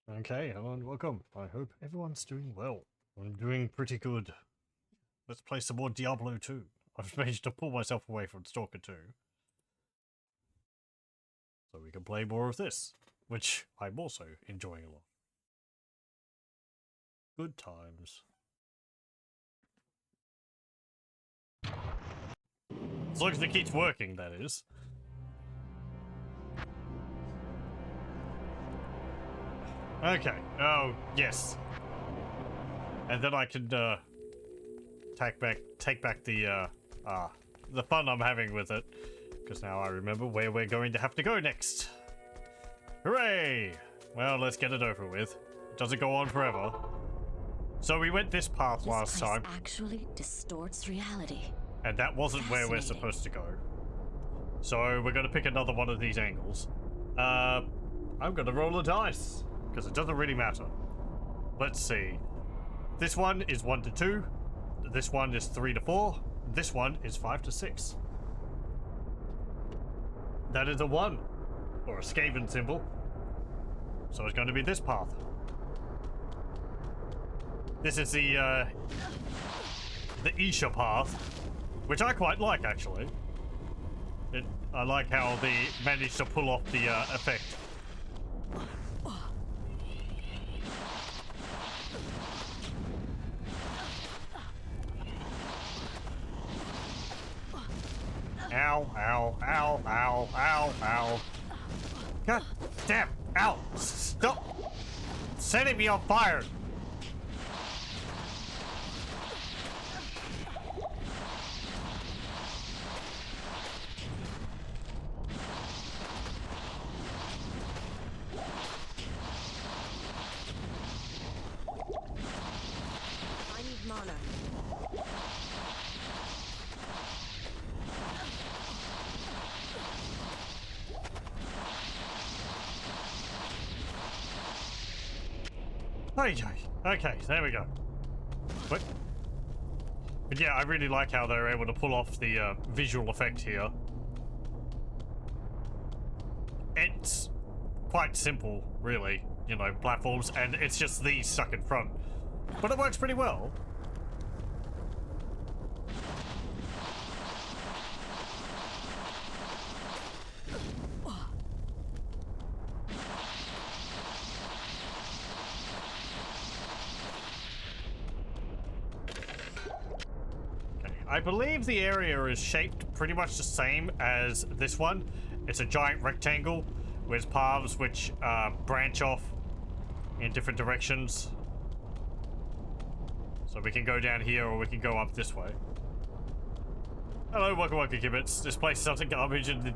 Okay, hello and welcome. I hope everyone's doing well. I'm doing pretty good. Let's play some more Diablo 2. I've managed to pull myself away from Stalker 2. So we can play more of this, which I'm also enjoying a lot. Good times. As long as it keeps working, that is. Okay, oh, yes. And then I can, take back the fun I'm having with it. Because now I remember where we're going to have to go next. Hooray! Well, let's get it over with. It doesn't go on forever. So we went this path last time. This actually distorts reality. And that wasn't where we're supposed to go. So we're going to pick another one of these angles. I'm going to roll a dice. Because it doesn't really matter. Let's see. This one is 1 to 2. This one is 3 to 4. This one is 5 to 6. That is a 1. Or a Skaven symbol. So it's going to be this path. This is the Isha path, which I quite like, actually. I like how they managed to pull off the effect. Ow, ow, ow, ow, ow, ow. God damn, ow, stop setting me on fire. I need mana. Okay, there we go. But yeah, I really like how they're able to pull off the visual effect here. It's quite simple, really, you know, platforms, and it's just these stuck in front. But it works pretty well. I believe the area is shaped pretty much the same as this one. It's a giant rectangle with paths which branch off in different directions. So we can go down here or we can go up this way. Hello, welcome, Kibbits. This place is utter garbage in the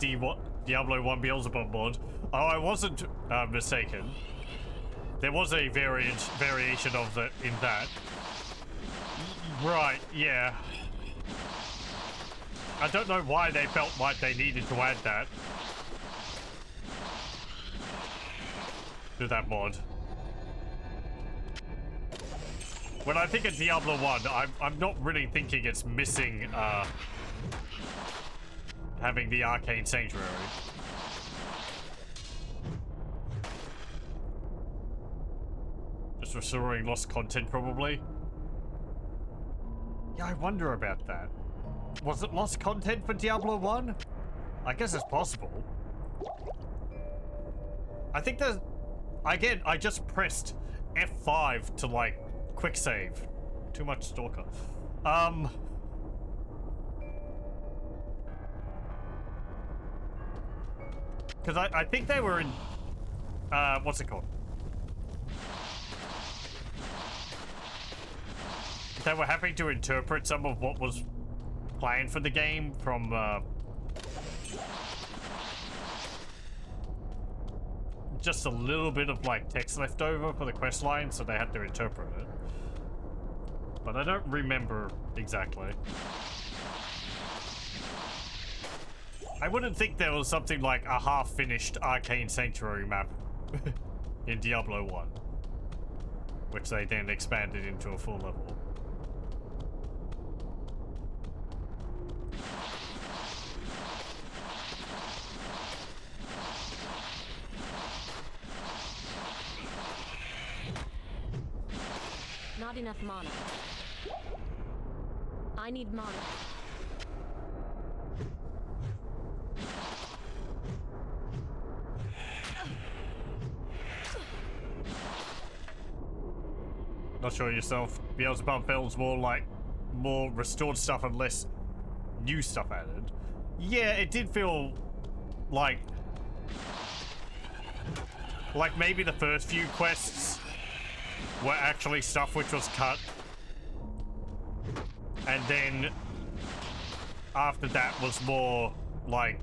Diablo 1 Beelzebub mod. Oh, I wasn't mistaken. There was a variation of it in that. Right, yeah. I don't know why they felt like they needed to add that to that mod. When I think of Diablo 1, I'm not really thinking it's missing having the Arcane Sanctuary. Just restoring lost content, probably. Yeah, I wonder about that. Was it lost content for Diablo 1? I guess it's possible. I think there's... Again, I just pressed F5 to, like, quick save. Too much Stalker. Because I think they were in... what's it called? They were having to interpret some of what was planned for the game from just a little bit of like text left over for the quest line, so they had to interpret it. But I don't remember exactly. I wouldn't think there was something like a half-finished Arcane Sanctuary map in Diablo 1, which they then expanded into a full level. Not enough mana. I need mana. Not sure yourself. Beelzebub feels more restored stuff and less new stuff added. Yeah, it did feel like maybe the first few quests were actually stuff which was cut, and then after that was more like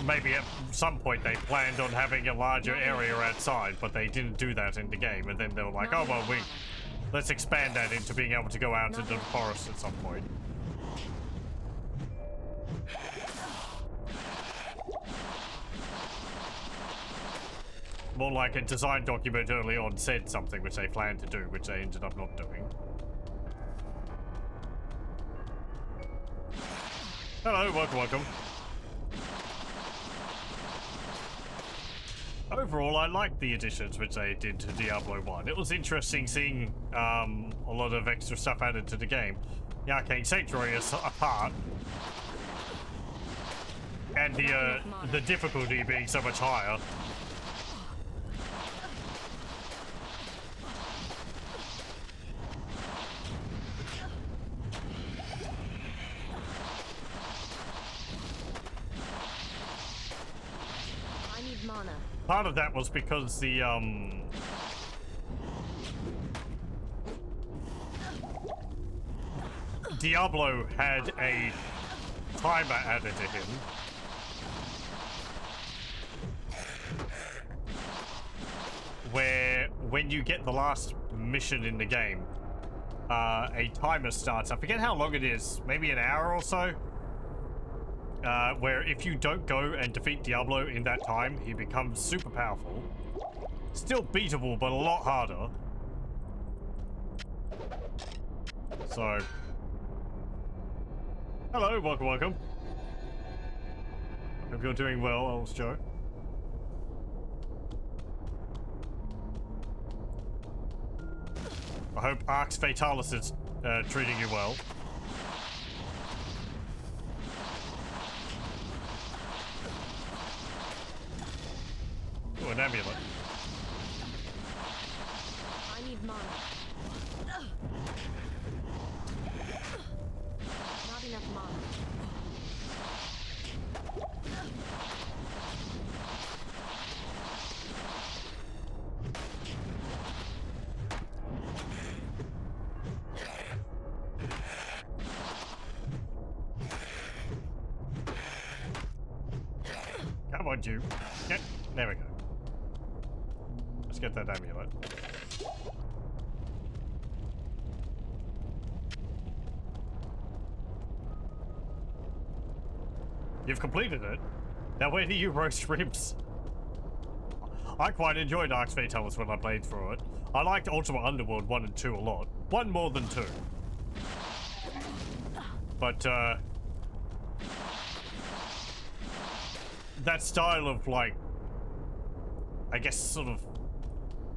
maybe at some point they planned on having a larger area outside, but they didn't do that in the game, and then they were like, oh well, let's expand that into being able to go out into the forest at some point. More like a design document early on said something which they planned to do, which they ended up not doing. Hello, welcome. Overall, I liked the additions which they did to Diablo 1. It was interesting seeing a lot of extra stuff added to the game. The Arcane Sanctuary is apart, and the difficulty being so much higher. Part of that was because the Diablo had a timer added to him, where when you get the last mission in the game, a timer starts. I forget how long it is, maybe an hour or so. Where if you don't go and defeat Diablo in that time, he becomes super powerful. Still beatable, but a lot harder. So... Hello, welcome. Hope you're doing well, Elves Joe. I hope Arx Fatalis is treating you well. Ooh, an amulet. I need mana. Not enough mana. Come on, you. Get, there we go. Let's get that amulet. You've completed it. Now where do you roast ribs? I quite enjoyed Arx Fatalis when I played through it. I liked Ultima Underworld 1 and 2 a lot. 1 more than 2. But, that style of, like, I guess sort of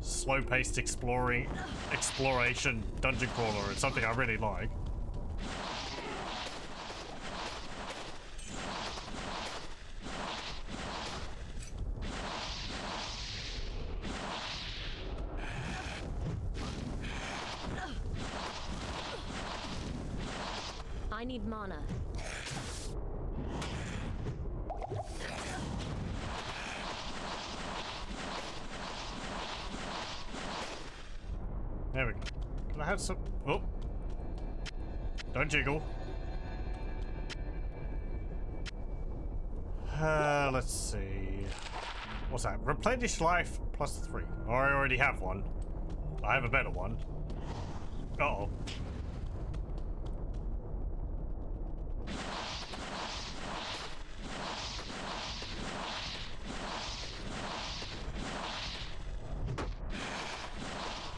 slow-paced exploration dungeon crawler is something I really like. I need mana. There we go. Can I have some... Oh. Don't jiggle. Let's see. What's that? Replenish life plus 3. Oh, I already have one. I have a better one. Uh-oh.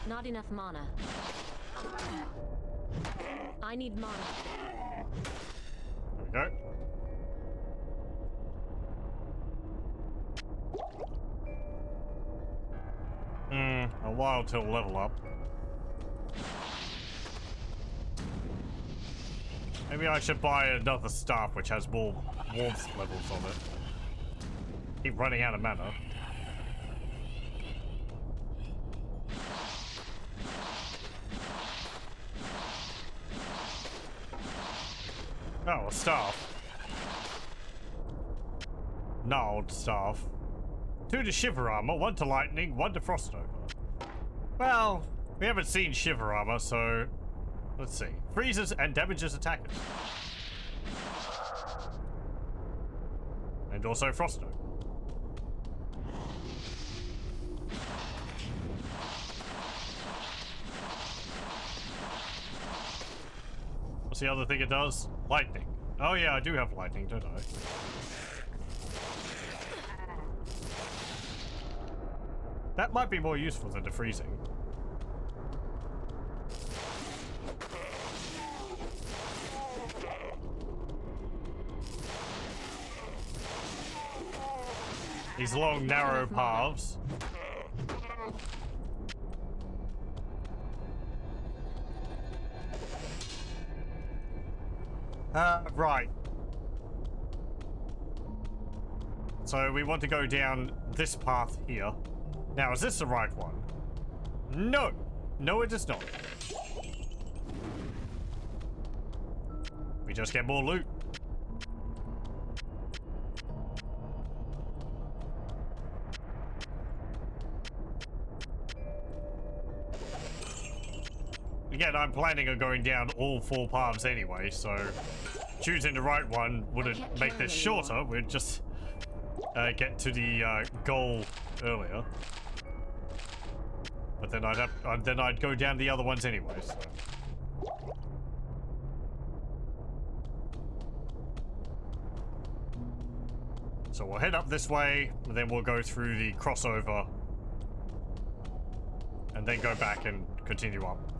Not enough mana. I need mana. There we go. a while till level up. Maybe I should buy another staff which has more warmth levels on it. Keep running out of mana. Oh, a staff. Gnarled staff. 2 to Shiver Armor, 1 to Lightning, 1 to Frost Over. Well, we haven't seen Shiver Armor, so let's see. Freezes and damages attackers. And also Frost Over. What's the other thing it does? Lightning. Oh yeah, I do have lightning, don't I? That might be more useful than the freezing. These long, narrow paths. Right. So we want to go down this path here. Now, is this the right one? No! No, it is not. We just get more loot. Again, I'm planning on going down all 4 paths anyway, so choosing the right one wouldn't make this shorter. We'd just get to the goal earlier. But then I'd go down the other ones anyway. So we'll head up this way, and then we'll go through the crossover, and then go back and continue up.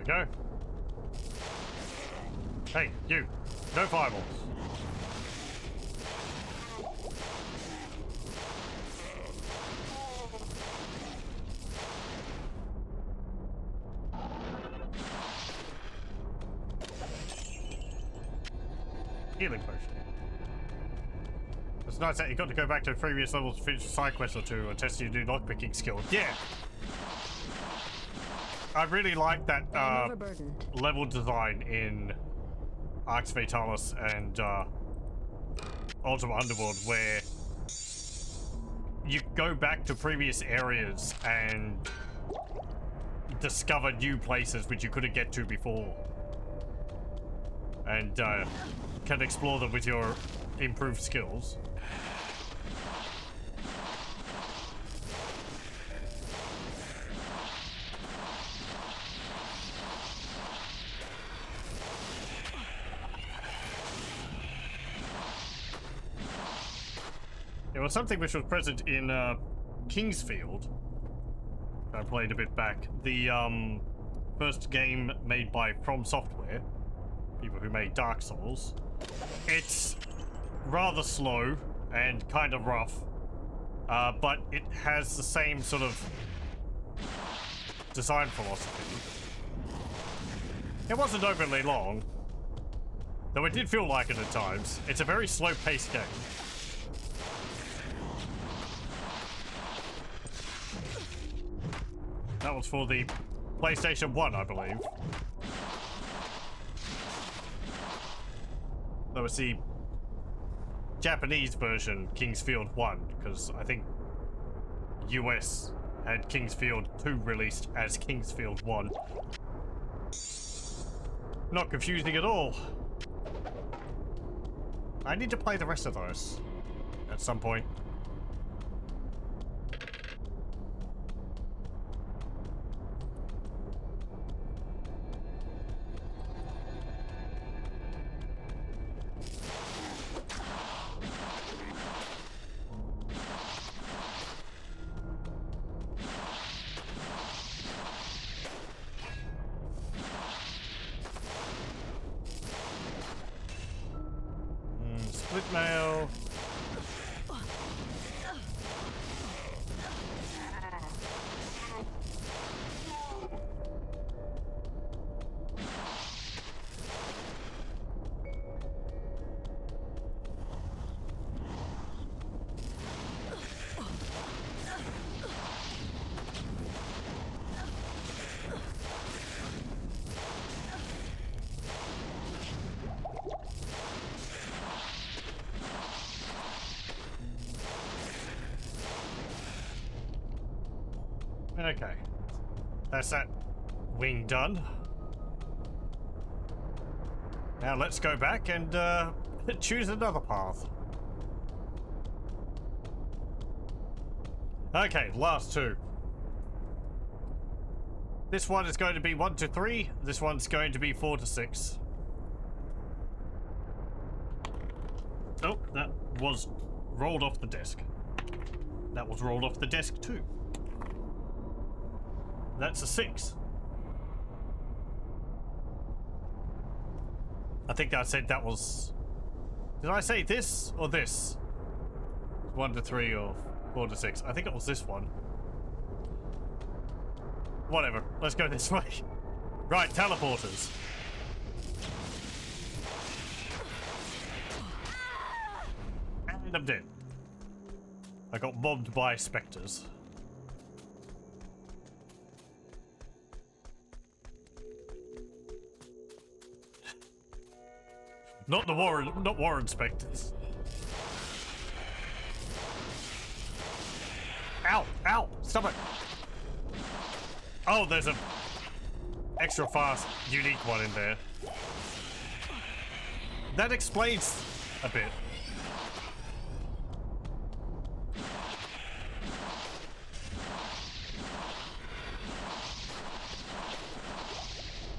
Go. Hey, you. No fireballs. Healing potion. It's nice that you got to go back to previous levels to finish a side quest or two and test your new lockpicking skill. Yeah! I really like that level design in Arx Fatalis and Ultima Underworld, where you go back to previous areas and discover new places which you couldn't get to before, and can explore them with your improved skills. It was something which was present in Kingsfield. I played a bit back. The first game made by From Software, people who made Dark Souls. It's rather slow and kind of rough, but it has the same sort of design philosophy. It wasn't overly long, though it did feel like it at times. It's a very slow-paced game. That was for the PlayStation 1, I believe. That was the Japanese version, Kingsfield 1, because I think US had Kingsfield 2 released as Kingsfield 1. Not confusing at all. I need to play the rest of those at some point. Split mail. Okay. That's that wing done. Now let's go back and choose another path. Okay, last two. This one is going to be 1 to 3. This one's going to be 4 to 6. Oh, that was rolled off the desk. That was rolled off the desk too. That's a 6. I think I said that was... Did I say this or this? 1 to 3 or 4 to 6. I think it was this one. Whatever. Let's go this way. Right, teleporters. And I'm dead. I got mobbed by specters. Not Warren specters. Ow! Ow! Stop it! Oh, there's a extra fast, unique one in there. That explains a bit.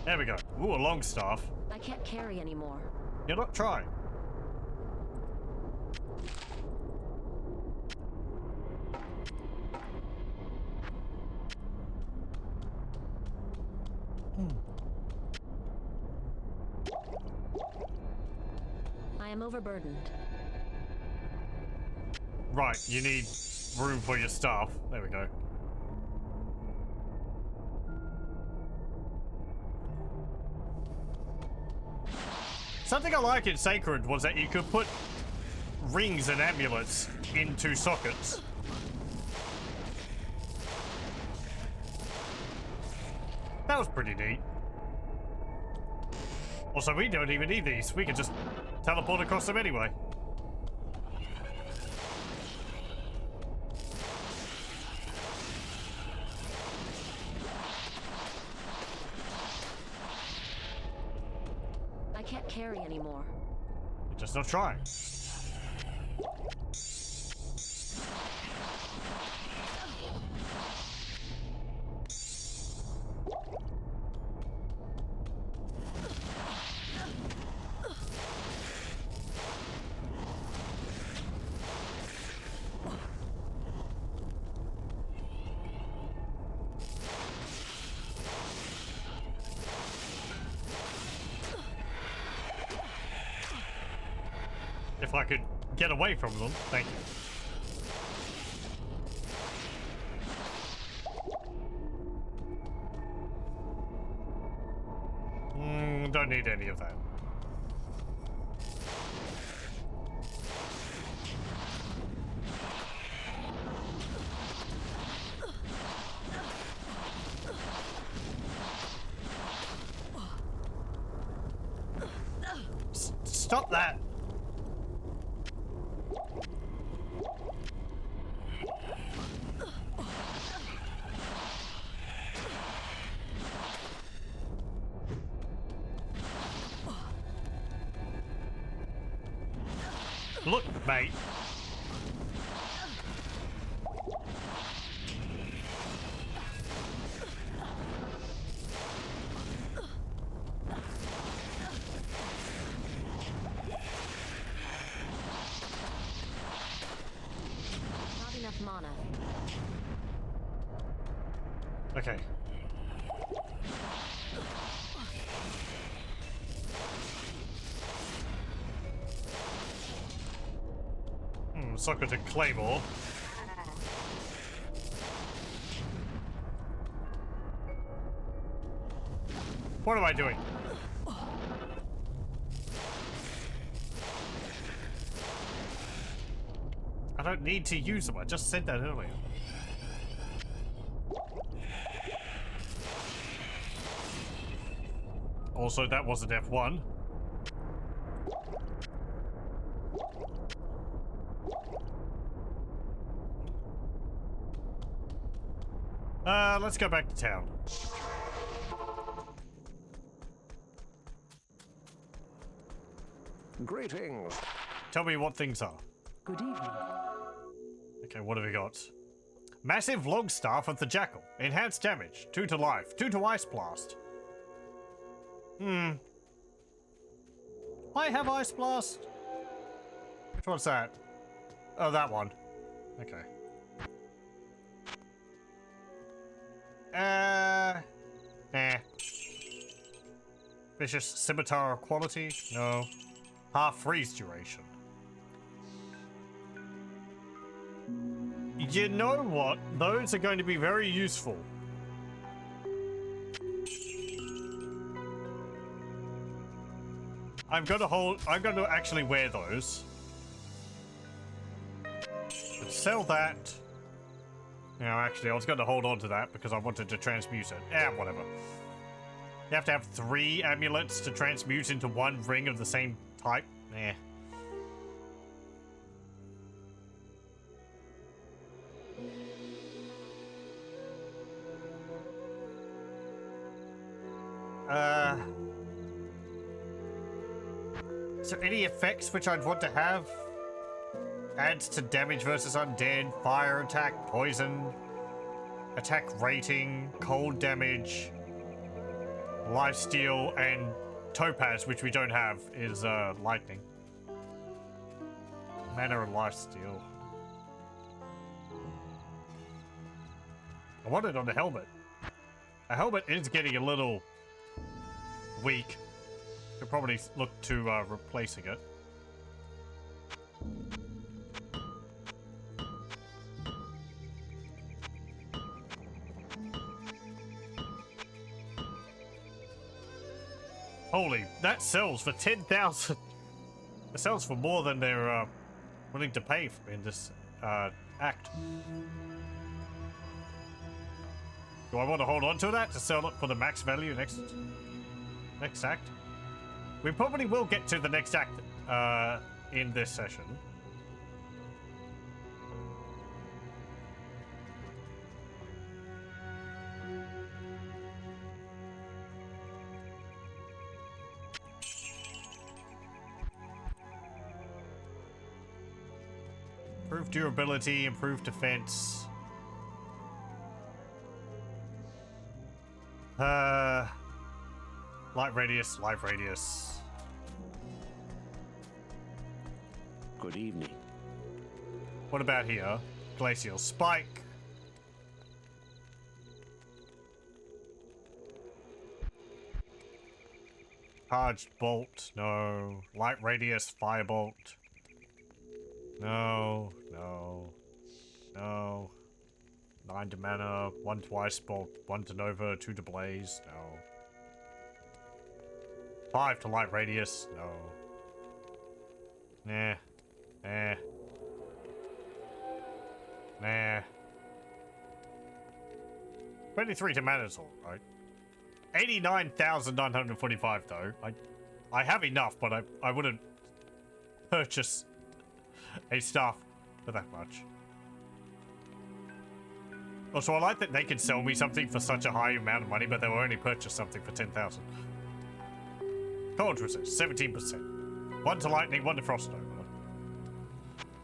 There we go. Ooh, a long staff. I can't carry anymore. You're not trying. I am overburdened. Right, you need room for your staff. There we go. Something I like in Sacred was that you could put rings and amulets into sockets. That was pretty neat. Also, we don't even need these. We can just teleport across them anyway. I can't carry anymore. You're just not trying. If I could get away from them, thank you. Don't need any of that. Stop that! Look, mate. Not enough mana. Okay. Sucker to Claymore. What am I doing? I don't need to use them. I just said that earlier. Also, that wasn't F1. Let's go back to town. Greetings. Tell me what things are. Good evening. Okay, what have we got? Massive log staff of the jackal. Enhanced damage. 2 to life. 2 to ice blast. I have ice blast. Which one's that? Oh, that one. Okay. Nah. Vicious scimitar quality? No. Half freeze duration. You know what? Those are going to be very useful. I'm going to actually wear those. Let's sell that. No, actually, I was going to hold on to that because I wanted to transmute it. Whatever. You have to have 3 amulets to transmute into 1 ring of the same type. Nah. Is there any effects which I'd want to have? Adds to damage versus undead, fire attack, poison, attack rating, cold damage, lifesteal, and topaz, which we don't have, is lightning. Mana and lifesteal. I want it on the helmet. A helmet is getting a little weak. Could probably look to replacing it. Holy, that sells for 10,000. It sells for more than they're willing to pay in this act. Do I want to hold on to that to sell it for the max value next act? We probably will get to the next act in this session. Improved durability, improved defense. Light radius, life radius. Good evening. What about here? Glacial spike. Charged bolt, no. Light radius, firebolt. No, no, no. 9 to mana, 1 to ice bolt, 1 to nova, 2 to blaze, no. 5 to light radius, no. Nah. Nah. Nah. 23 to Manasol, right? 89,945 though. I have enough, but I wouldn't purchase a staff for that much. Also, I like that they can sell me something for such a high amount of money, but they will only purchase something for 10,000. Cold resist, 17%. 1 to lightning, 1 to frost nova.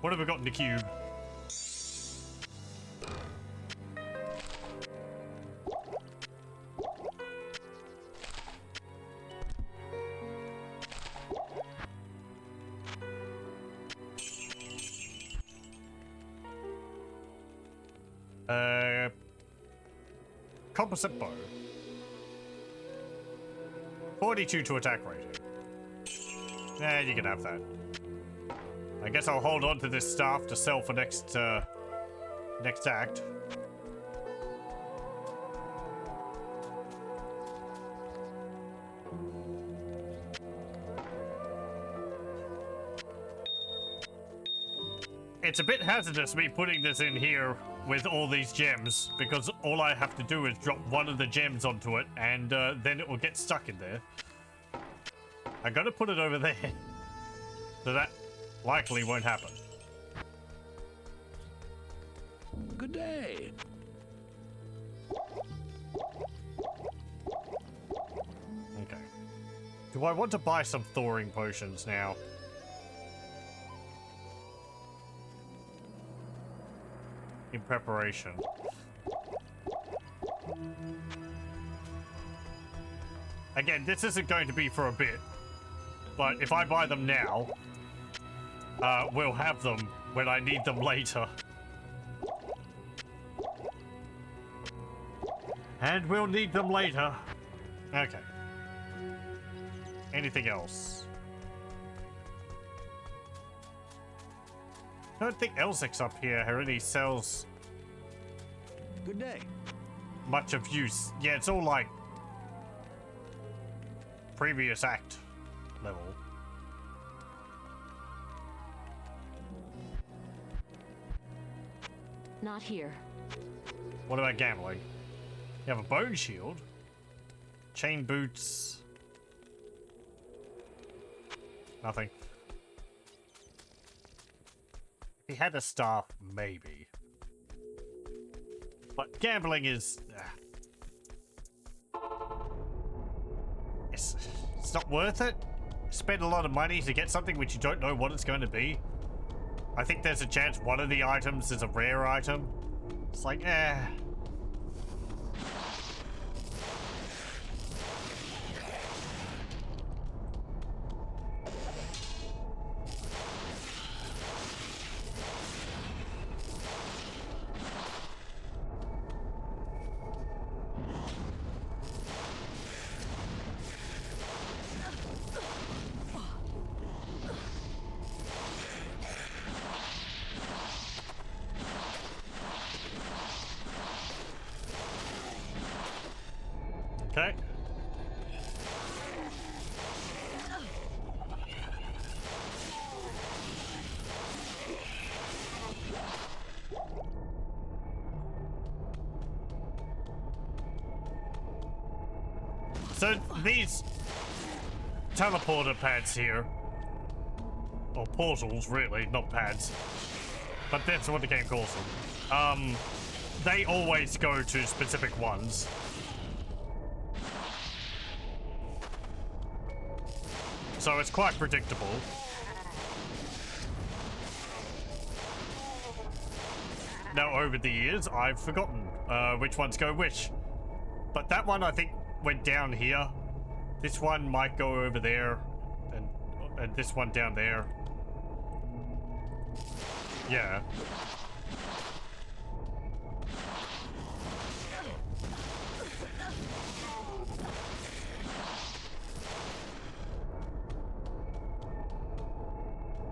What have we got in the cube? Composite bow. 42 to attack rating. Yeah, you can have that. I guess I'll hold on to this staff to sell for next act. It's a bit hazardous me putting this in here with all these gems, because all I have to do is drop one of the gems onto it, and then it will get stuck in there. I'm gonna put it over there, so that likely won't happen. Good day. Okay. Do I want to buy some thawing potions now? In preparation. Again, this isn't going to be for a bit, but if I buy them now, we'll have them when I need them later. And we'll need them later. Okay. Anything else? I don't think Elzic's up here really sells Good day. much of use. Yeah, it's all like previous act level. Not here. What about gambling? You have a bone shield, chain boots, nothing. If he had a staff, maybe. But gambling is... It's not worth it. Spend a lot of money to get something which you don't know what it's going to be. I think there's a chance one of the items is a rare item. It's like, okay. So these teleporter pads here, or portals really, not pads, but that's what the game calls them. They always go to specific ones. So it's quite predictable. Now, over the years, I've forgotten which ones go which. But that one, I think, went down here. This one might go over there. And this one down there. Yeah.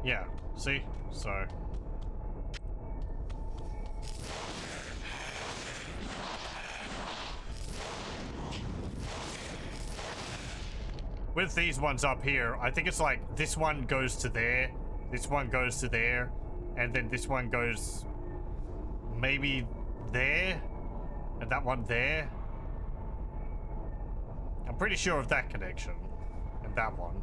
Yeah, see? So... with these ones up here, I think it's like this one goes to there, this one goes to there, and then this one goes maybe there, and that one there. I'm pretty sure of that connection, and that one.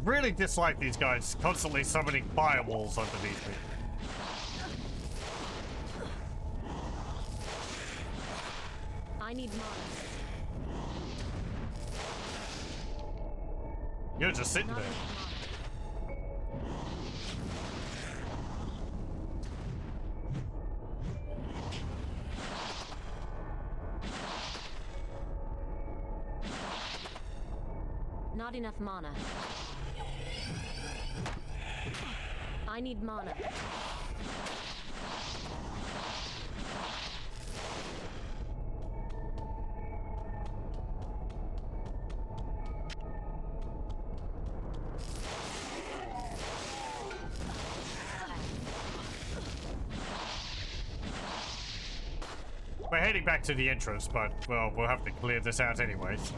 really dislike these guys constantly summoning firewalls underneath me. I need mana. You're just sitting Not there. enough mana. Not enough mana. I need mana. We're heading back to the entrance, but, well, we'll have to clear this out anyway, so.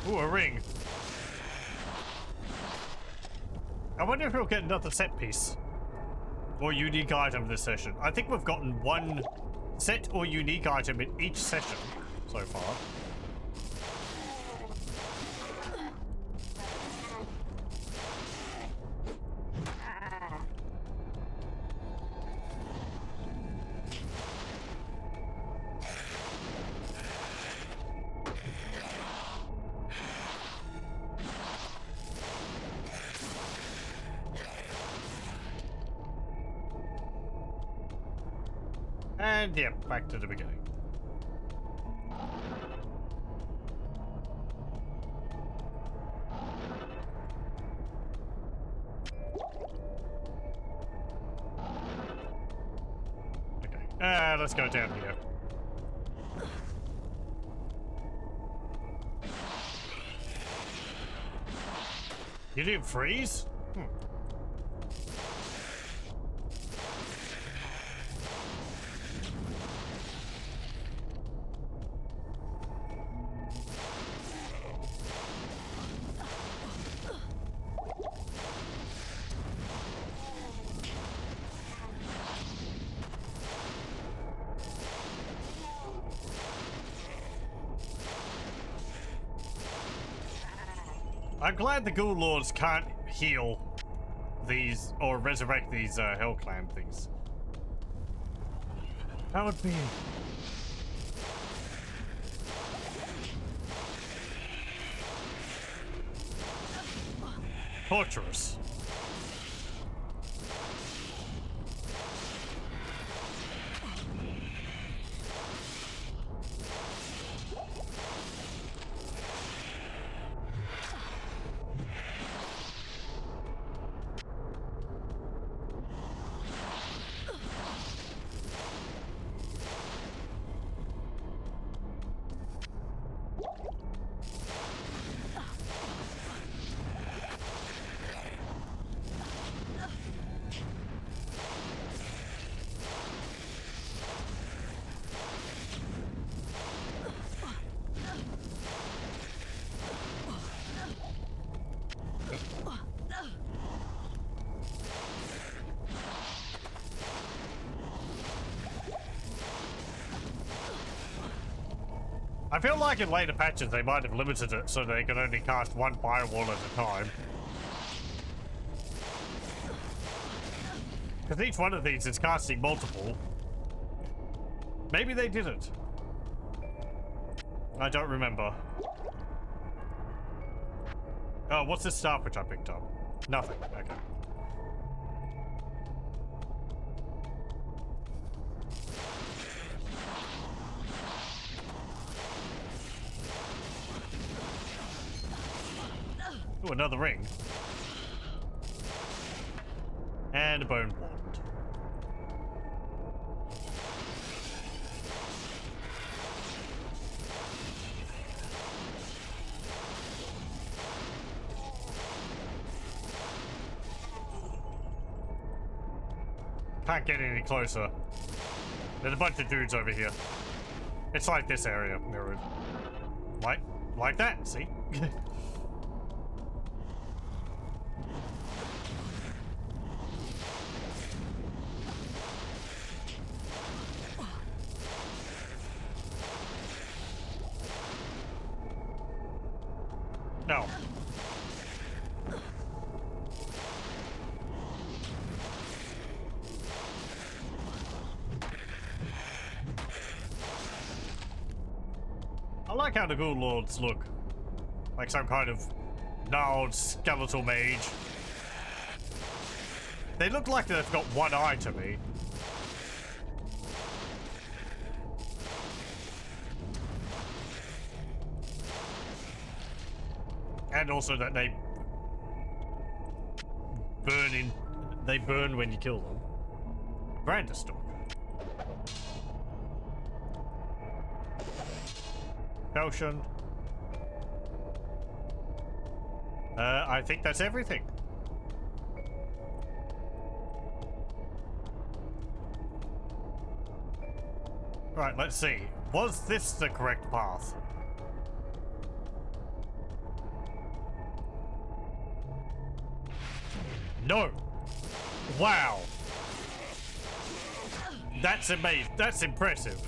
Ooh, a ring. I wonder if we'll get another set piece or unique item this session. I think we've gotten one set or unique item in each session so far. And yeah, back to the beginning. Okay, let's go down here. You didn't freeze? I'm glad the Ghoul Lords can't heal these or resurrect these Hell Clan things. That would be torturous. I feel like in later patches they might have limited it so they can only cast one firewall at a time. Because each one of these is casting multiple. Maybe they didn't. I don't remember. Oh, what's this staff which I picked up? Nothing. Okay. Ooh, another ring. And a bone wand. Can't get any closer. There's a bunch of dudes over here. It's like this area mirrored. Like that, see? No. I like how the Ghoul Lords look. Like some kind of gnarled skeletal mage. They look like they've got one eye to me. And also that they burn when you kill them. Branderstalk. Potion. I think that's everything. Right, let's see. Was this the correct path? No. Wow. That's amazing. That's impressive.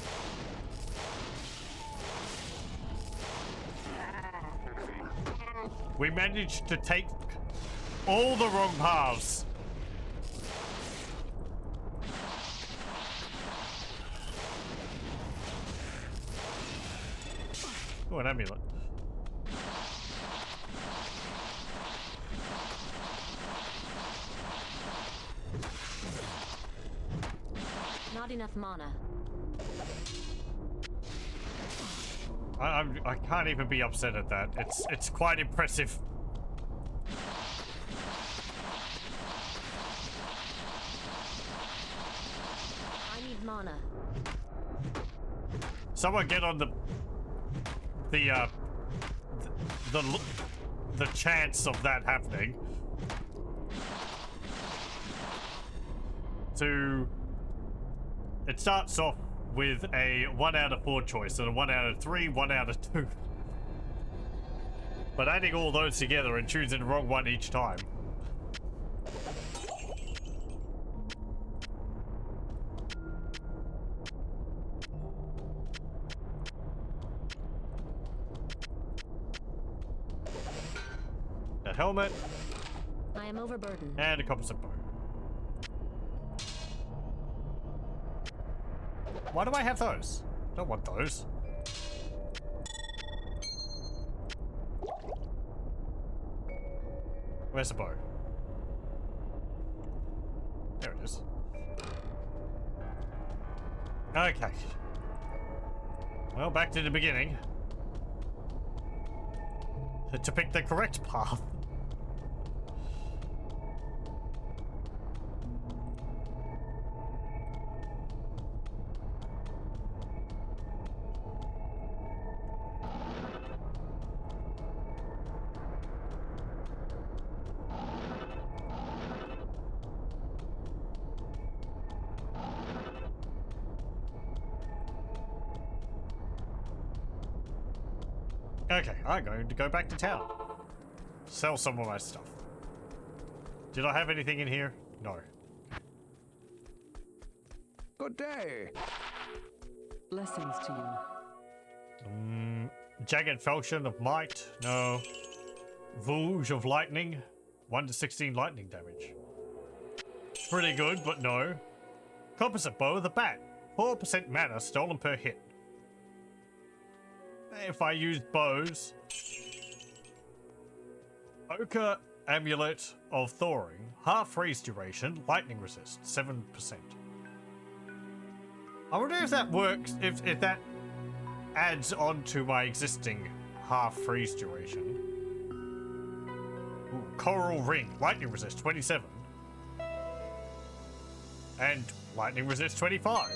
We managed to take all the wrong paths. Oh, an amulet. Not enough mana. I can't even be upset at that. It's quite impressive. I need mana. Someone get on the chance of that happening. It starts off with a 1 out of 4 choice and a 1 out of 3, 1 out of 2. But adding all those together and choosing the wrong one each time. A helmet. I am overburdened. And a composite bow. Why do I have those? Don't want those. Where's the bow? There it is. Okay. Well, back to the beginning. To pick the correct path. Okay, I'm going to go back to town. Sell some of my stuff. Did I have anything in here? No. Good day. Blessings to you. Jagged Falchion of Might? No. Vulge of Lightning? 1 to 16 lightning damage. Pretty good, but no. Composite Bow of the Bat. 4% mana stolen per hit. If I use bows. Ochre Amulet of Thawing. Half freeze duration. Lightning resist. 7%. I wonder if that works. If that adds on to my existing half freeze duration. Ooh, Coral Ring. Lightning resist 27. And lightning resist 25.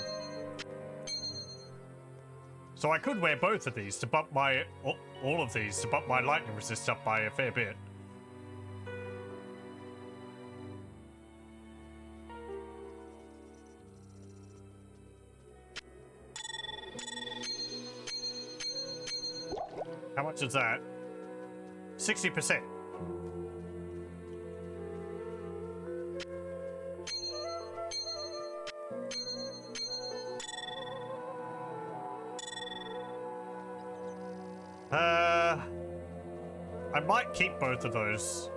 So I could wear both of these to bump my, all of these to bump my lightning resist up by a fair bit. How much is that? 60%. I might keep both of those.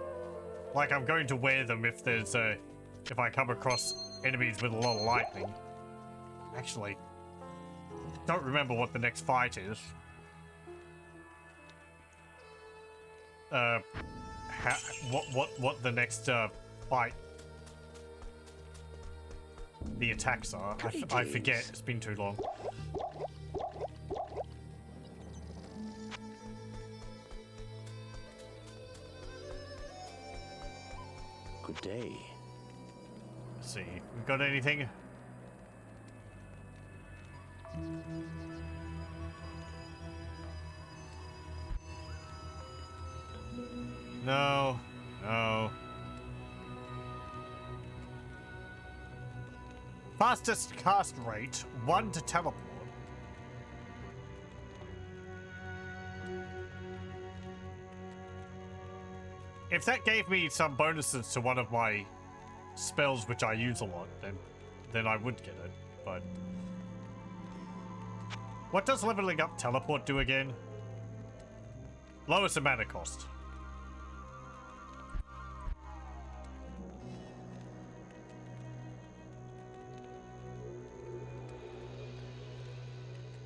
Like, I'm going to wear them if there's if I come across enemies with a lot of lightning. Actually, don't remember what the next fight is. What the next fight, the attacks are. I forget. It's been too long. Good day. Let's see. We got anything? No. No. Fastest cast rate, 1 to teleport. If that gave me some bonuses to one of my spells which I use a lot, then I would get it, but... What does leveling up teleport do again? Lowest mana cost.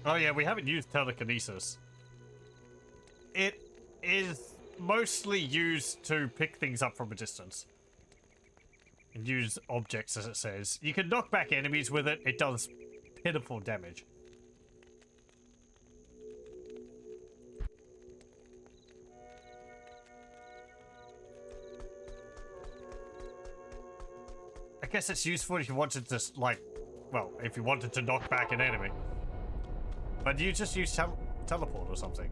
Oh yeah, we haven't used telekinesis. It is mostly used to pick things up from a distance. And use objects, as it says. You can knock back enemies with it. It does pitiful damage. I guess it's useful if you wanted to, like, well, if you wanted to knock back an enemy. But you just use teleport or something.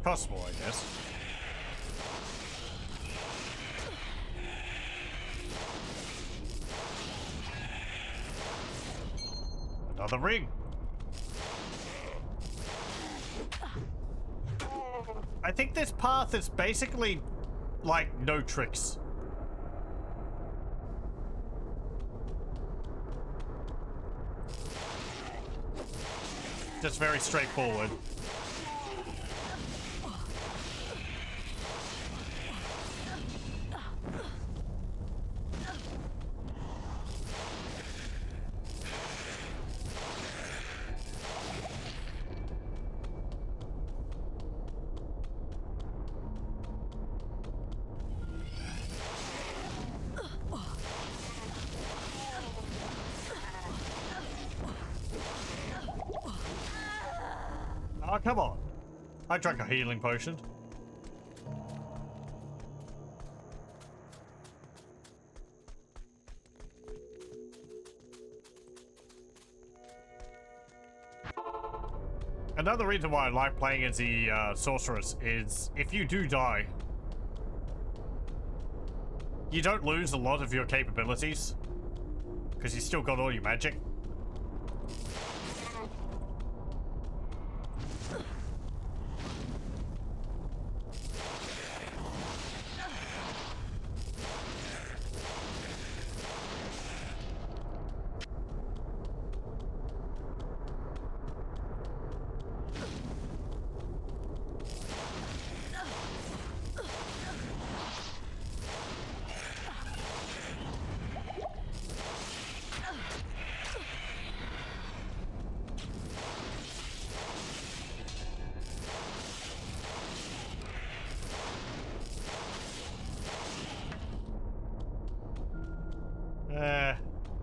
Costs more, I guess. Another ring. I think this path is basically like no tricks. Just very straightforward. Oh, come on. I drank a healing potion. Another reason why I like playing as the Sorceress is if you do die, you don't lose a lot of your capabilities because you still got all your magic.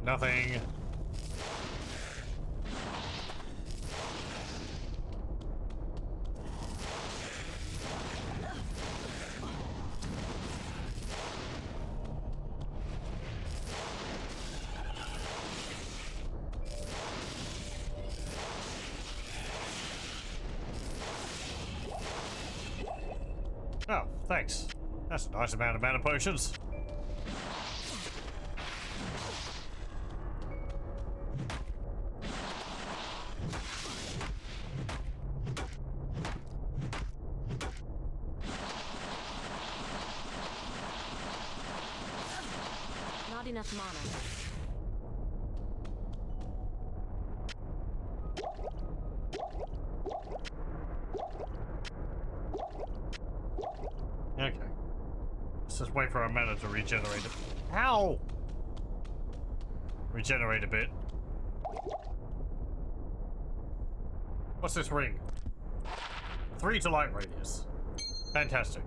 Nothing. Oh, thanks. That's a nice amount of mana potions. Not enough mana. Okay. Let's just wait for our mana to regenerate it. Ow! Regenerate a bit. What's this ring? 3 to light radius. Fantastic.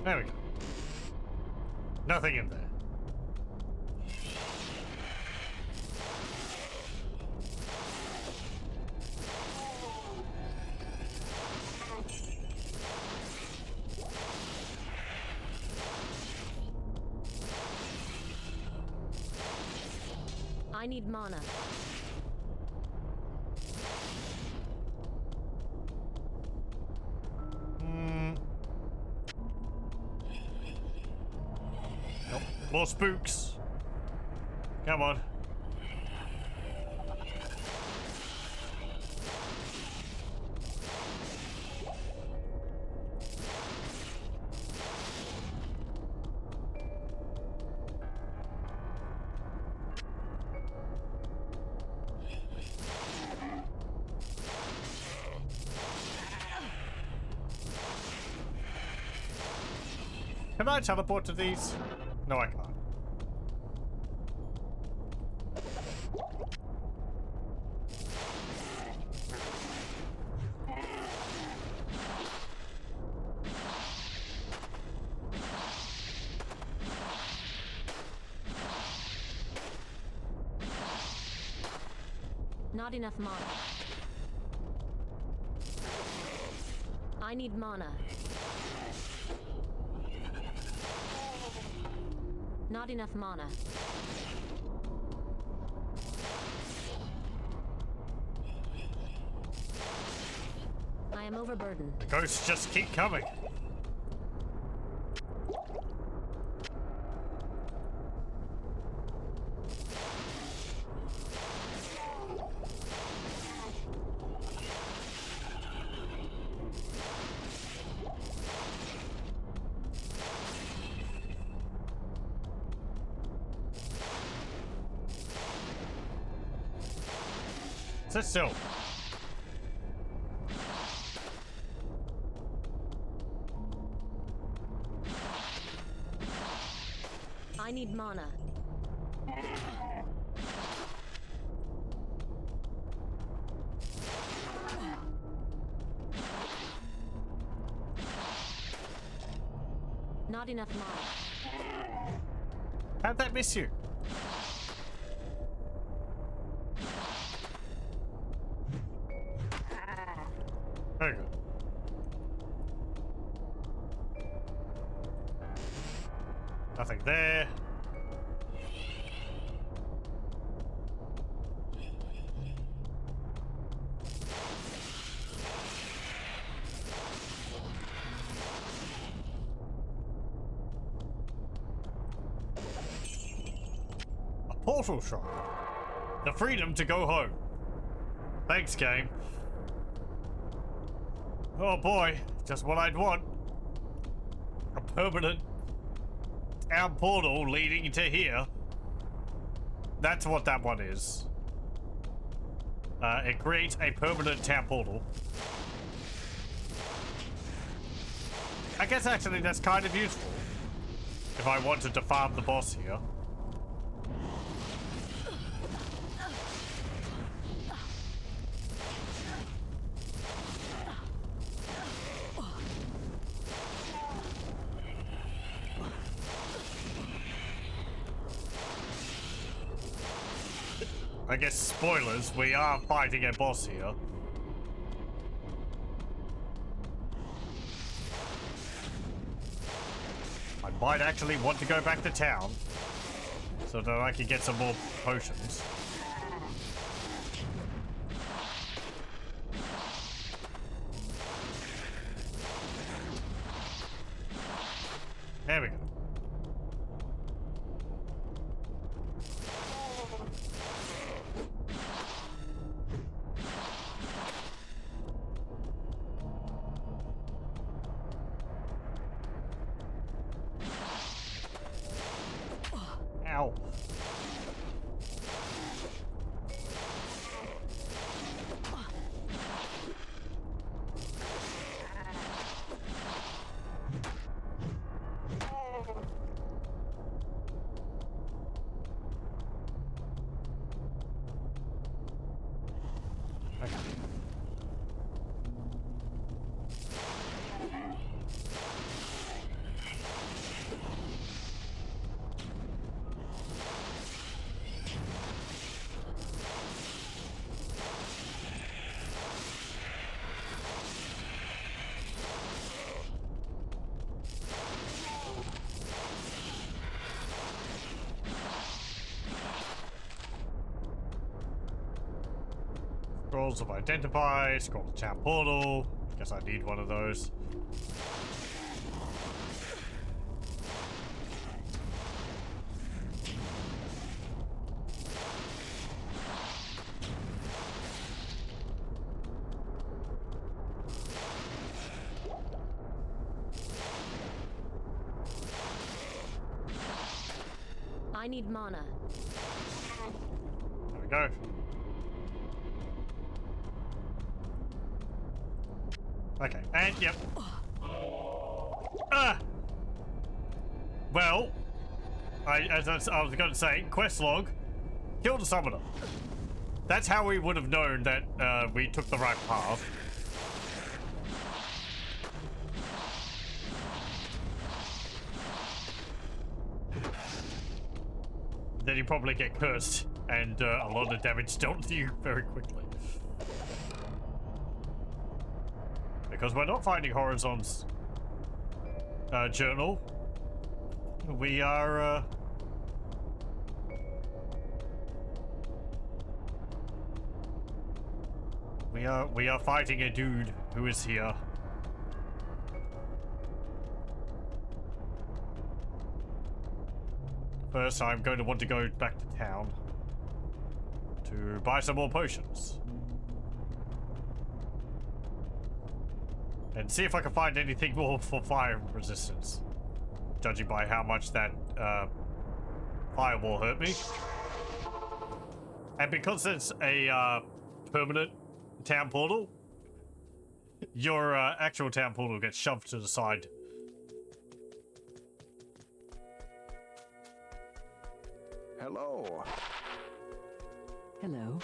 There we go. Nothing in there. I need mana. Nope. More spooks. Come on. Can I teleport to these? No, I can't. Not enough mana. I need mana. Not enough mana. I am overburdened. The ghosts just keep coming. Sit still. I need mana. Not enough mana. How'd that miss you? Very good. Nothing there. A portal shop. The freedom to go home. Thanks, game. Oh boy, just what I'd want. A permanent town portal leading to here. That's what that one is. It creates a permanent town portal. I guess actually that's kind of useful if I wanted to farm the boss here. I guess spoilers, we are fighting a boss here. I might actually want to go back to town so that I can get some more potions. There we go. Ow. Scrolls of Identify, scroll to town portal. Guess I need one of those. I need mana. There we go. Okay, and yep. Well, as I was going to say, quest log, killed a summoner. That's how we would have known that we took the right path. Then you probably get cursed, and a lot of damage dealt to you very quickly. Because we're not finding Horizon's journal. We are we are fighting a dude who is here. First, I'm going to want to go back to town to buy some more potions. And see if I can find anything more for fire resistance. Judging by how much that firewall hurt me. And because it's a permanent town portal, your actual town portal gets shoved to the side. Hello. Hello.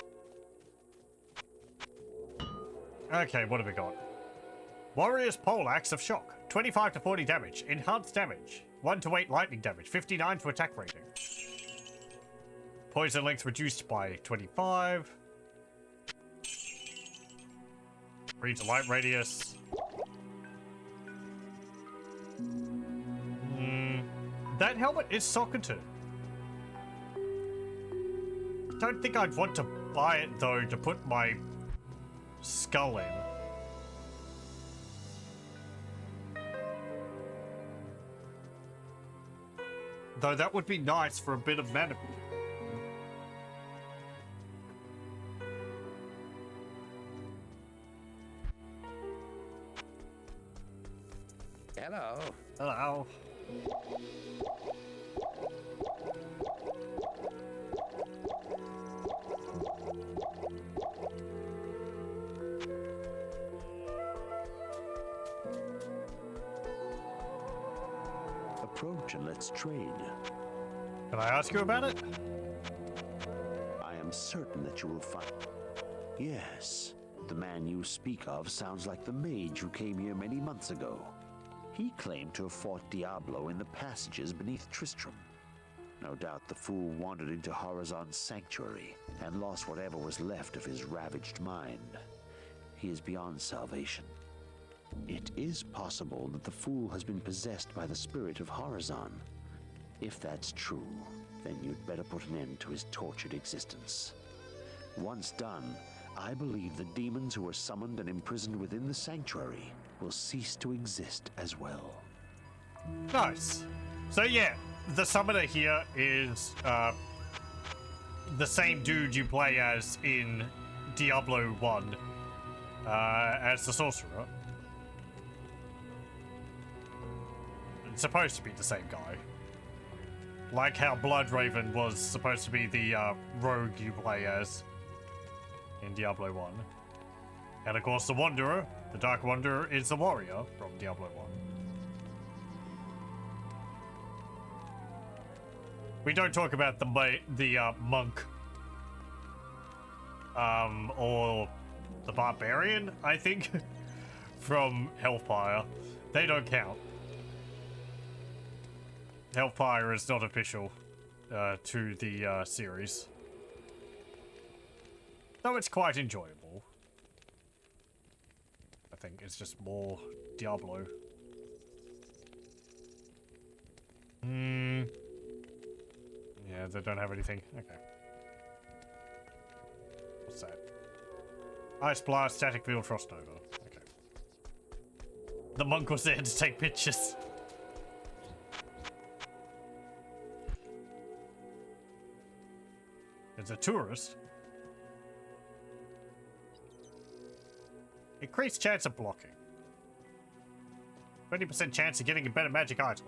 Okay, what have we got? Warrior's Poleaxe of Shock. 25 to 40 damage. Enhanced damage. 1 to 8 lightning damage. 59 to attack rating. Poison length reduced by 25. 3 to light radius. That helmet is socketed. Don't think I'd want to buy it though to put my skull in. Though that would be nice for a bit of mana. Hello. Hello. Approach and let's trade. Can I ask you about it? I am certain that you will find... Yes, the man you speak of sounds like the mage who came here many months ago. He claimed to have fought Diablo in the passages beneath Tristram. No doubt the fool wandered into Horizon's sanctuary and lost whatever was left of his ravaged mind. He is beyond salvation. It is possible that the fool has been possessed by the spirit of Horizon. If that's true, then you'd better put an end to his tortured existence. Once done, I believe the demons who were summoned and imprisoned within the sanctuary will cease to exist as well. Nice. So yeah, the summoner here is the same dude you play as in Diablo 1 as the sorcerer. It's supposed to be the same guy. Like how Bloodraven was supposed to be the rogue you play as in Diablo 1. And of course the Wanderer, the Dark Wanderer, is the warrior from Diablo 1. We don't talk about the monk or the barbarian, I think, from Hellfire. They don't count. Hellfire is not official to the series. Though it's quite enjoyable. I think it's just more Diablo. Yeah, they don't have anything. Okay. What's that? Ice Blast, Static Field, Frost Nova. Okay. The monk was there to take pictures. It's a tourist. Increased chance of blocking. 20% chance of getting a better magic item.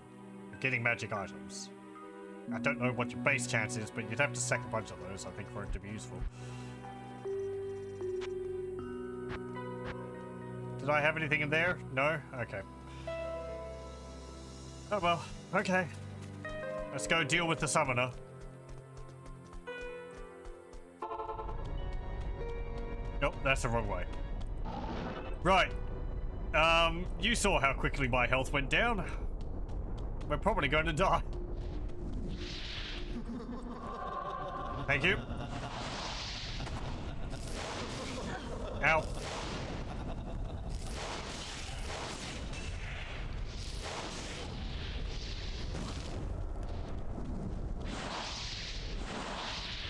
Getting magic items. I don't know what your base chance is, but you'd have to stack a bunch of those, I think, for it to be useful. Did I have anything in there? No? Okay. Oh well, okay. Let's go deal with the summoner. Nope, that's the wrong way. Right. You saw how quickly my health went down. We're probably going to die. Thank you. Ow.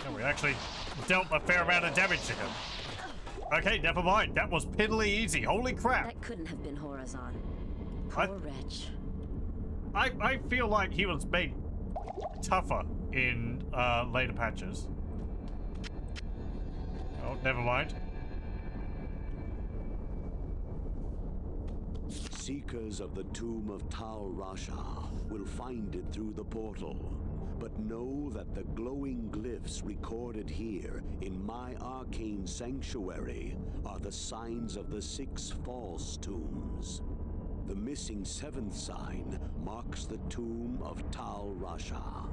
Oh, we actually dealt a fair amount of damage to him. Okay, never mind. That was piddly easy. Holy crap. That couldn't have been Horazon. Poor wretch. I feel like he was made tougher in later patches. Oh, never mind. Seekers of the tomb of Tal Rasha will find it through the portal. But know that the glowing glyphs recorded here in my arcane sanctuary are the signs of the 6 false tombs. The missing 7th sign marks the tomb of Tal Rasha.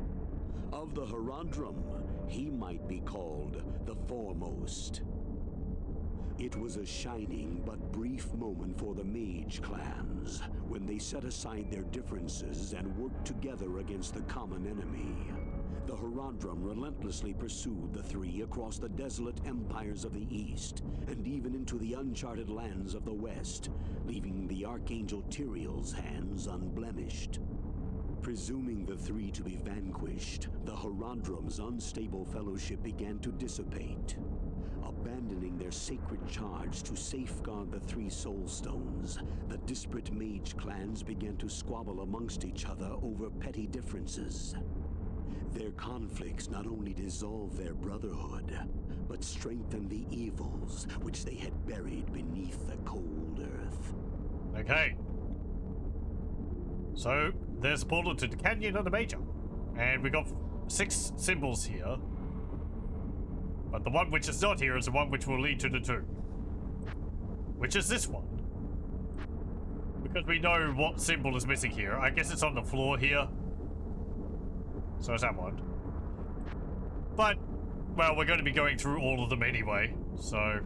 Of the Haradrim, he might be called the Foremost. It was a shining but brief moment for the mage clans when they set aside their differences and worked together against the common enemy. The Haradrim relentlessly pursued the 3 across the desolate empires of the east and even into the uncharted lands of the west, leaving the Archangel Tyrael's hands unblemished. Presuming the 3 to be vanquished, the Haradrim's unstable fellowship began to dissipate. Abandoning their sacred charge to safeguard the 3 soul stones, the disparate mage clans began to squabble amongst each other over petty differences. Their conflicts not only dissolved their brotherhood, but strengthened the evils which they had buried beneath the cold earth. Okay. So, there's a portal to the Canyon of the Major. And we got 6 symbols here. But the one which is not here is the one which will lead to the tomb. Which is this one. Because we know what symbol is missing here. I guess it's on the floor here. So it's that one. But, well, we're going to be going through all of them anyway. So,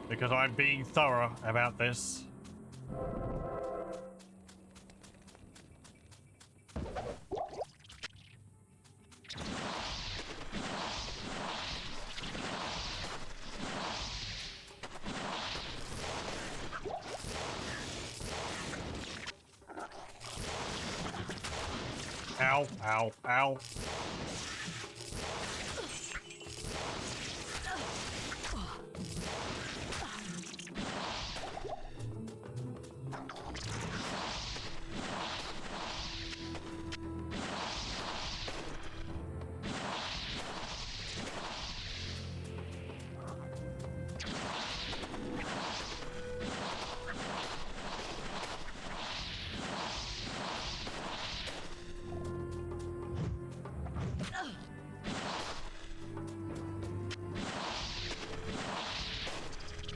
because I'm being thorough about this. Ow, ow, ow.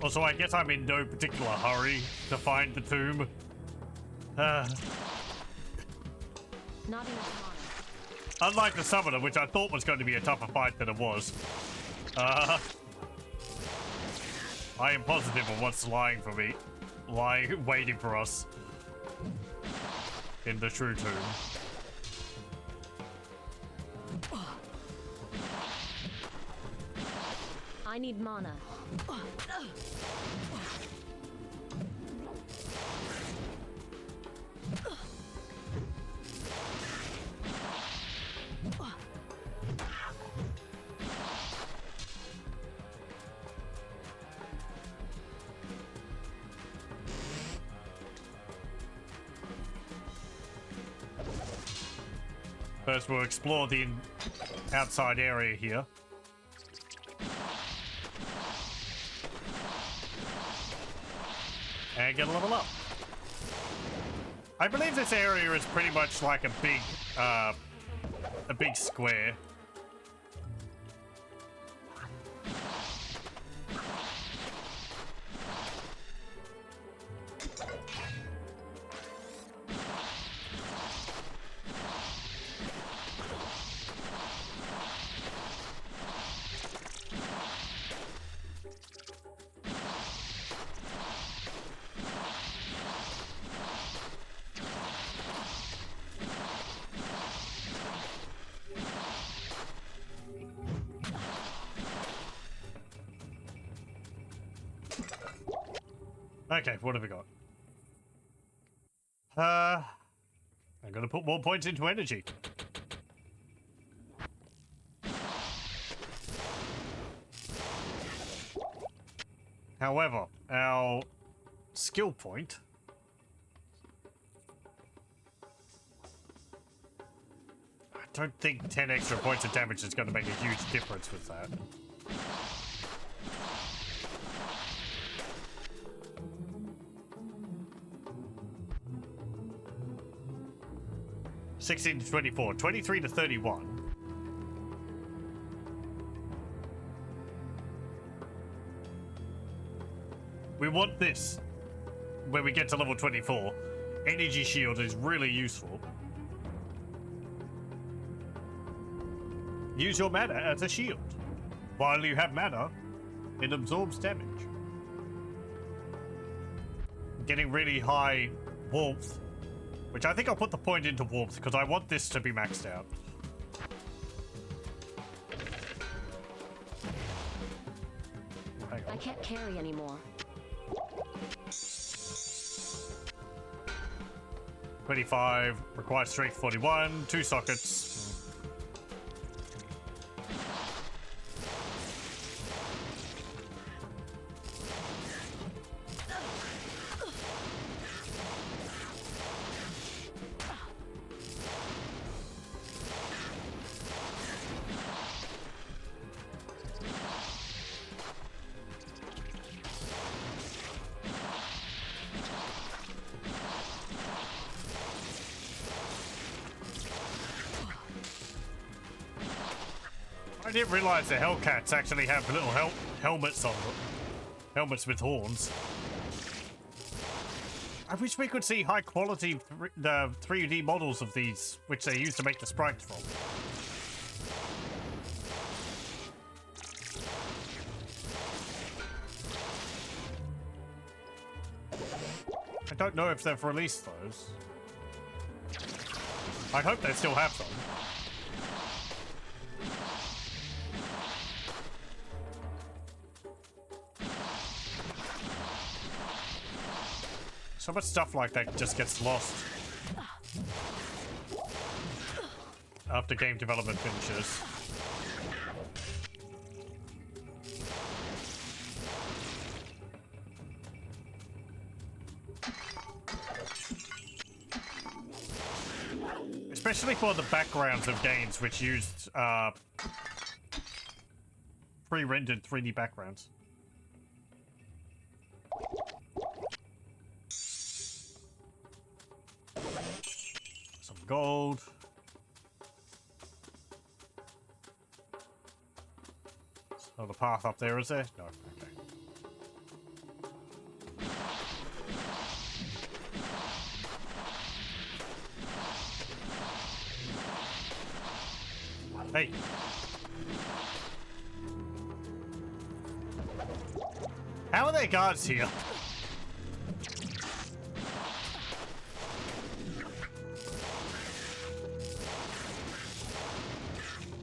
Also, I guess I'm in no particular hurry to find the tomb. Not enough mana. Unlike the summoner, which I thought was going to be a tougher fight than it was. I am positive of what's lying for me. Waiting for us. In the true tomb. I need mana. First, we'll explore the outside area here. And get a level up. I believe this area is pretty much like a big square. Okay, what have we got? I'm gonna put more points into energy. However, our skill point I don't think 10 extra points of damage is going to make a huge difference with that. $16 to 24, 23 to 31. We want this when we get to level 24. Energy shield is really useful. Use your mana as a shield. While you have mana, it absorbs damage. Getting really high warmth, which I think I'll put the point into warmth because I want this to be maxed out. Hang on. I can't carry anymore. 25, requires strength 41, 2 sockets. I didn't realize the Hellcats actually have little helmets on them. Helmets with horns. I wish we could see high quality 3D models of these, which they use to make the sprites from. I don't know if they've released those. I hope they still have them. So much stuff like that just gets lost after game development finishes. Especially for the backgrounds of games which used pre-rendered 3D backgrounds. Some gold. Oh, the path up there, is there? No, okay. Hey. How are there guards here?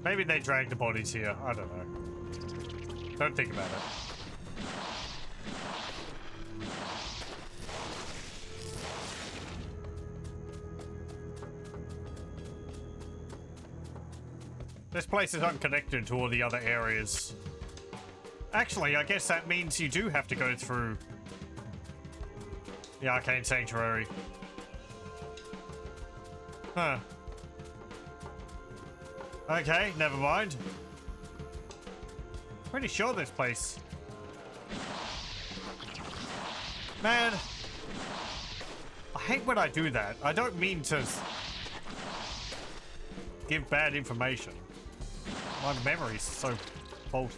Maybe they dragged the bodies here. I don't know. Don't think about it. This place is unconnected to all the other areas. Actually, I guess that means you do have to go through the Arcane Sanctuary. Huh. Okay, never mind. Pretty sure this place. Man. I hate when I do that. I don't mean to give bad information. My memory's so faulty.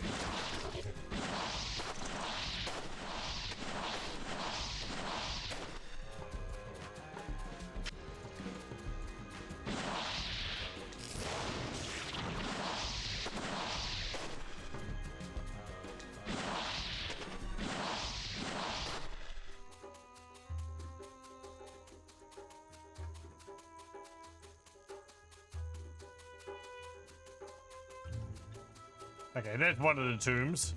Okay, there's one of the tombs.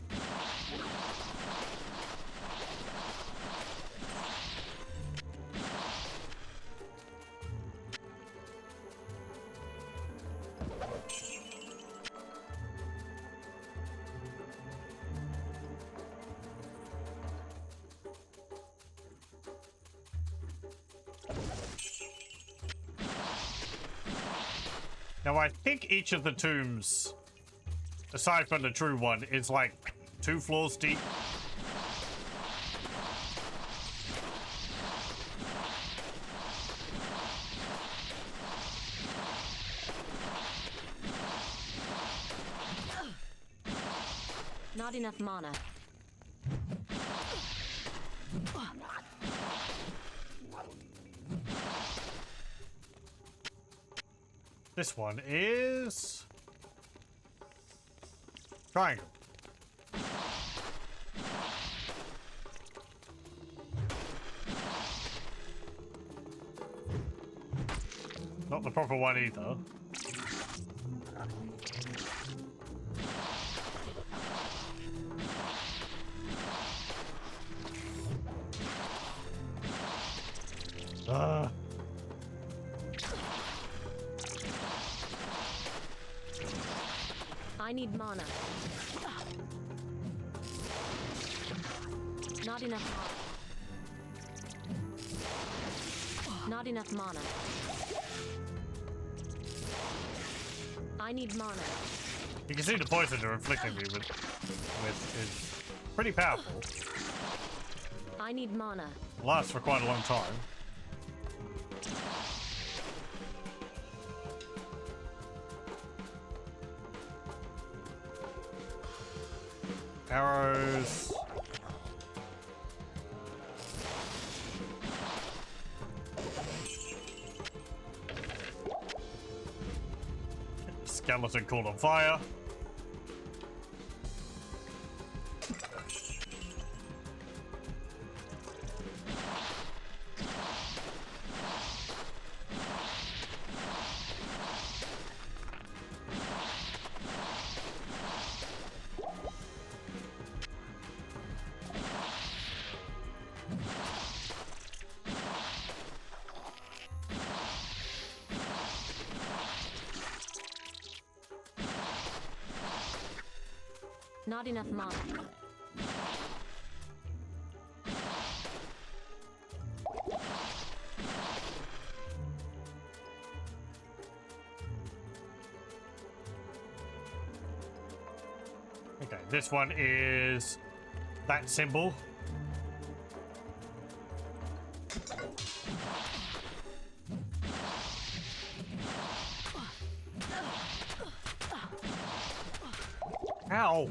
Now I think each of the tombs, aside from the true one, is like 2 floors deep. Not enough mana. This one is triangle. Not the proper one either. I need mana. Not enough mana. Not enough mana. I need mana. You can see the poison they're inflicting me with is pretty powerful. I need mana. Lasts for quite a long time. Arrows. Skeleton caught on fire. Not enough mana. Okay, this one is that symbol. Ow!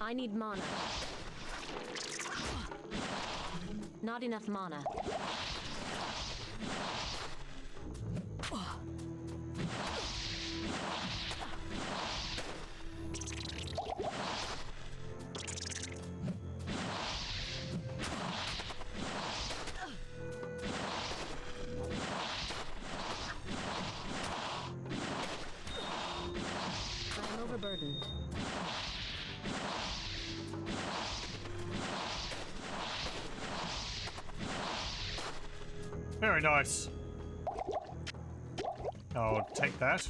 I need mana. Not enough mana. I'm overburdened. Very nice. I'll take that.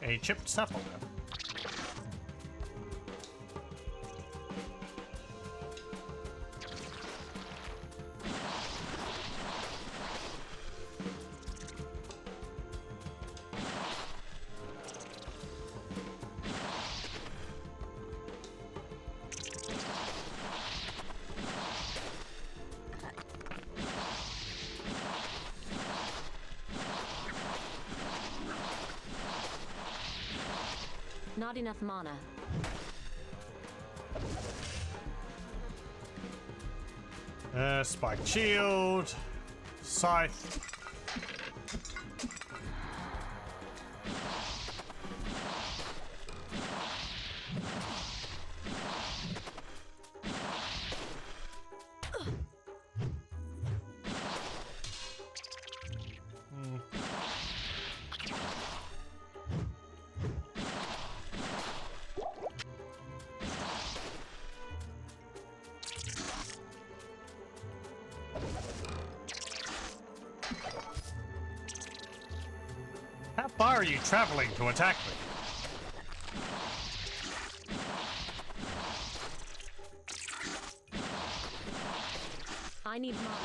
A chipped sapphire. Not enough mana. Spiked shield. Scythe. How far are you traveling to attack me? I need mana.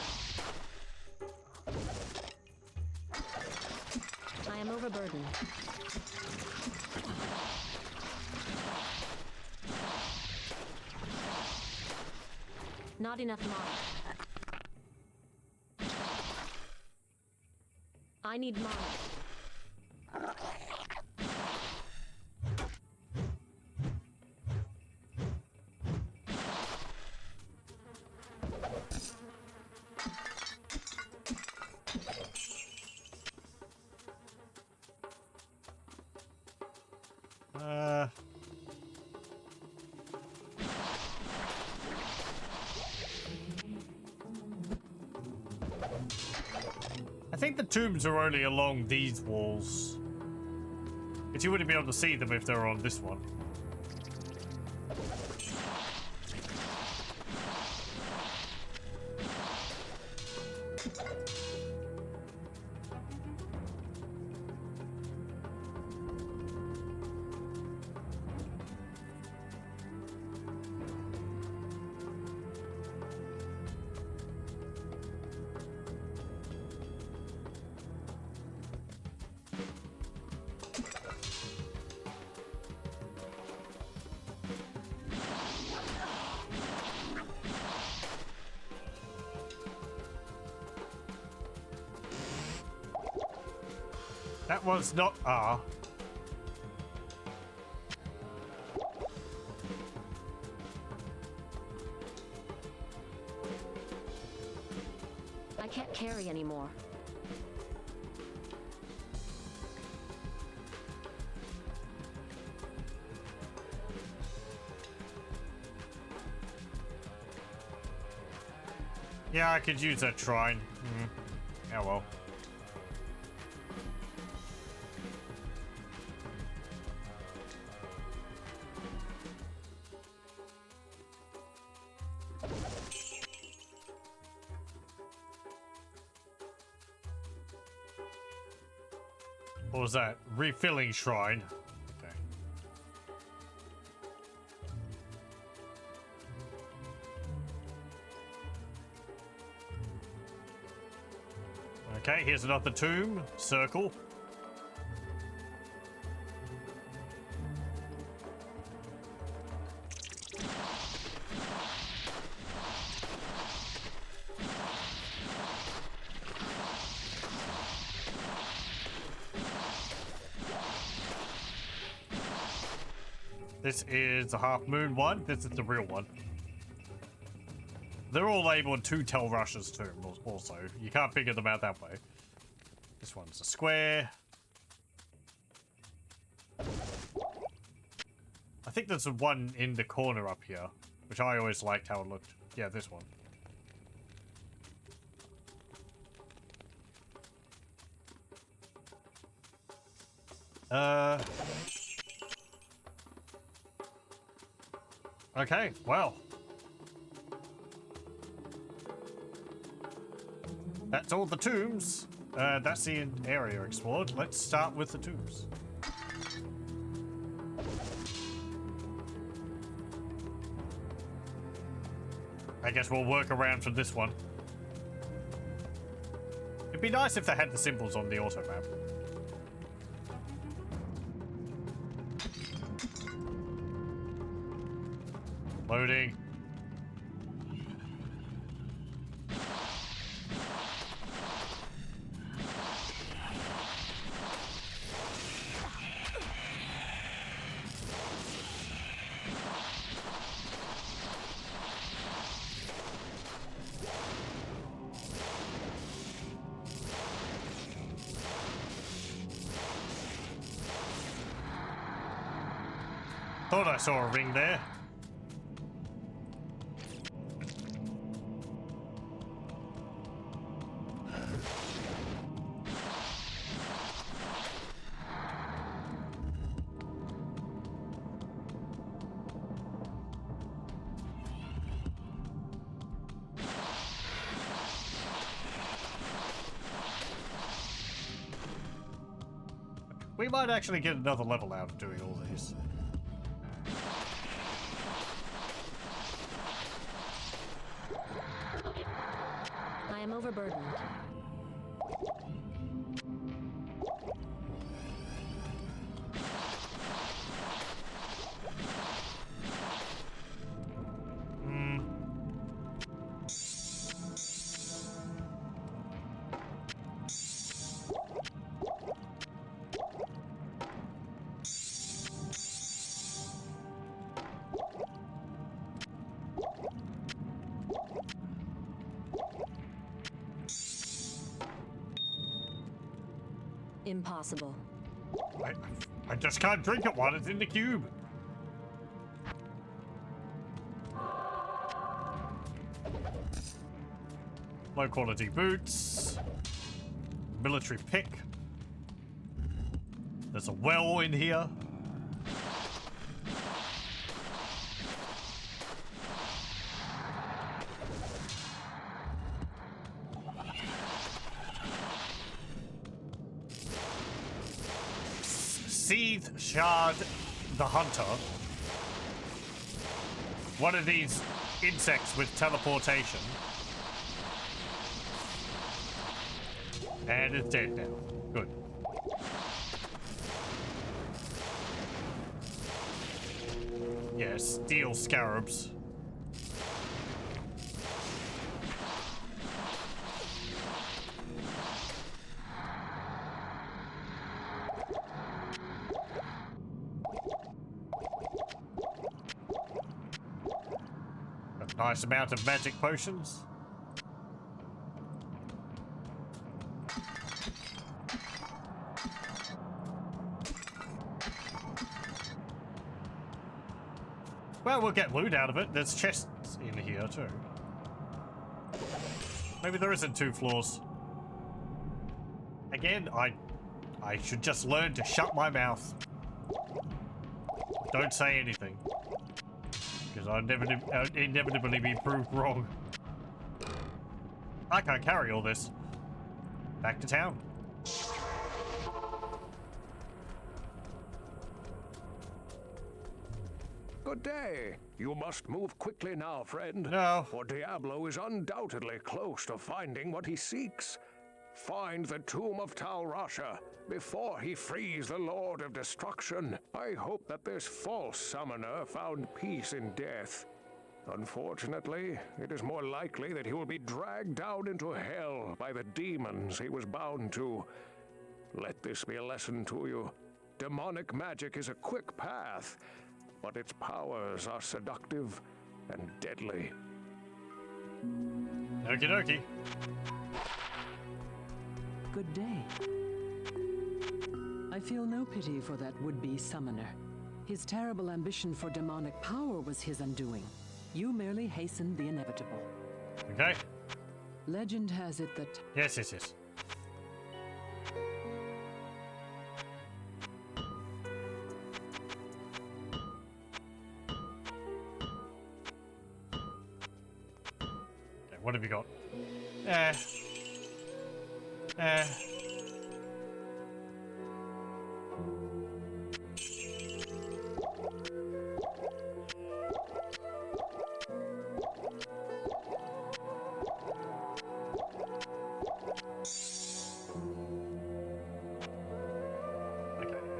I am overburdened. Not enough mana. I need mana. I think the tombs are only along these walls. But you wouldn't be able to see them if they were on this one. That was not R. I can't carry anymore. Yeah, I could use that shrine. Oh well. What was that? Refilling shrine. Okay. Okay, here's another tomb. Circle. This is the Half Moon one. This is the real one. They're all labeled to tell Russia's tomb also. You can't figure them out that way. This one's a square. I think there's one in the corner up here, which I always liked how it looked. Yeah, this one. Okay, well. That's all the tombs. That's the area explored. Let's start with the tombs. I guess we'll work around from this one. It'd be nice if they had the symbols on the auto map. Loading. Thought I saw a ring there. We might actually get another level out of doing all these. I am overburdened. Impossible. I just can't drink it while it's in the cube. Low quality boots. Military pick. There's a well in here. Seethe Shard the Hunter. One of these insects with teleportation. And it's dead now. Good. Yeah, steel scarabs. A nice amount of magic potions. Well, we'll get loot out of it. There's chests in here too. Maybe there isn't 2 floors. Again, I should just learn to shut my mouth. Don't say anything. Because I'll inevitably be proved wrong. I can't carry all this. Back to town. Good day. You must move quickly now, friend. No. For Diablo is undoubtedly close to finding what he seeks. Find the tomb of Tal Rasha before he frees the Lord of Destruction. I hope that this false summoner found peace in death. Unfortunately, it is more likely that he will be dragged down into hell by the demons he was bound to. Let this be a lesson to you. Demonic magic is a quick path, but its powers are seductive and deadly. Okie dokie. Good day. I feel no pity for that would-be summoner. His terrible ambition for demonic power was his undoing. You merely hastened the inevitable. Okay. Legend has it that... Yes, yes, yes. Okay, what have you got?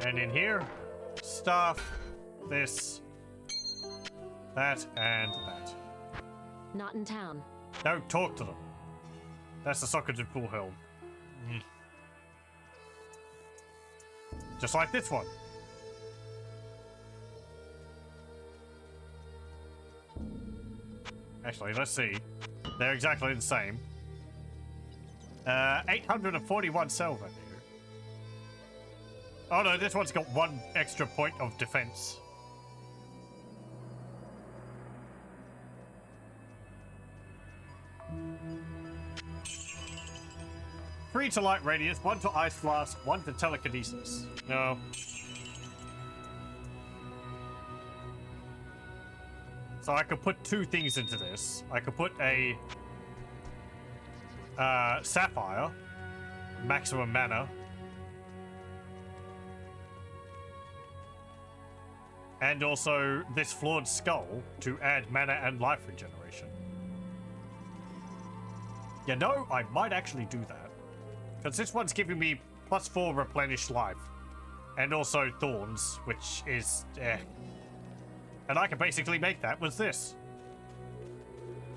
And in here, stuff, this, that, and that. Not in town. Don't talk to them. That's the socket and pool helm. Just like this one. Actually, let's see. They're exactly the same. 841 silver. Oh no, this one's got 1 extra point of defense. Three to light radius, 1 to ice blast, 1 to telekinesis. No. So I could put 2 things into this. I could put a sapphire, maximum mana. And also this flawed skull to add mana and life regeneration. You know, I might actually do that. Because this one's giving me +4 replenished life. And also thorns, which is And I can basically make that with this.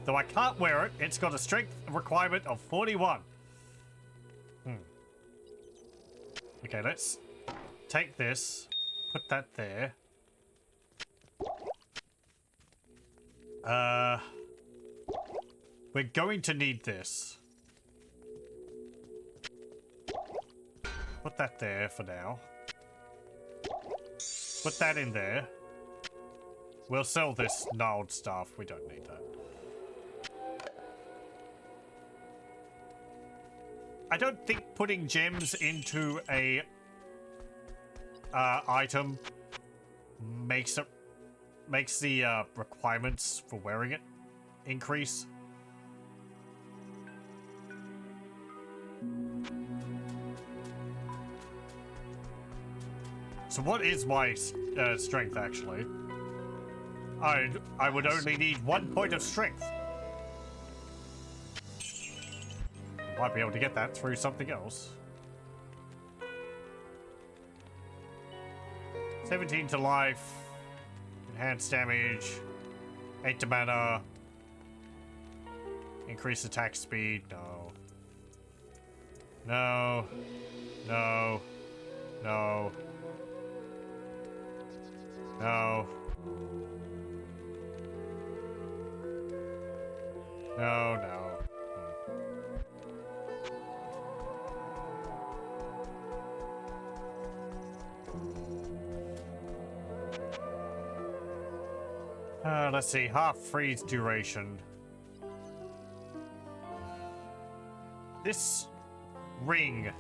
Though I can't wear it, it's got a strength requirement of 41. Okay, let's take this, put that there. We're going to need this. Put that there for now. Put that in there. We'll sell this gnarled stuff. We don't need that. I don't think putting gems into a item makes the requirements for wearing it increase. So what is my strength actually? I would only need 1 point of strength. Might be able to get that through something else. 17 to life. Enhanced damage. 8 to mana. Increase attack speed. No. No. No. No. No. No, no. Let's see. Half freeze duration. This ring.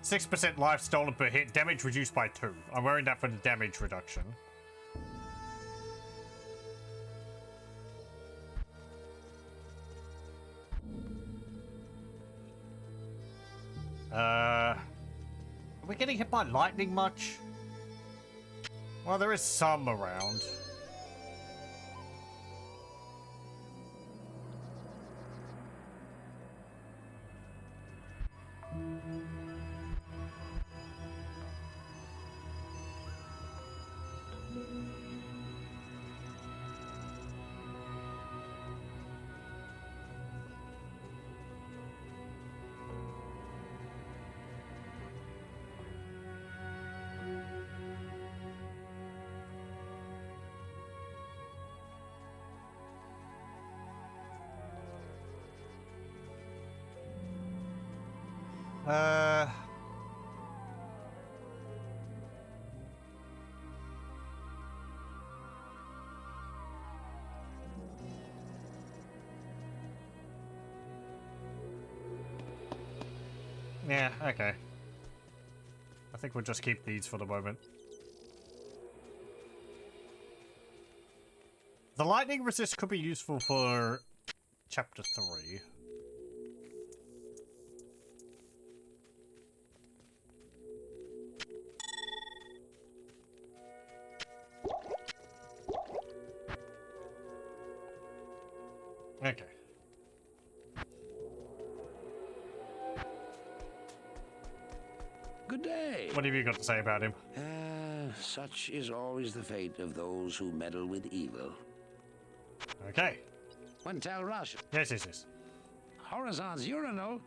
6% life stolen per hit. Damage reduced by 2. I'm wearing that for the damage reduction. Are we getting hit by lightning much? Well, there is some around. Uh... Yeah, okay. I think we'll just keep these for the moment. The lightning resist could be useful for chapter 3. Okay. Good day. What have you got to say about him? Such is always the fate of those who meddle with evil. Okay. When Tal Rasha, Yes. Horizon's urinal.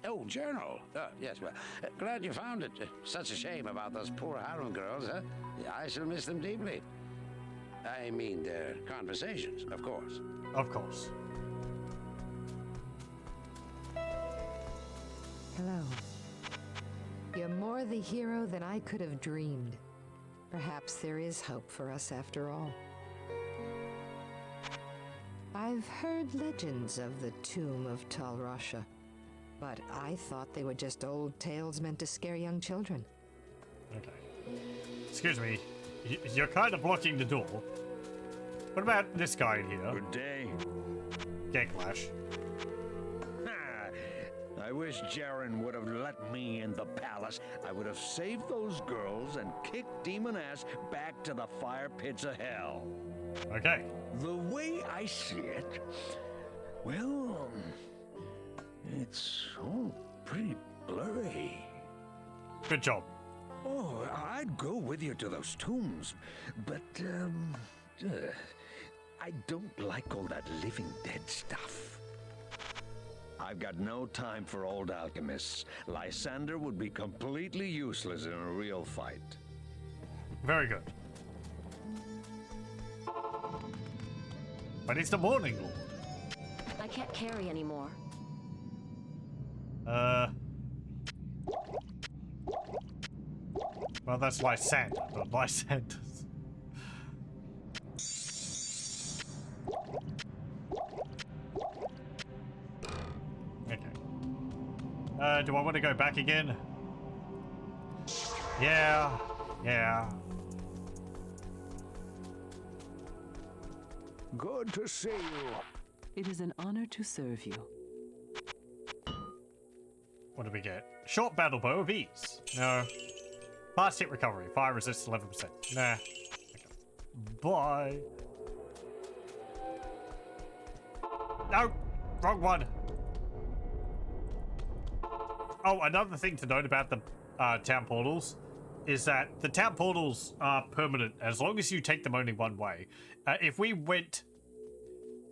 Oh, journal. Yes, well, glad you found it. Such a shame about those poor harem girls, huh? I shall miss them deeply. I mean, their conversations, of course. Of course. Hello. You're more the hero than I could have dreamed. Perhaps there is hope for us after all. I've heard legends of the tomb of Tal Rasha, but I thought they were just old tales meant to scare young children. Okay. Excuse me. You're kind of blocking the door. What about this guy in here? Good day. Gecklash. I wish Jaren would have let me in the palace. I would have saved those girls and kicked demon ass back to the fire pits of hell. Okay. The way I see it, well, it's all pretty blurry. Good job. Oh, I'd go with you to those tombs, but, I don't like all that living dead stuff. I've got no time for old alchemists. Lysander would be completely useless in a real fight. Very good. But it's the Morning Lord. I can't carry anymore. Well, that's Lysander, not Lysanders. Okay. Do I want to go back again? Yeah. Good to see you. It is an honor to serve you. What do we get? Short battle bow of ease. No. Fast hit recovery. Fire resist 11%. Nah. Okay. Bye. No! Wrong one. Oh, another thing to note about the town portals is that the town portals are permanent as long as you take them only one way. If we went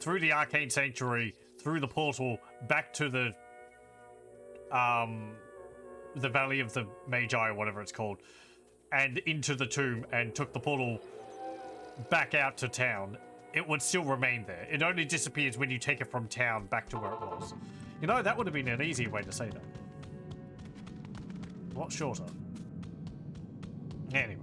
through the Arcane Sanctuary, through the portal, back to the Valley of the Magi or whatever it's called, and into the tomb and took the portal back out to town, it would still remain there. It only disappears when you take it from town back to where it was. You know, that would have been an easier way to say that. A lot shorter. Anyway.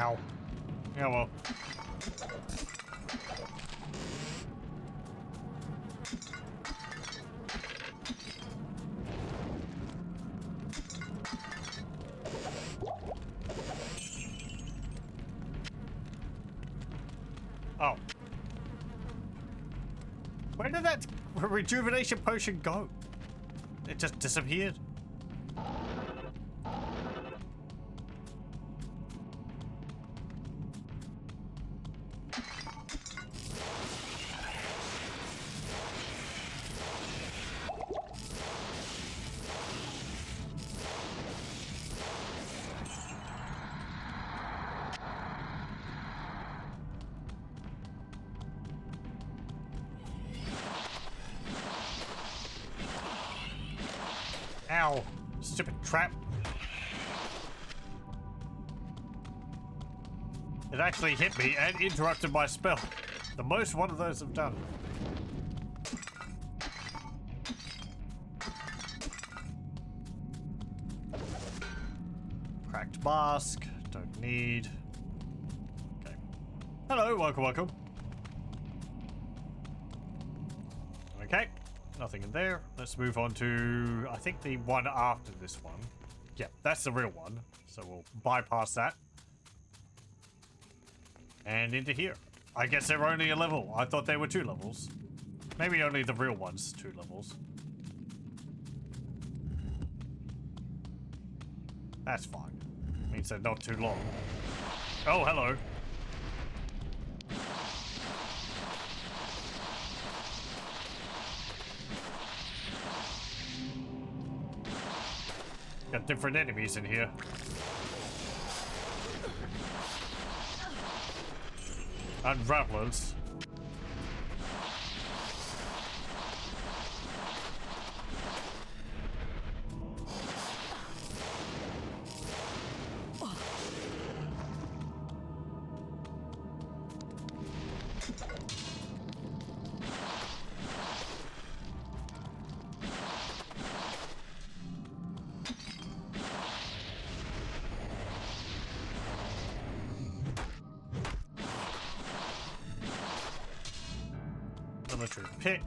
Ow. Yeah, well. Oh. Where did that rejuvenation potion go? It just disappeared. Ow! Stupid trap. It actually hit me and interrupted my spell. The most one of those have done. Cracked mask. Don't need. Okay. Hello, welcome, welcome. Okay. Nothing in there. Let's move on to, I think, the one after this one. Yeah, that's the real one. So we'll bypass that. And into here. I guess they're only a level. I thought they were 2 levels. Maybe only the real one's 2 levels. That's fine. Means they're not too long. Oh, hello. Got different enemies in here. Unravelers. Military pick.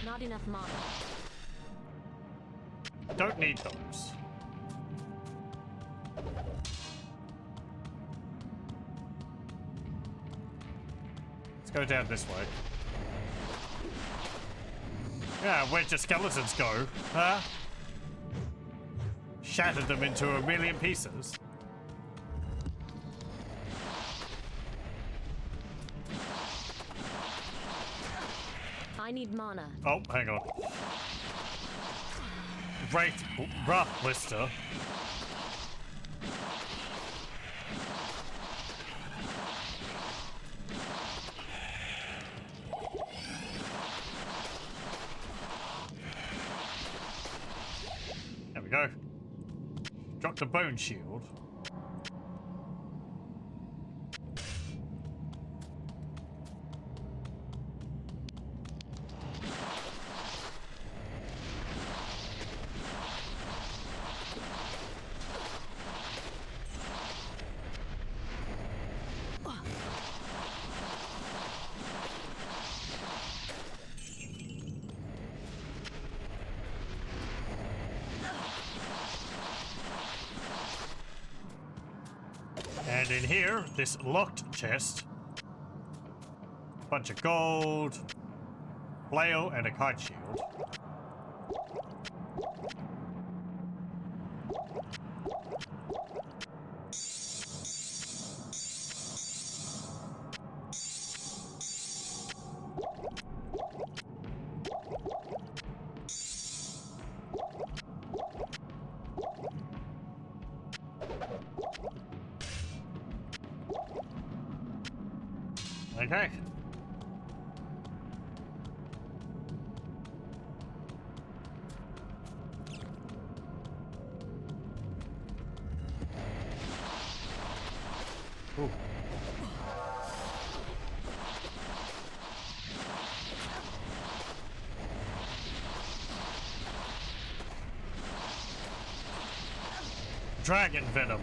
Not enough mana. Don't need those. Go down this way. Yeah, where'd your skeletons go? Huh? Shattered them into a million pieces. I need mana. Oh, hang on. Wraith rough blister. There we go. Dropped a bone shield. And in here, this locked chest. Bunch of gold, flail, and a kite shield. Okay. Ooh. Dragon venom.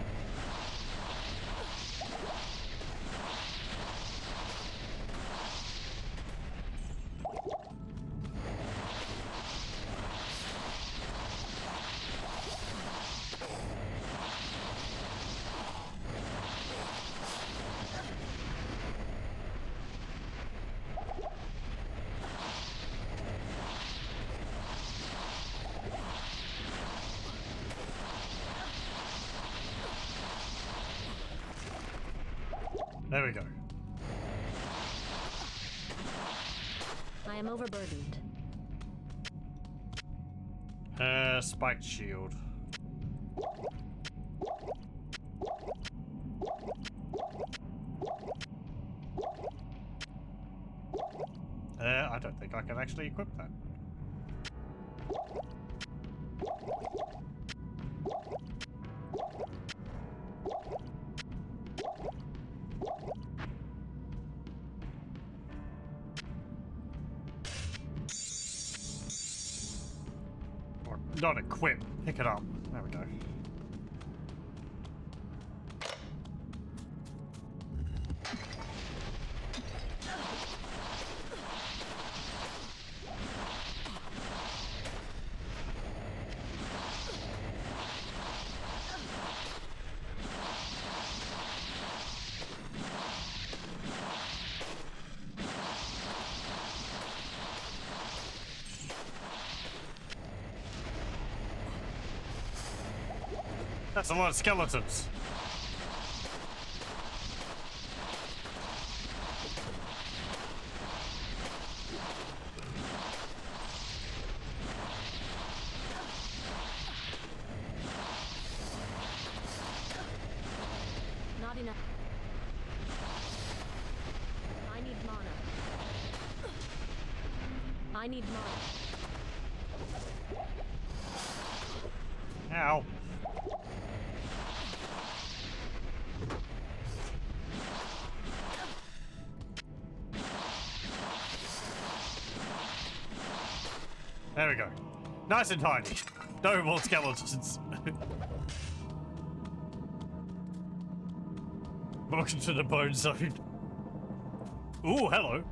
There we go. I am overburdened. Spiked shield. I don't think I can actually equip that. Or not equip, pick it up. There we go. That's a lot of skeletons. Not enough. I need mana. I need mana. Ow. There we go. Nice and tidy. No more skeletons. Welcome to the bone zone. Ooh, hello.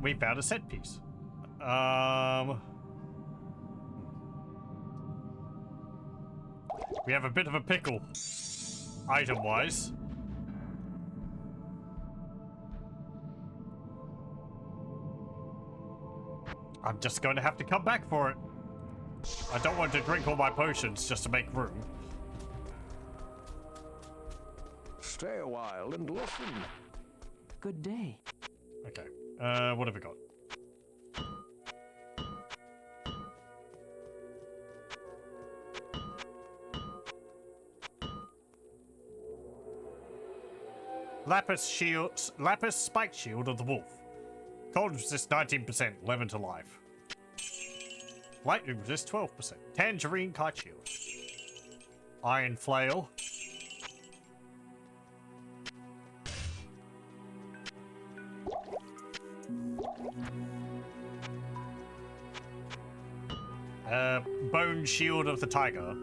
We found a set piece. We have a bit of a pickle, item-wise. I'm just going to have to come back for it. I don't want to drink all my potions just to make room. Stay a while and listen. Good day. Okay, what have we got? Lapis spiked shield of the wolf. Cold resist 19%, 11 to life. Lightning resist 12%. Tangerine kite shield. Iron flail. Bone shield of the tiger.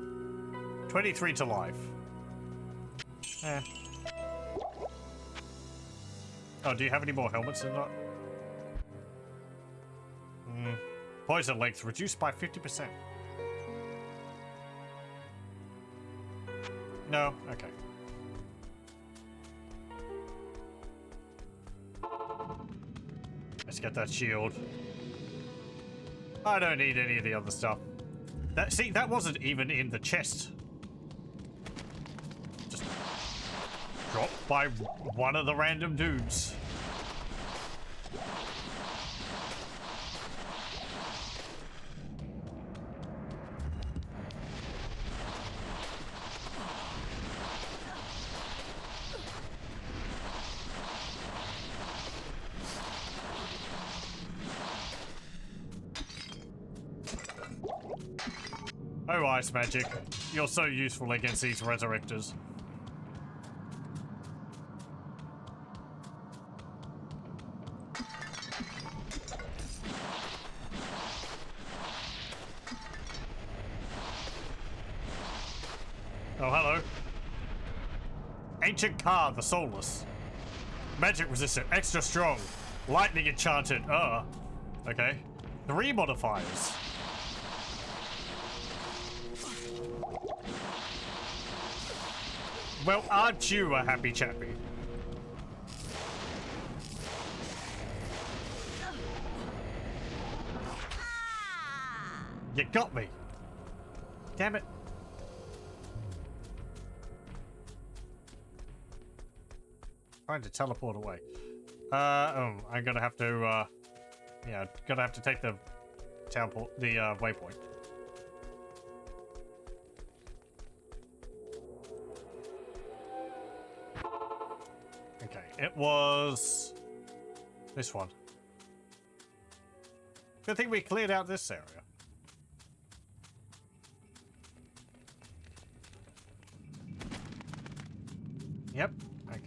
23 to life. Eh. Oh, do you have any more helmets than that? Poison length reduced by 50%. No? Okay. Let's get that shield. I don't need any of the other stuff. See, that wasn't even in the chest. Just dropped by one of the random dudes. Oh, ice magic. You're so useful against these resurrectors. Oh, hello. Ancient car, the soulless. Magic resistant, extra strong. Lightning enchanted. Okay. 3 modifiers. Well, aren't you a happy chappy? You got me. Damn it. Trying to teleport away. I'm gonna have to, yeah, gonna have to take the teleport, the waypoint. Okay, it was this one. Good thing we cleared out this area. Yep. Okay.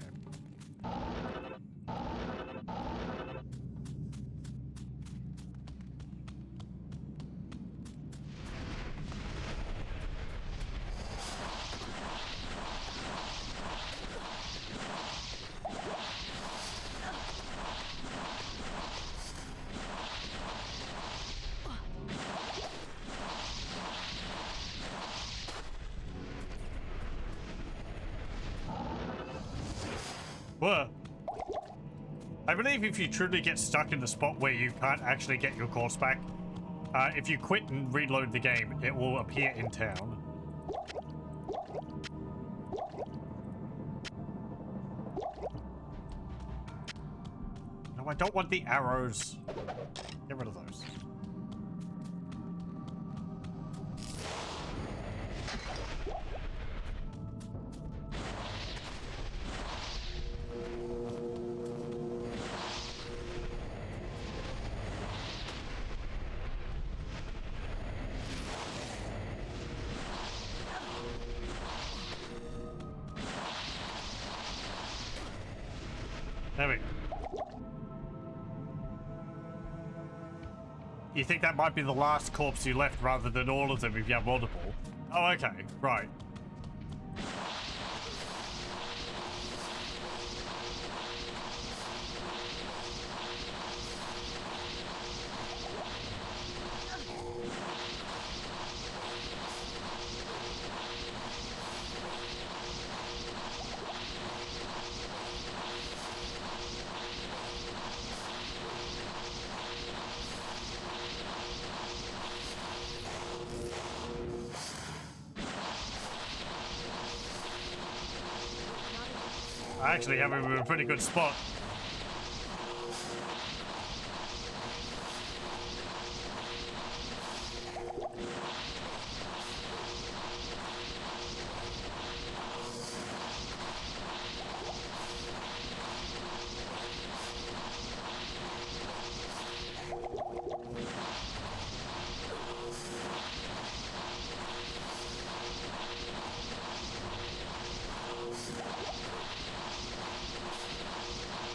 Whoa. I believe if you truly get stuck in the spot where you can't actually get your corpse back, if you quit and reload the game, it will appear in town. No, I don't want the arrows. Get rid of those. There we go. You think that might be the last corpse you left rather than all of them if you have multiple? Oh, okay. Right. I actually have him in a pretty good spot.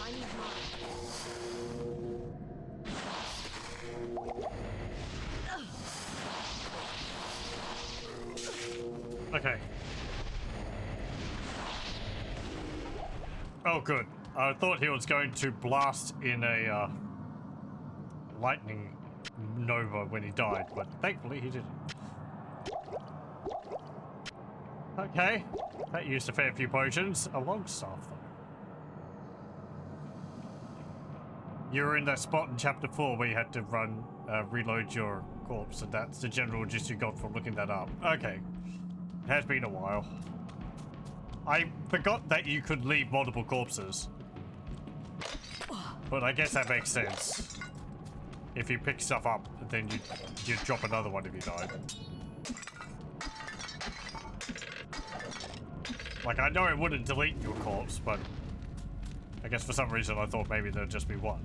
I need mana. Okay. Oh, good. I thought he was going to blast in a lightning nova when he died, but thankfully he didn't. Okay. That used a fair few potions. A long staff, though. You were in that spot in chapter 4 where you had to run, reload your corpse, and that's the general gist you got from looking that up. Okay. It has been a while. I forgot that you could leave multiple corpses. But I guess that makes sense. If you pick stuff up, then you drop another one if you died. Like, I know it wouldn't delete your corpse, but I guess for some reason I thought maybe there'd just be one.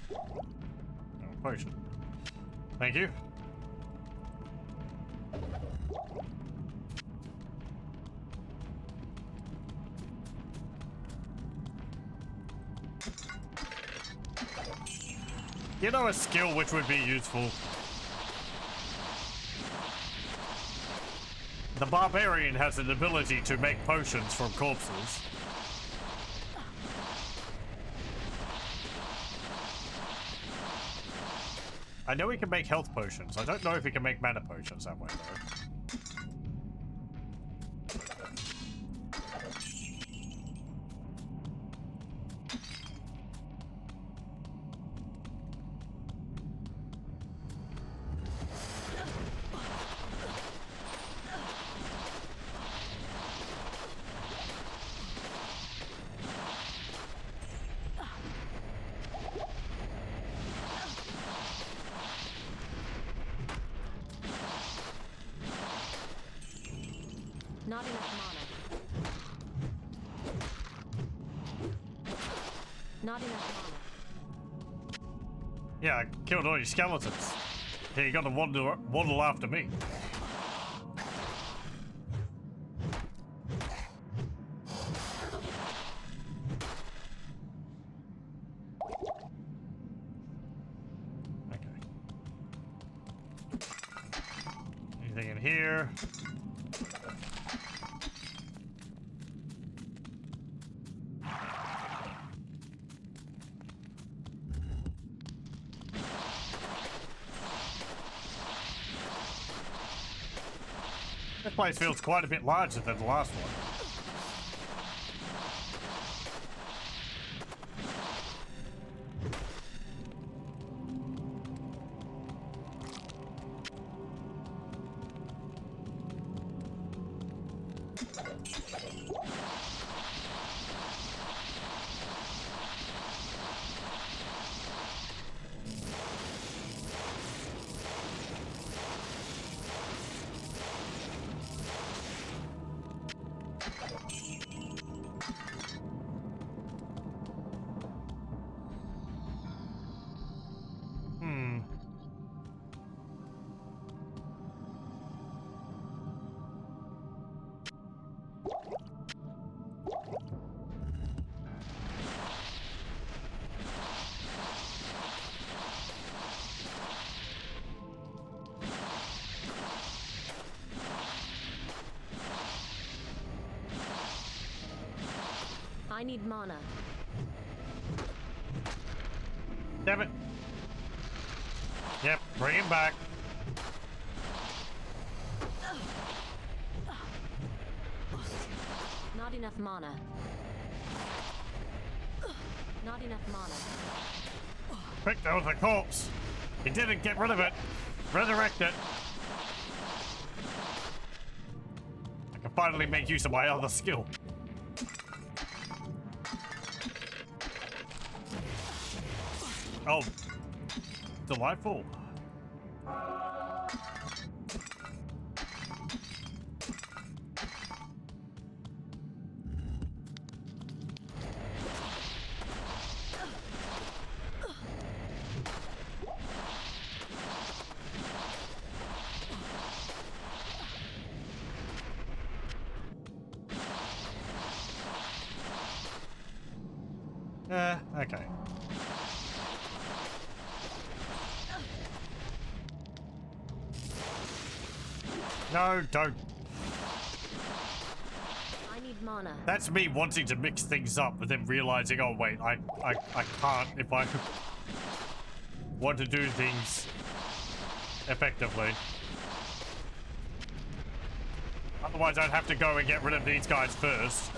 Oh, potion. Thank you. You know a skill which would be useful? The barbarian has an ability to make potions from corpses. I know he can make health potions. I don't know if he can make mana potions that way, though. Not enough mana. Not enough mana. Yeah, I killed all your skeletons. Here, you gotta waddle after me. Okay. Anything in here? This place feels quite a bit larger than the last one. I need mana. Damn it. Yep, bring him back. Not enough mana. Not enough mana. Quick, that was a corpse. He didn't get rid of it. Resurrect it. I can finally make use of my other skill. Oh, delightful. Okay. No, don't. I need mana. That's me wanting to mix things up, but then realizing, oh wait, I can't if I want to do things effectively. Otherwise, I'd have to go and get rid of these guys first.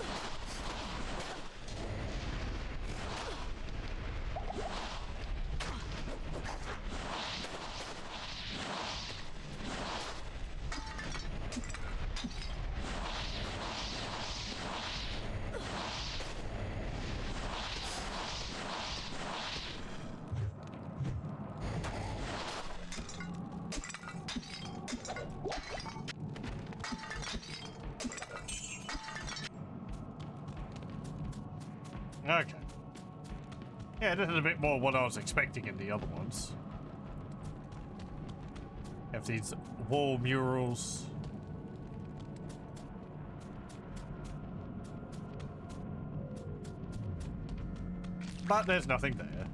Okay. Yeah, this is a bit more what I was expecting in the other ones. Have these wall murals. But there's nothing there.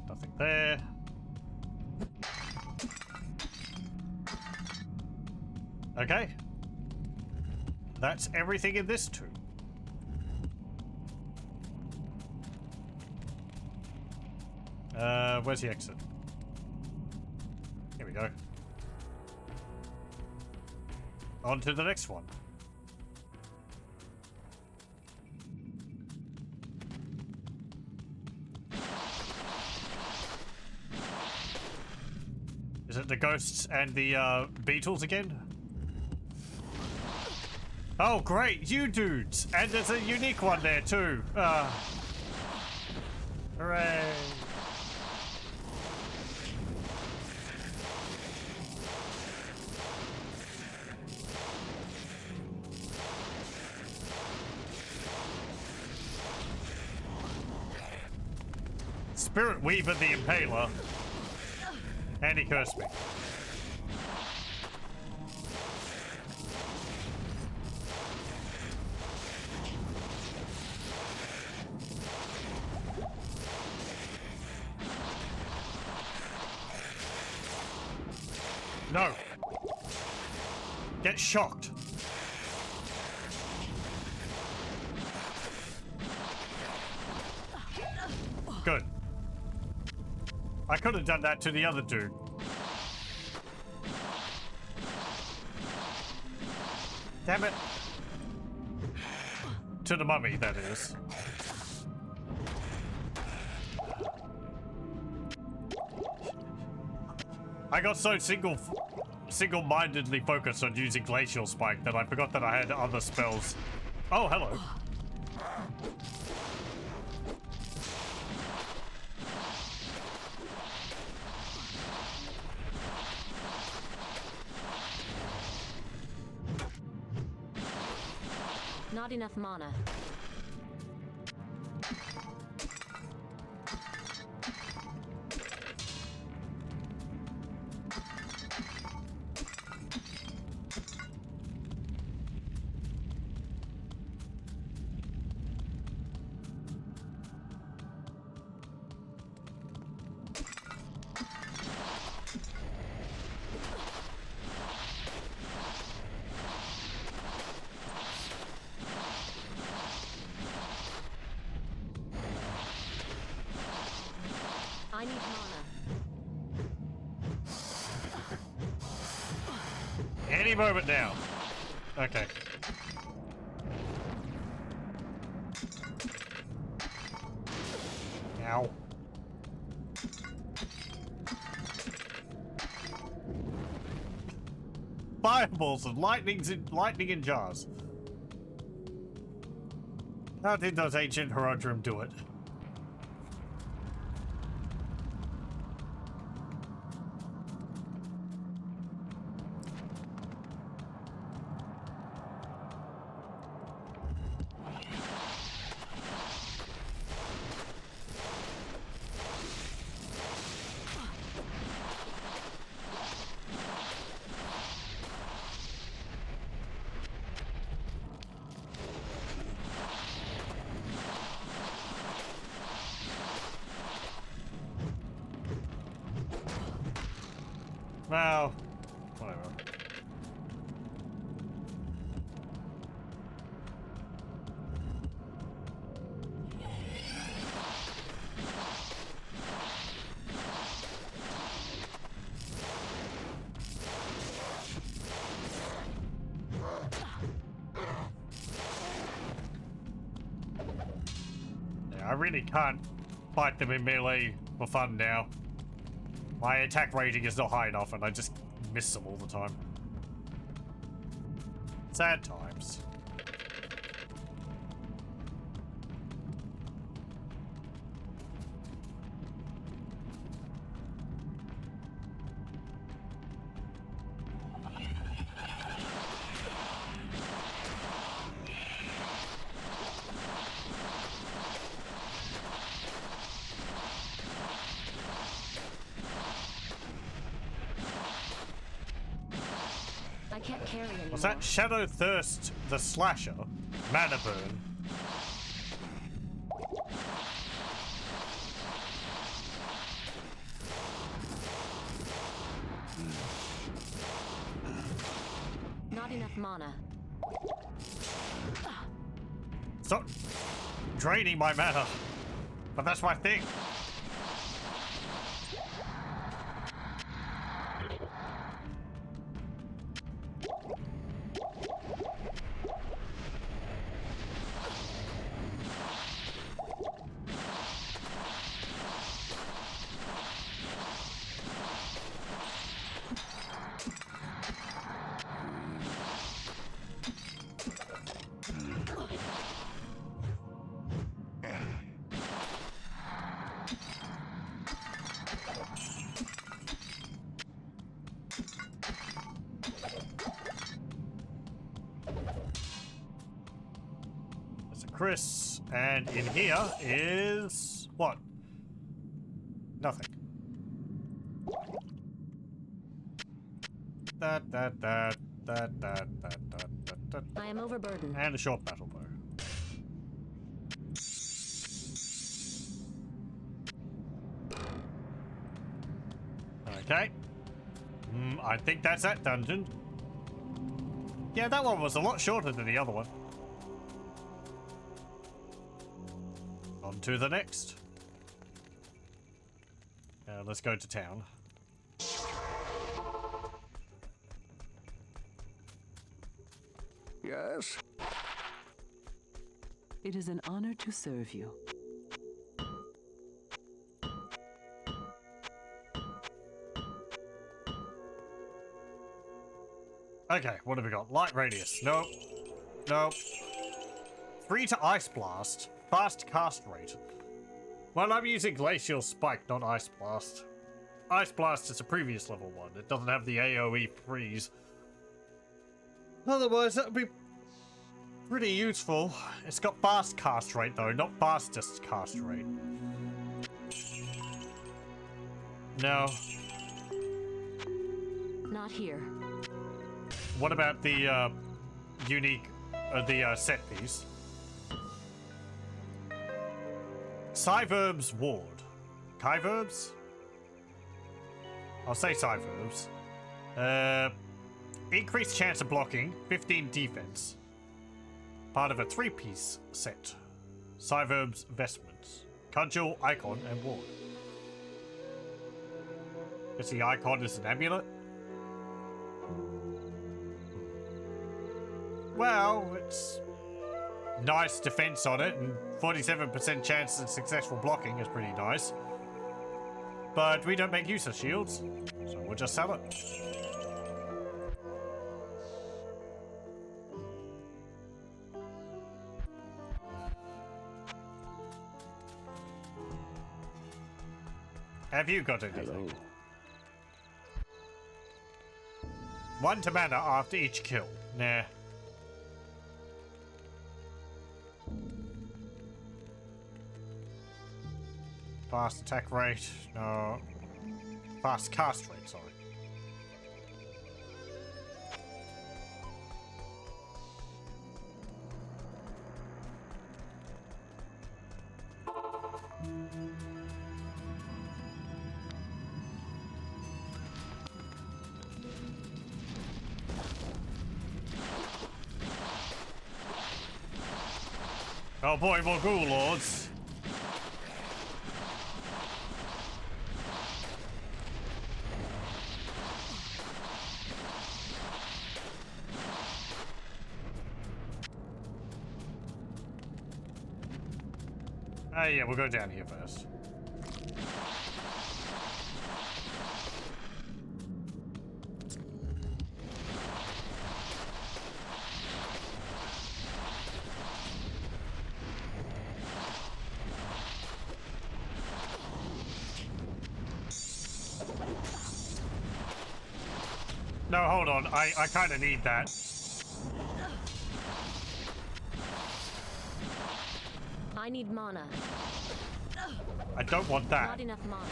Nothing there. Okay. That's everything in this tomb. Where's the exit? Here we go. On to the next one. Is it the ghosts and the beetles again? Oh great, you dudes! And there's a unique one there too. Hooray! Spirit Weaver the Impaler. And he cursed me. No. Get shocked. Good. I could have done that to the other dude. Damn it. To the mummy, that is. I got so single-mindedly focused on using Glacial Spike that I forgot that I had other spells. Oh, hello. Not enough mana. I need mana. Any moment now. Okay. Ow. Fireballs and lightning in jars. How did those ancient Herodrim do it? Well, whatever. Yeah, I really can't fight them in melee for fun now. My attack rating is not high enough and I just miss them all the time. Sad times. I can't carry anymore. Was that Shadow Thirst the Slasher? Mana Burn? mana. Stop draining my mana. But that's my thing. Chris, and in here is what? Nothing. That. I am overburdened. And a short battle bow. Okay. I think that's that dungeon. Yeah, that one was a lot shorter than the other one. On to the next. Let's go to town. Yes? It is an honor to serve you. Okay, what have we got? Light radius. Nope. Nope. Free to ice blast. Fast cast rate. Well, I'm using glacial spike, not ice blast. Ice blast is a previous level one. It doesn't have the AoE freeze. Otherwise, that would be pretty useful. It's got fast cast rate though, not fastest cast rate. No. Not here. What about the unique, set piece? Psyverb's Ward. Kyverbs? I'll say Psyverbs. Increased chance of blocking, 15 defense. Part of a 3-piece set. Psyverb's Vestments. Cudgel, Icon, and Ward. Guess the Icon is an amulet? Well, it's nice defense on it, and 47% chance of successful blocking is pretty nice. But we don't make use of shields, so we'll just sell it. Have you got anything? Hello. 1 to mana after each kill. Nah. Fast attack rate. No. Fast cast rate, sorry. Oh boy, more ghoul lords. Yeah, we'll go down here first. No, hold on. I kind of need that. I need mana. I don't want that. Not enough mana.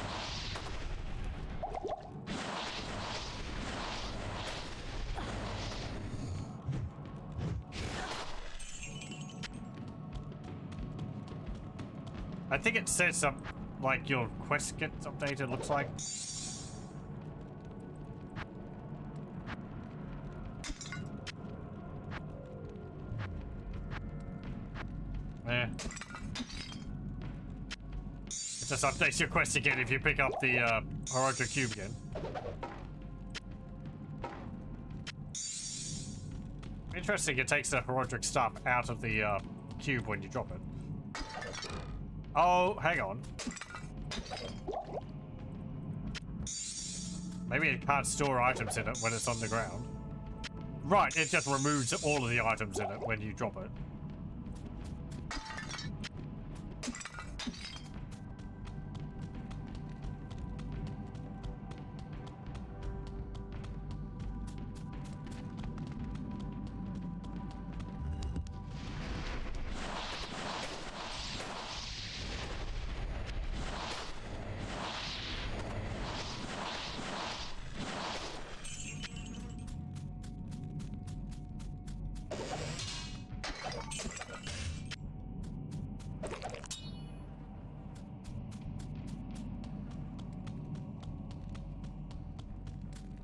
I think it says something like your quest gets updated, looks like. Eh. It just updates your quest again if you pick up the Horodric Cube again. Interesting, it takes the Horodric stuff out of the cube when you drop it. Oh, hang on. Maybe it can't store items in it when it's on the ground. Right, it just removes all of the items in it when you drop it.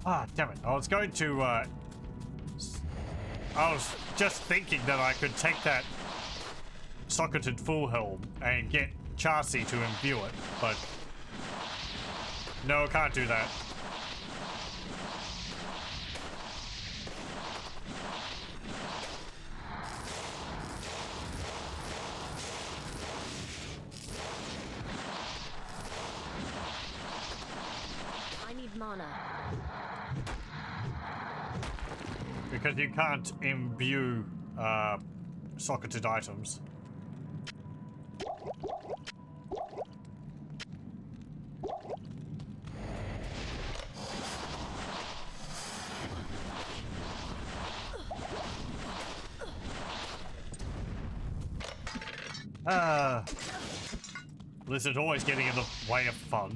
Ah, damn it. I was going to, I was just thinking that I could take that socketed full helm and get Chassis to imbue it, but no, I can't do that. I need mana. Because you can't imbue socketed items. Blizzard always getting in the way of fun.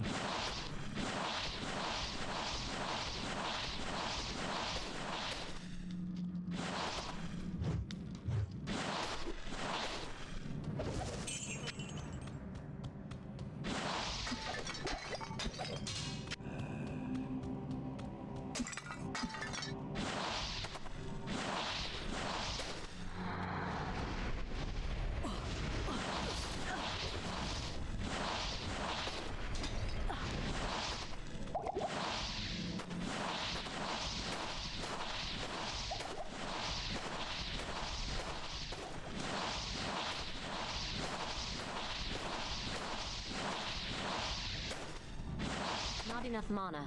Not enough mana.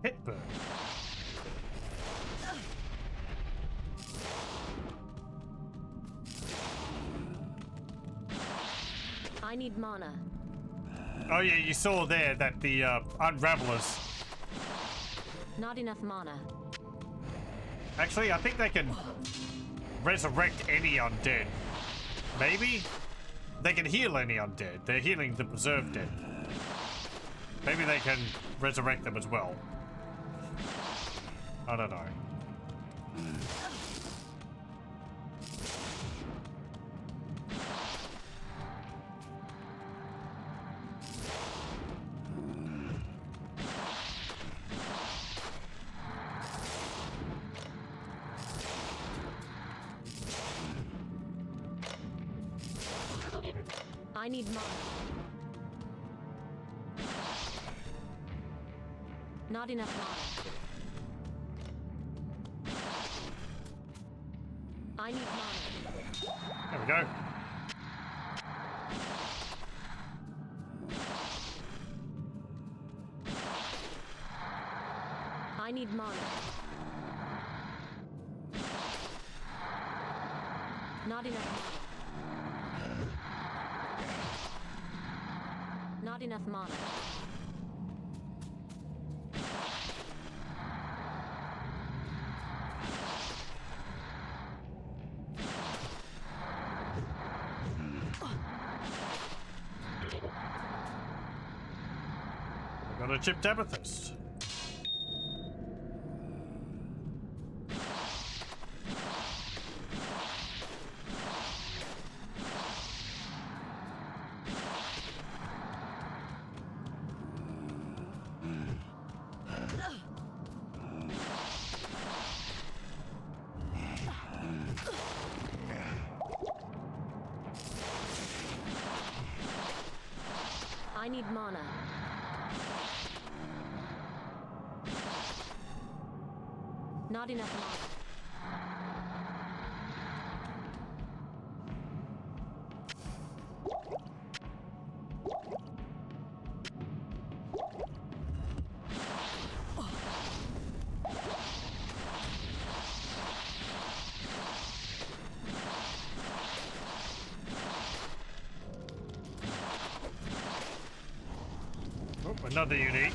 Hit burn. I need mana. Oh yeah, you saw there that the Unravelers. Not enough mana. Actually, I think they can resurrect any undead. Maybe? They can heal any undead. They're healing the preserved dead. Maybe they can resurrect them as well. I don't know. I need mana. Not enough mana. I need mana. There we go. I need mana. Not enough mana. Not enough mana. Got a chipped amethyst. I need mana. Not enough mana. Oh, another unique.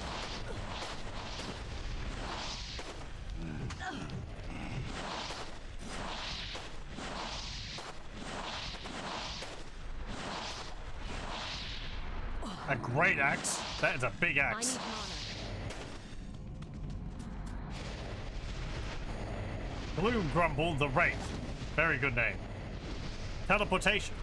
A great axe. That is a big I axe. need mana. Gloom Grumble the Wraith. Very good name. Teleportation.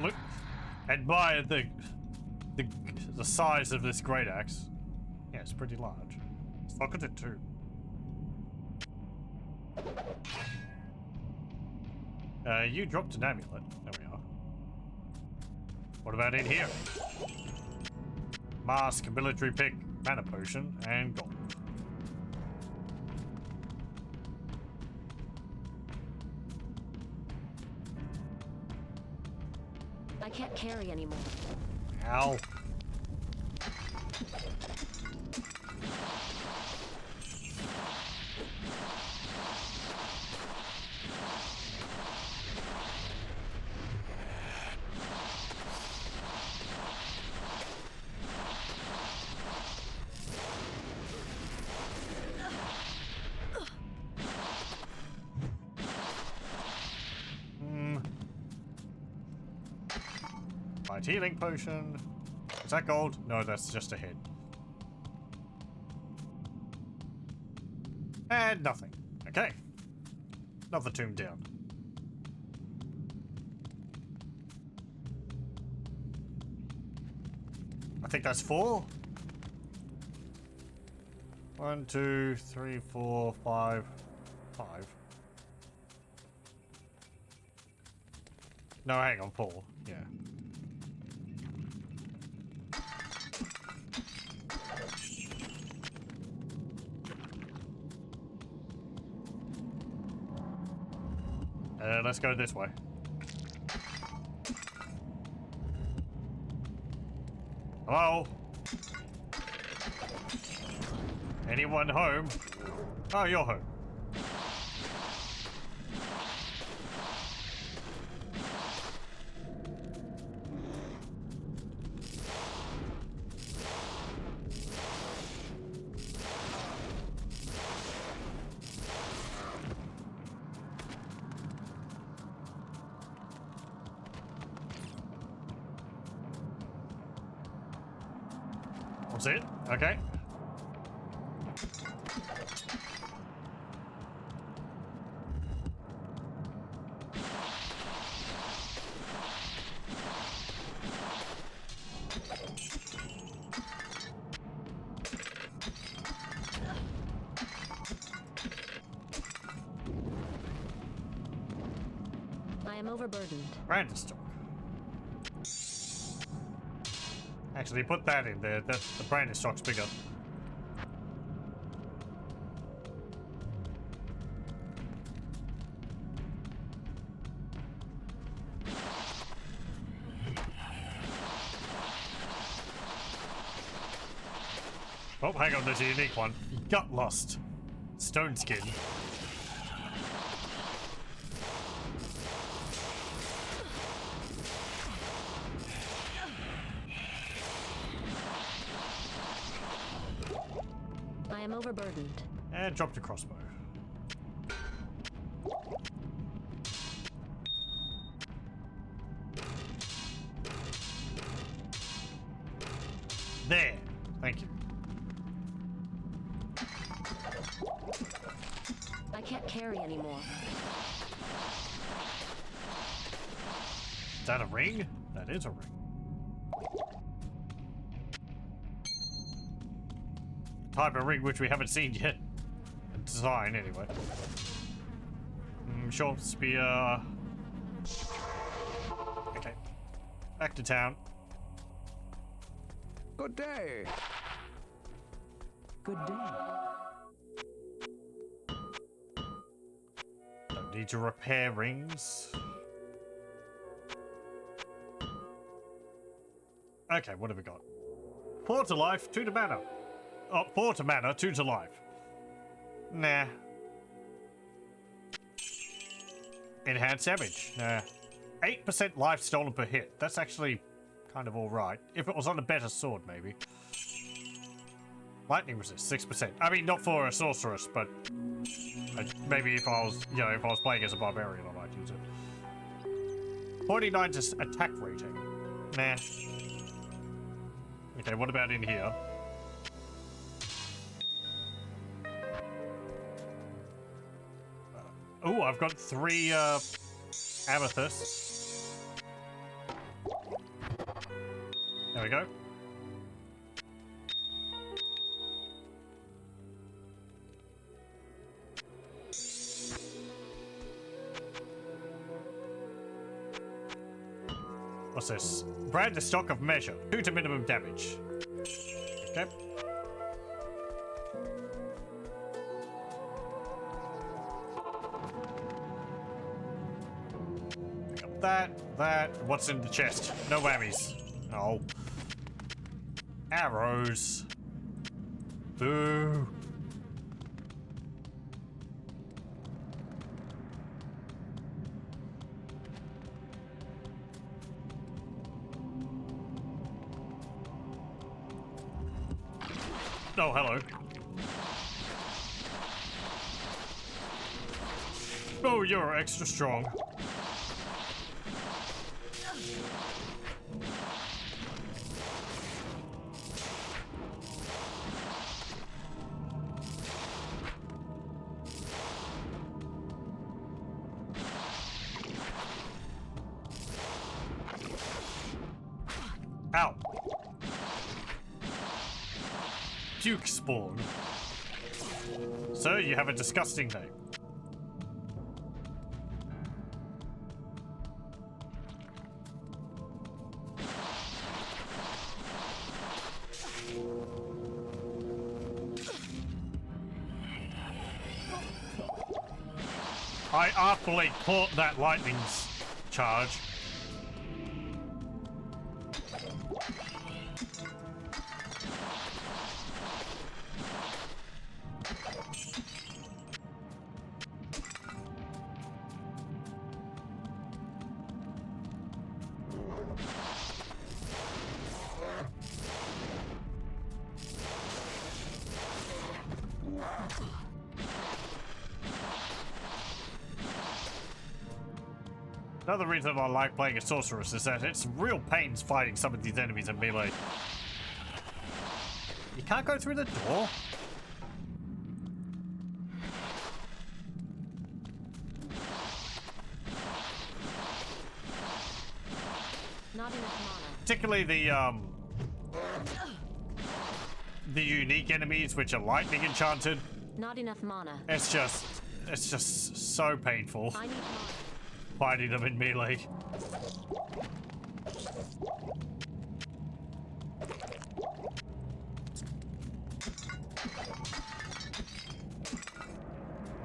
Look, admire the size of this great axe. Yeah, it's pretty large. Look at it too. You dropped an amulet. There we are. What about in here? Mask, military pick, mana potion, and gold. I can't carry anymore. Ow. Light healing potion. Is that gold? No, that's just a hit. And nothing. Okay. Another tomb down. I think that's 4. 1, 2, 3, 4, 5. 5. No, hang on, 4. Yeah. Let's go this way. Hello? Anyone home? Oh, you're home. That's it? Okay. I am overburdened. Random stock. Actually, put that in there. The branded stock's bigger. Oh, hang on, there's a unique one. Gut Lust. Stone Skin. I am overburdened. And dropped a crossbow. There. Thank you. carry anymore. Is that a ring? That is a ring. Type of ring which we haven't seen yet. A design, anyway. Short spear. Okay. Back to town. Good day. Good day. Don't need to repair rings. Okay, what have we got? 4 to life, 2 to mana. Oh, 4 to mana, 2 to life. Nah. Enhanced damage. Nah. 8% life stolen per hit. That's actually kind of alright. If it was on a better sword, maybe. Lightning resist, 6%. I mean, not for a sorceress, but maybe if I was, you know, if I was playing as a barbarian, I might use it. 49 to attack rating. Nah. Okay, what about in here? Oh, I've got 3 amethysts. There we go. What's this? Brand the stock of measure. 2 to minimum damage. Okay. Pick up that. What's in the chest? No whammies. Oh. Arrows. Boo. Oh, hello. Oh, you're extra strong. Ow. Duke spawn. Sir, you have a disgusting name. I artfully caught that lightning's charge. Another reason I like playing a sorceress is that it's real pains fighting some of these enemies in melee. You can't go through the door? Not enough mana. Particularly the unique enemies which are lightning enchanted. Not enough mana. It's just so painful I need mana. fighting them in melee.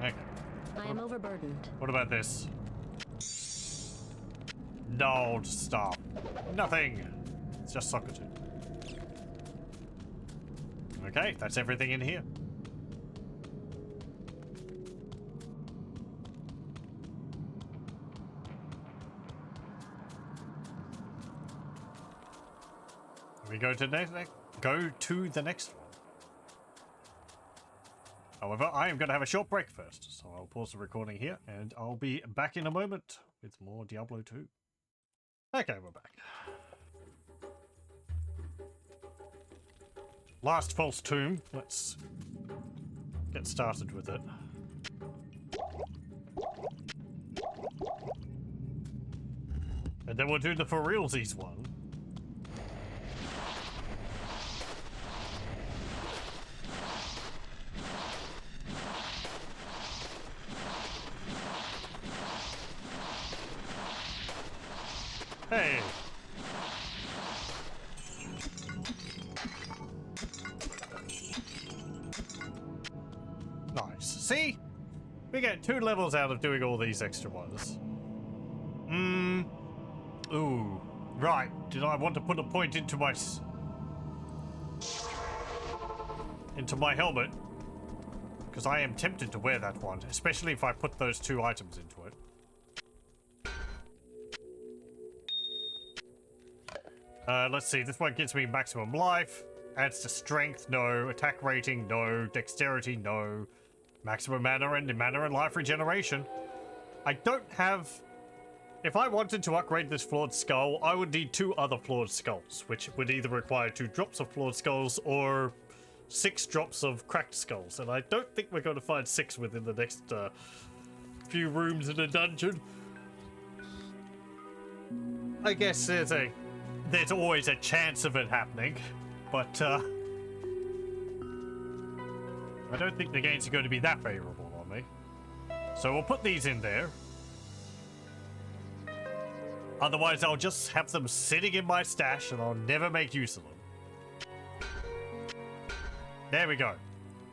Okay. I am overburdened. What about this? No, stop. Nothing. It's just socketed. Okay, that's everything in here. We go to the next one. However, I am going to have a short break first, so I'll pause the recording here, and I'll be back in a moment with more Diablo 2. Okay, we're back. Last false tomb. Let's get started with it. And then we'll do the for realsies one. Hey! Nice. See? We get 2 levels out of doing all these extra ones. Ooh. Right. Did I want to put a point into my helmet? Because I am tempted to wear that one, especially if I put those 2 items into it. Let's see, this one gives me maximum life, adds to strength, no, attack rating, no, dexterity, no, maximum mana and life regeneration. I don't have... If I wanted to upgrade this flawed skull, I would need 2 other flawed skulls, which would either require 2 drops of flawed skulls or 6 drops of cracked skulls, and I don't think we're going to find 6 within the next few rooms in a dungeon. I guess there's always a chance of it happening, but I don't think the games are going to be that favorable on me. So we'll put these in there. Otherwise, I'll just have them sitting in my stash and I'll never make use of them. There we go.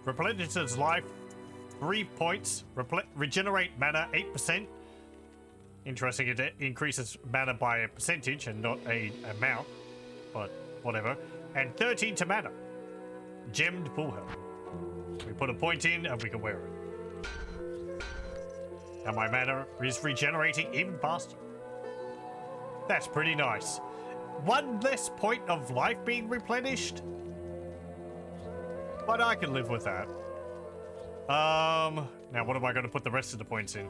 Replenishes life 3 points. Regenerate mana 8%. Interesting, it increases mana by a percentage and not a amount, but whatever. And 13 to mana. Gemmed full health. We put a point in and we can wear it. And my mana is regenerating even faster. That's pretty nice. 1 less point of life being replenished. But I can live with that. Now what am I going to put the rest of the points in?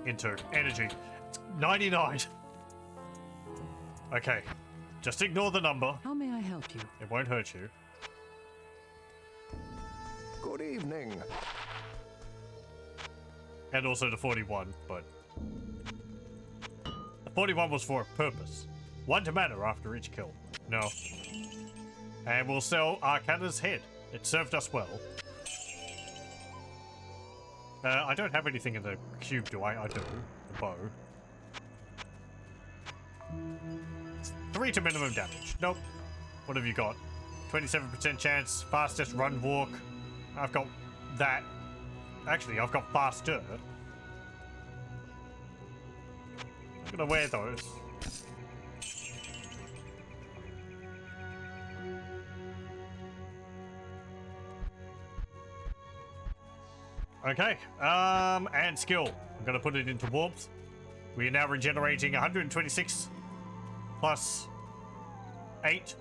Into energy. It's 99. Okay. Just ignore the number. How may I help you? It won't hurt you. Good evening. And also the 41, but... The 41 was for a purpose. 1 to mana after each kill. No. And we'll sell Arcana's head. It served us well. I don't have anything in the cube, do I? I do. The bow. 3 to minimum damage. Nope. What have you got? 27% chance, fastest run walk. I've got that. Actually, I've got faster. I'm gonna wear those. Okay, and skill. I'm gonna put it into warmth. We are now regenerating 126 plus 8.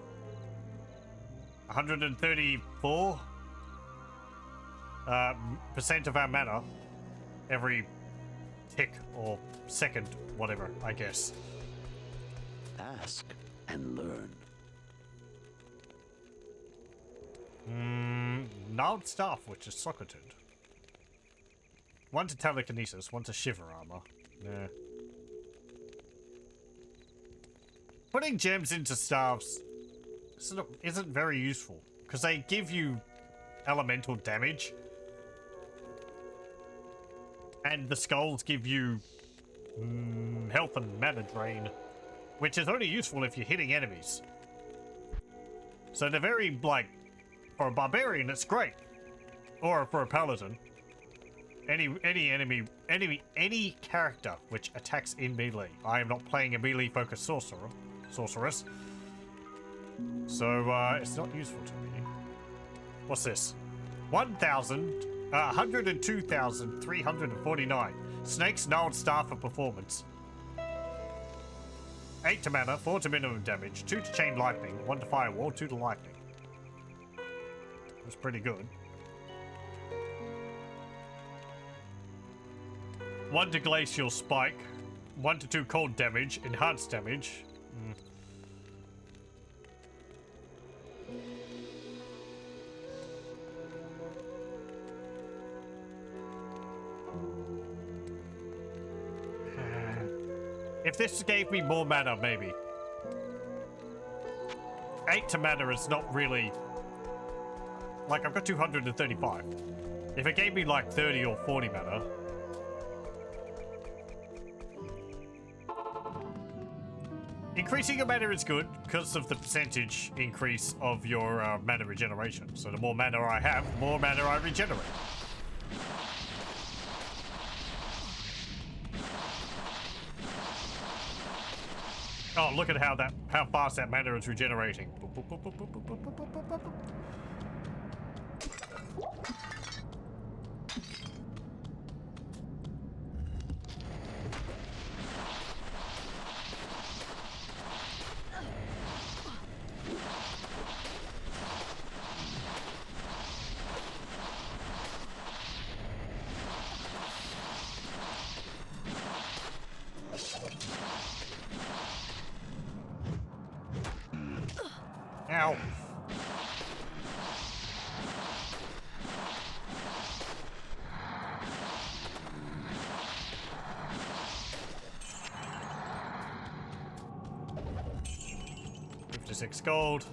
134 percent of our mana every tick or second, whatever, I guess. Ask and learn. Gnarled staff, which is socketed. 1 to telekinesis, 1 to shiver armor. Nah. Putting gems into staffs isn't very useful, because they give you elemental damage. And the skulls give you health and mana drain, which is only useful if you're hitting enemies. So they're very, like, for a barbarian, it's great. Or for a paladin. Any character which attacks in melee. I am not playing a melee focused sorceress. So it's not useful to me. What's this? 102,349. Snake's gnarled staff for performance. 8 to mana, 4 to minimum damage, 2 to chain lightning, 1 to firewall, 2 to lightning. That's pretty good. 1 to glacial spike, 1 to 2 cold damage, enhanced damage. If this gave me more mana, maybe. 8 to mana is not really... Like, I've got 235. If it gave me like 30 or 40 mana... Increasing your mana is good because of the percentage increase of your mana regeneration. So the more mana I have, the more mana I regenerate. Oh, look at how fast that mana is regenerating. 56 gold.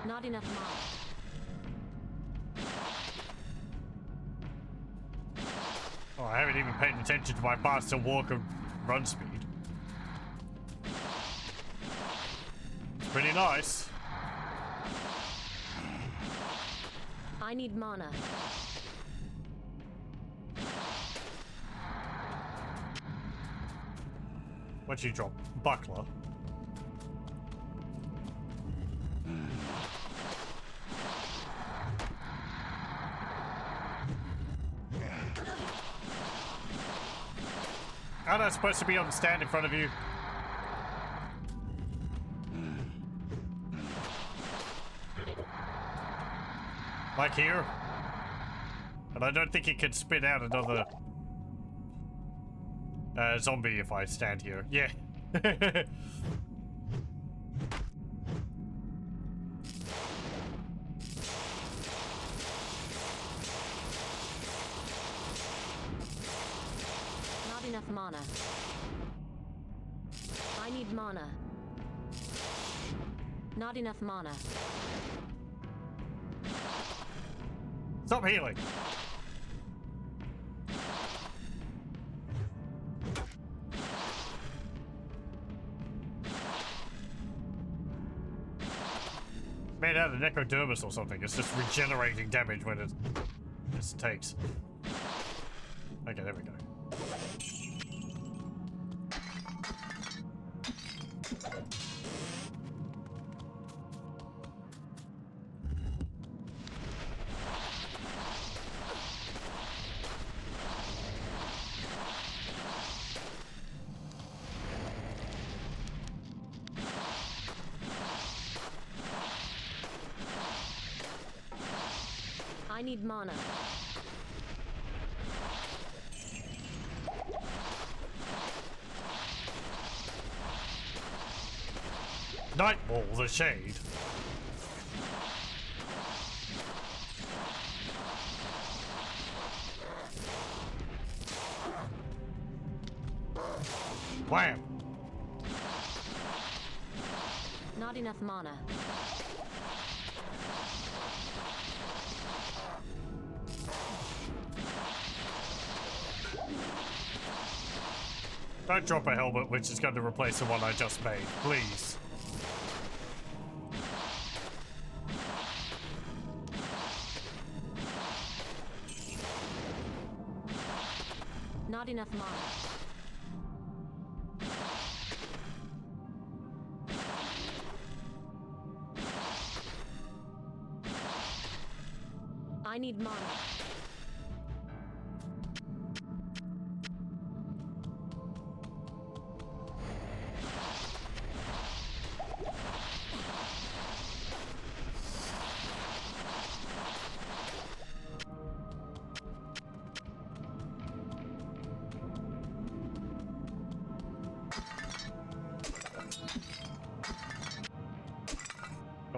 Not enough mana. Oh, I haven't even paid attention to my faster walk and run speed. It's pretty nice. I need mana. What'd you drop? Buckler. Aren't I supposed to be on the stand in front of you? Like here? And I don't think it can spit out another zombie if I stand here. Yeah. Enough mana. I need mana. Not enough mana. Stop healing. Made out of necrodermis or something. It's just regenerating damage when it takes. Okay, there we go. I need mana. Nightball, the shade. Wham! Not enough mana. Don't drop a helmet which is going to replace the one I just made, please. Not enough mana. I need mana.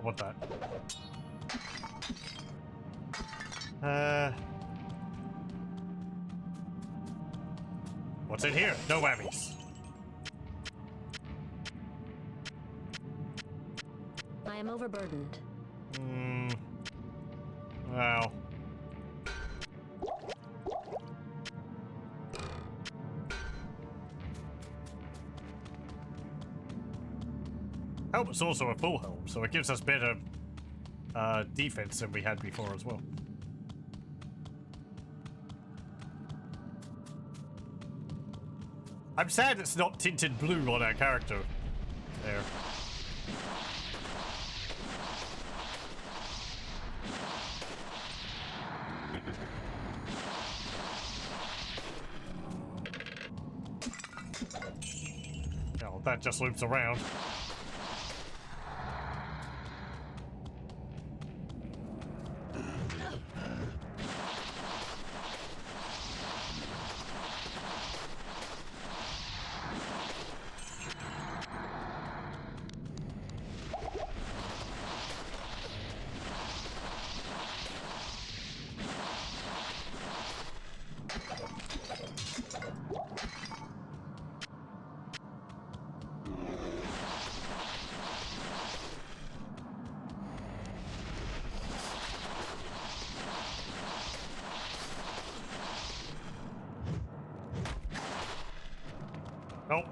Don't want that. What's in here? No whammies. I am overburdened. Well. Helmet's also a full helm, so it gives us better defense than we had before as well. I'm sad it's not tinted blue on our character. There. Oh, that just loops around. Nope.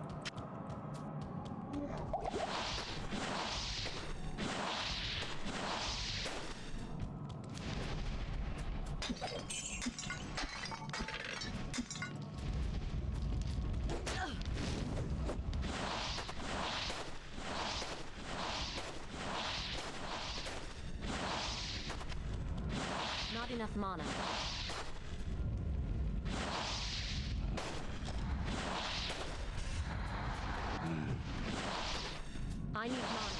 Not enough mana. I need mana.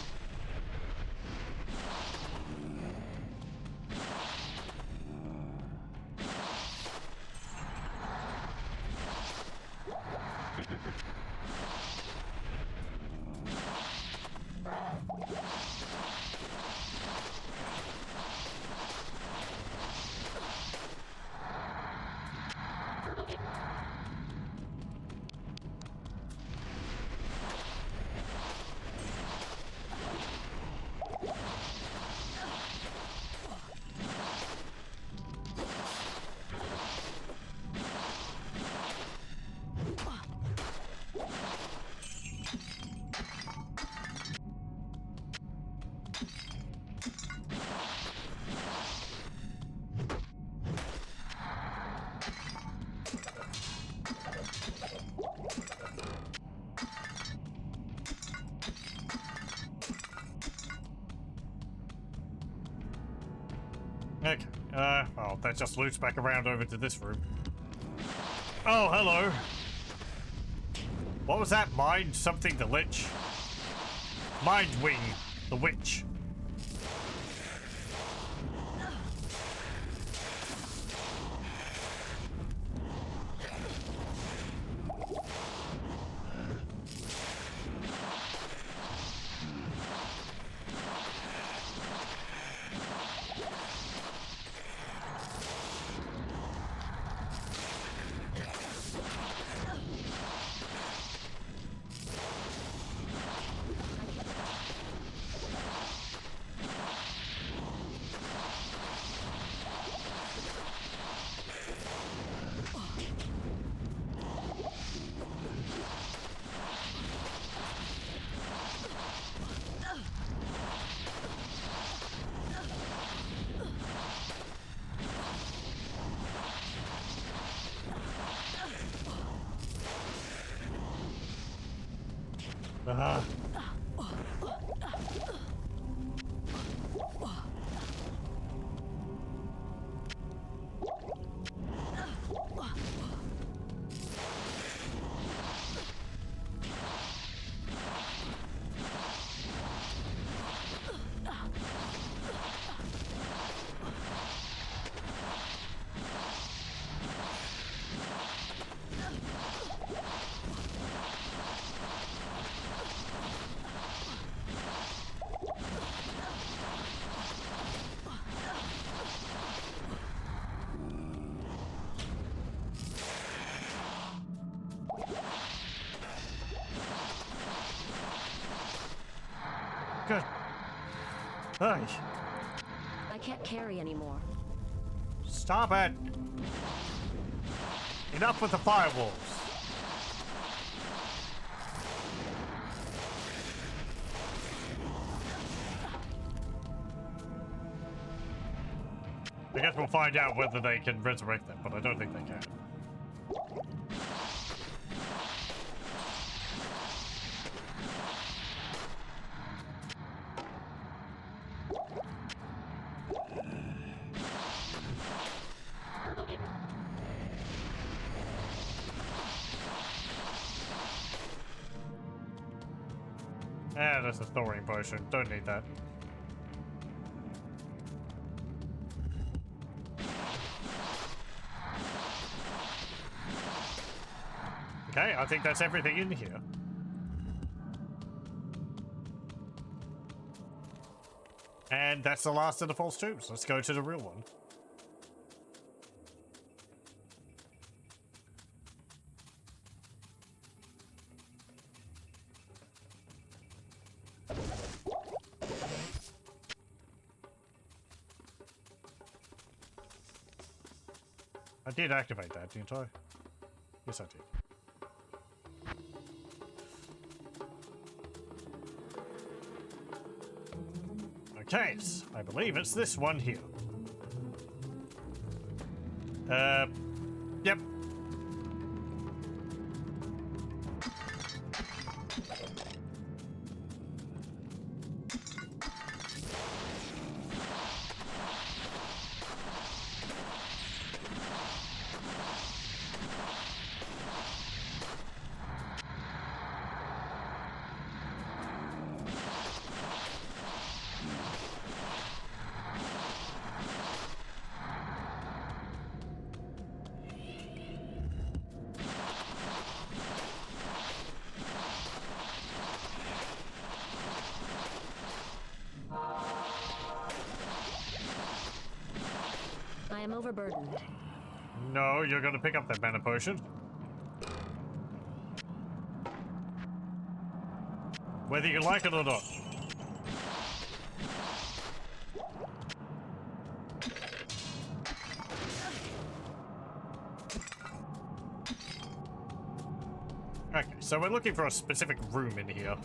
Okay. Oh, that just loops back around over to this room. Oh, hello. What was that? Mind something the Lich? Mind Wing, the Witch. Hey, I can't carry anymore. stop it! Enough with the firewalls. I guess we'll find out whether they can resurrect them, but I don't think they can. Ah, that's a thawing potion. Don't need that. Okay, I think that's everything in here. And that's the last of the false tombs. Let's go to the real one. I did activate that, didn't I? Yes, I did. Okay, I believe it's this one here. Yep. I am overburdened. No, you're gonna pick up that mana potion. Whether you like it or not. Okay, so we're looking for a specific room in here.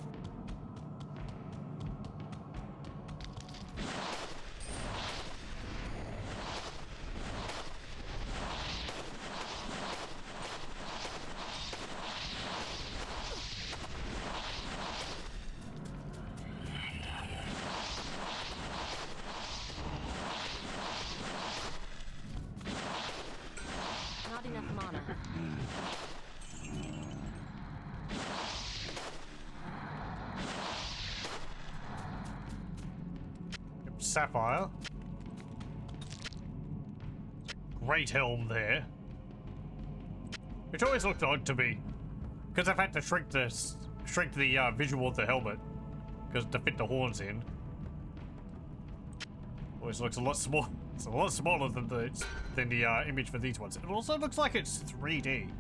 Not enough mana. Sapphire. Great helm there. Which always looked odd to me, because I've had to shrink the visual of the helmet, because to fit the horns in. Always looks a lot small. It's a lot smaller than the image for these ones. It also looks like it's 3D.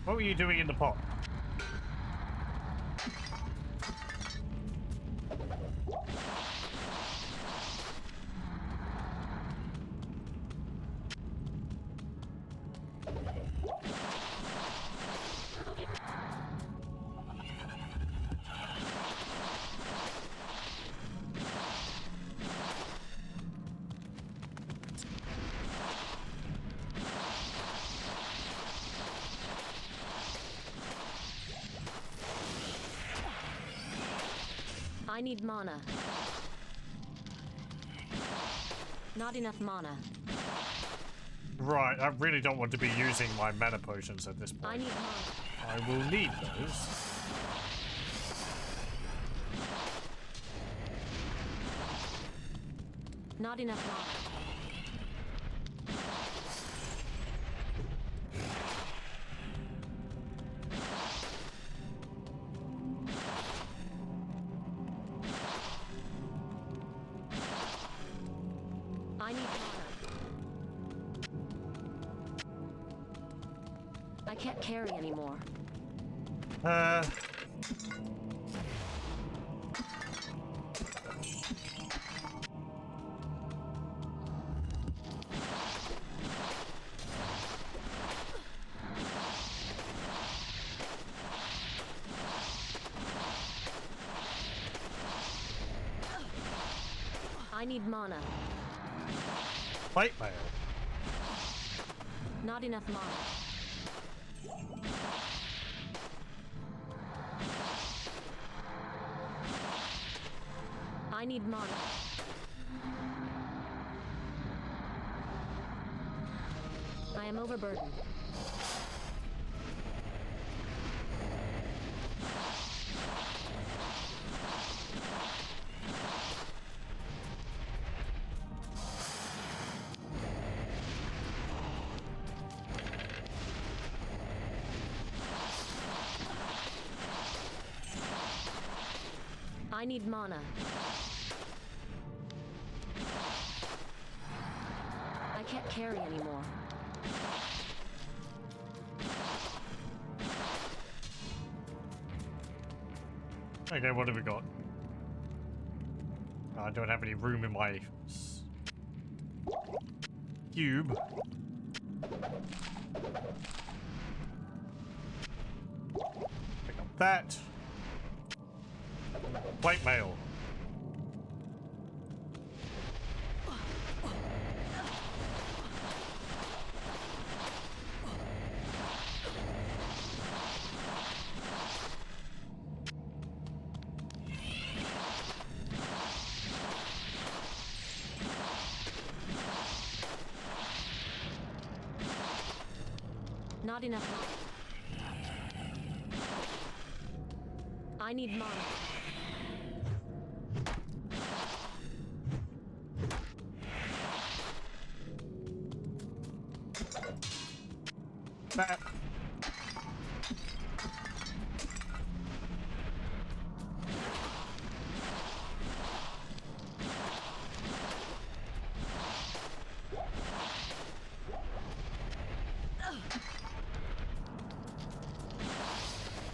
What were you doing in the pot? I need mana. Not enough mana. Right, I really don't want to be using my mana potions at this I point. need mana. I will need those. Not enough mana. I need mana. I can't carry anymore. I need mana. Plate mail. Not enough mana. I need mana. I am overburdened. I need mana. I can't carry anymore. Okay, what have we got? I don't have any room in my cube. Pick up that. Plate mail. Not enough mana. I need mana. That.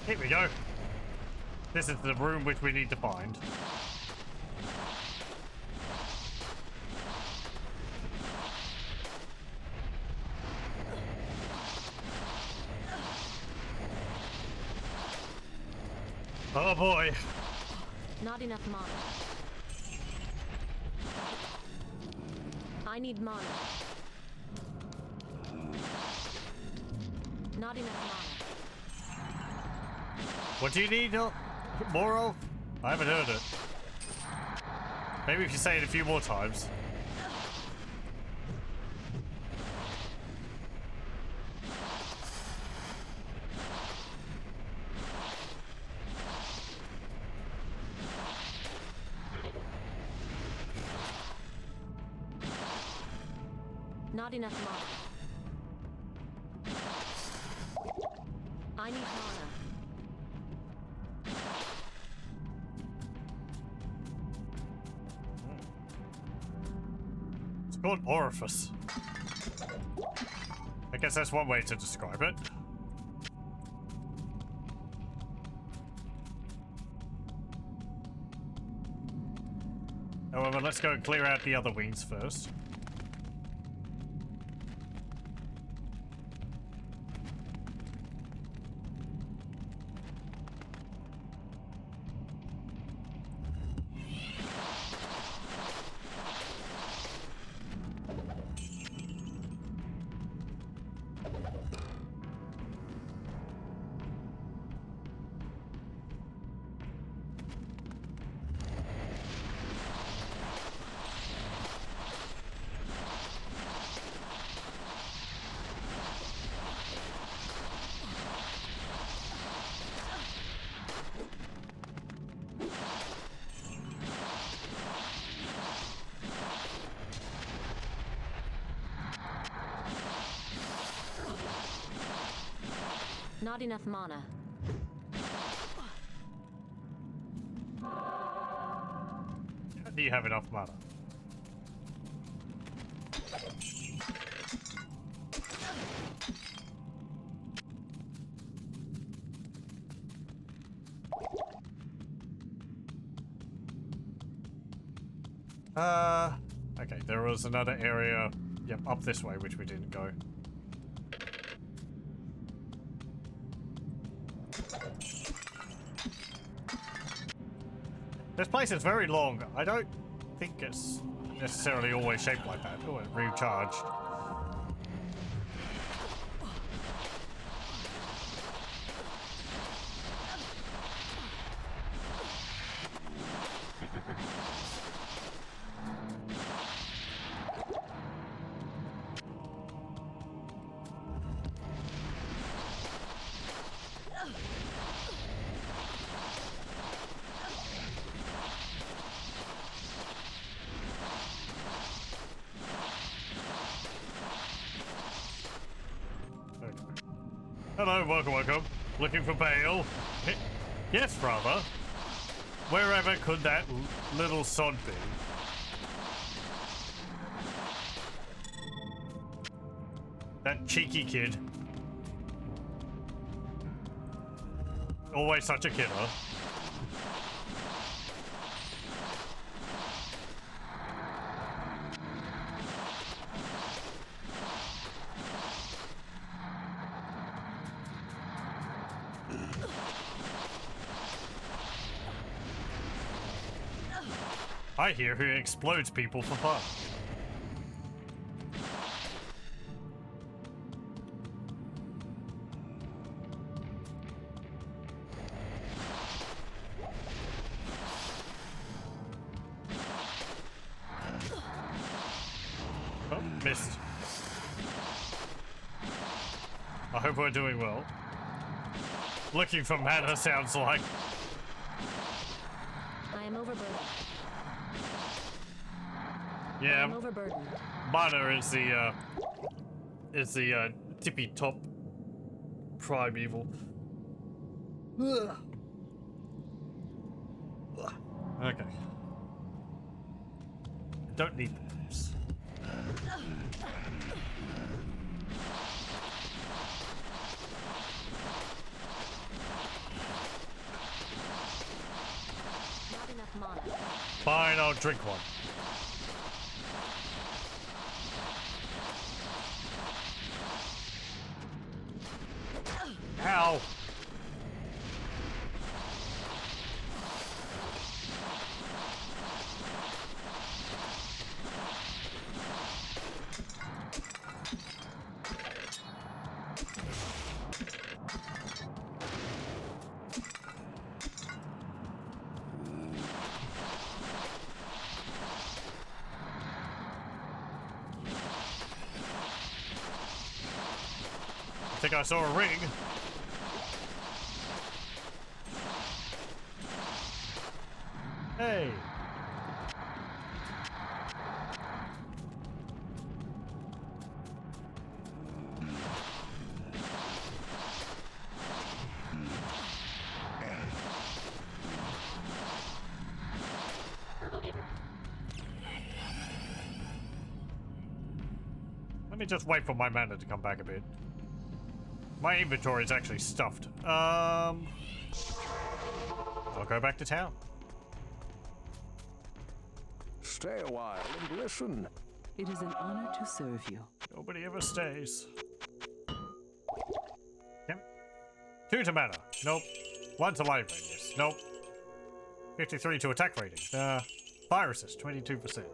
Here we go. This is the room which we need to find. Oh boy. Not enough mana. I need mana. Not enough mana. What do you need more of? I haven't heard it. Maybe if you say it a few more times. Not enough mana. I need mana. It's called orifice. I guess that's one way to describe it. However, let's go and clear out the other wings first. Not enough mana. Do you have enough mana? Okay, there was another area, yep, up this way, which we didn't go. This place is very long. I don't think it's necessarily always shaped like that. Oh, it recharged. Hello, welcome. Looking for bail? Yes, brother. Wherever could that little sod be? That cheeky kid. Always such a kidder. I hear he explodes people for fun. Oh, missed. I hope we're doing well. Looking for mana sounds like. I am overburdened. Yeah, I'm overburdened. mana is the tippy top primeval. Okay. Don't need this. Not enough mana. Fine, I'll drink one. Ow! I think I saw a ring. Hey. Let me just wait for my mana to come back a bit. My inventory is actually stuffed. I'll go back to town. Stay a while and listen. It is an honor to serve you. Nobody ever stays. Yep. 2 to mana. Nope. 1 to life radius. Nope. 53 to attack rating. Fire assist, 22%.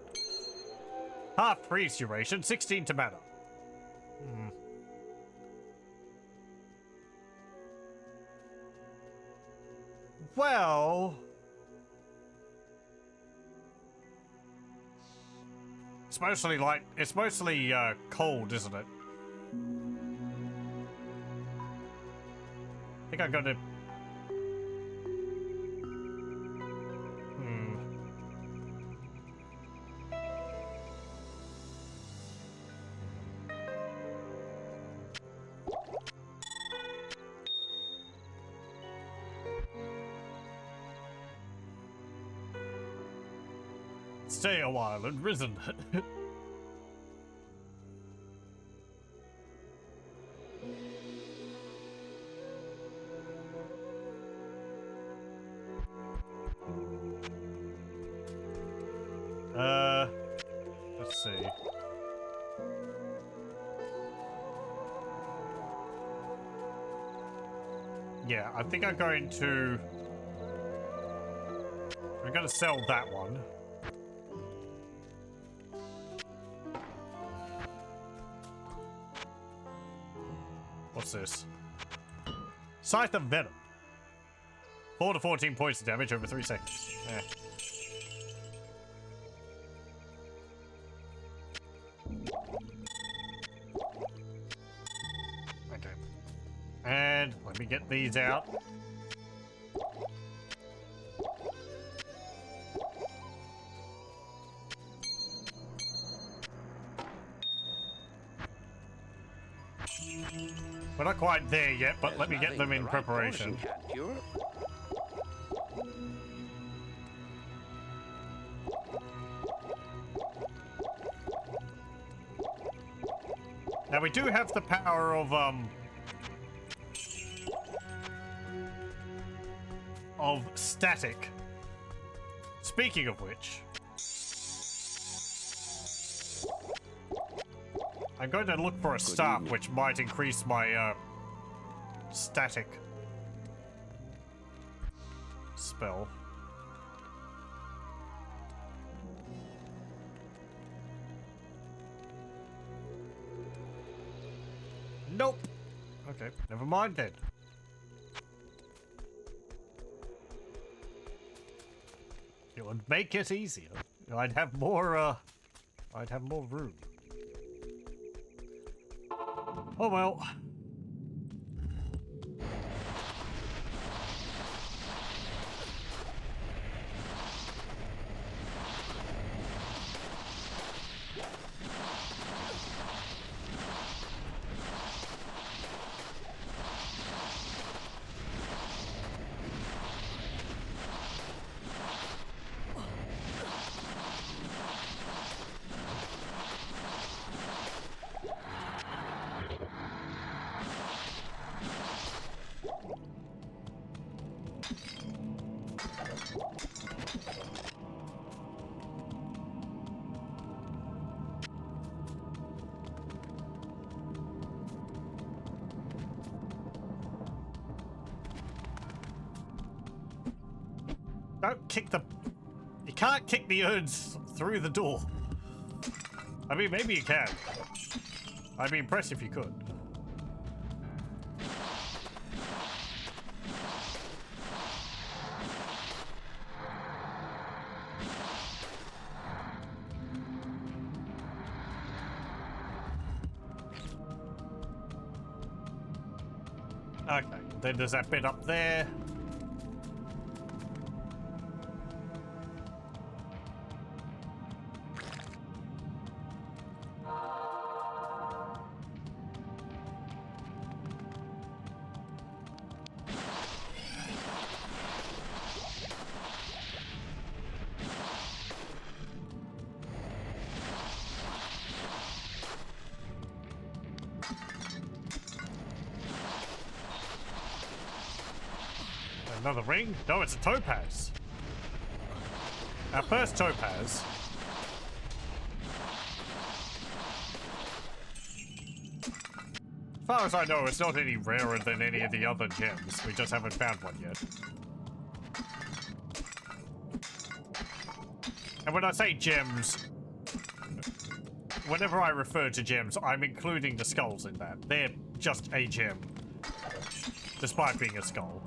Half freeze duration, 16 to mana. Well... It's mostly cold, isn't it? I think I'm gonna... stay a while and risen. Let's see. Yeah, I think I'm going to sell that one. What's this? Scythe of Venom. 4 to 14 points of damage over 3 seconds. Eh. Okay. And let me get these out. We're not quite there yet, but let me get them in preparation. Now we do have the power of static. Speaking of which, I'm going to look for a staff which might increase my static spell. Nope. Okay, never mind then. It would make it easier. I'd have more room. Oh well. Don't kick the... You can't kick the urns through the door. I mean, maybe you can. I'd be impressed if you could. Okay, then there's that bit up there. Another ring? No, it's a topaz. Our first topaz. As far as I know, it's not any rarer than any of the other gems. We just haven't found one yet. And when I say gems, whenever I refer to gems, I'm including the skulls in that. They're just a gem, despite being a skull.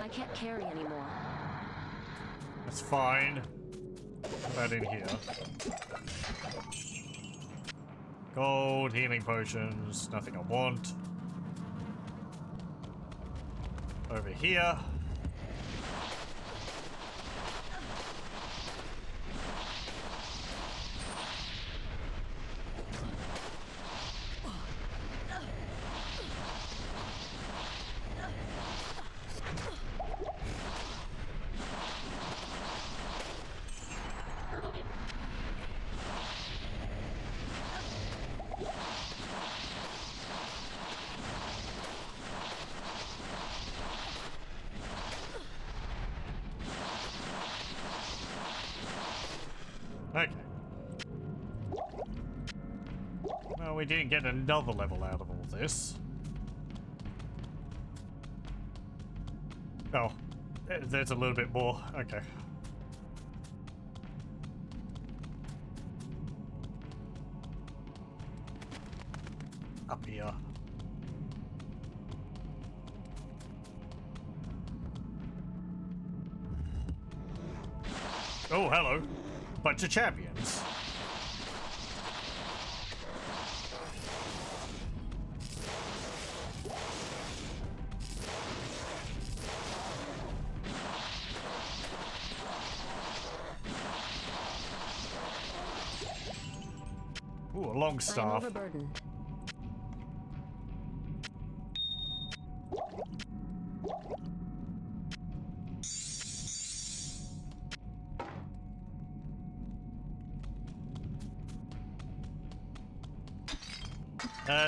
I can't carry anymore. That's fine. Put that in here. Gold, healing potions, nothing I want. Over here. Okay. Well, we didn't get another level out of all this. Oh, there's a little bit more. Okay. Up here. Oh, hello. Bunch of champions. Ooh, a long I'm staff. overburdened.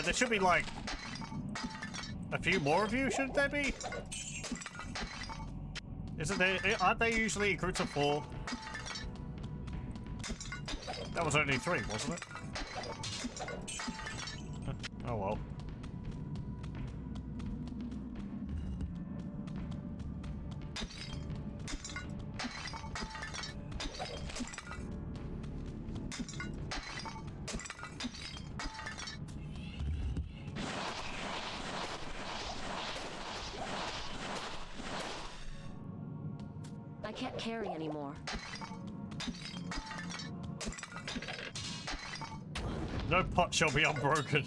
There should be like a few more of you, shouldn't there be? Isn't there? Aren't they usually groups of 4? That was only 3, wasn't it? Oh well. I can't carry anymore. No pot shall be unbroken.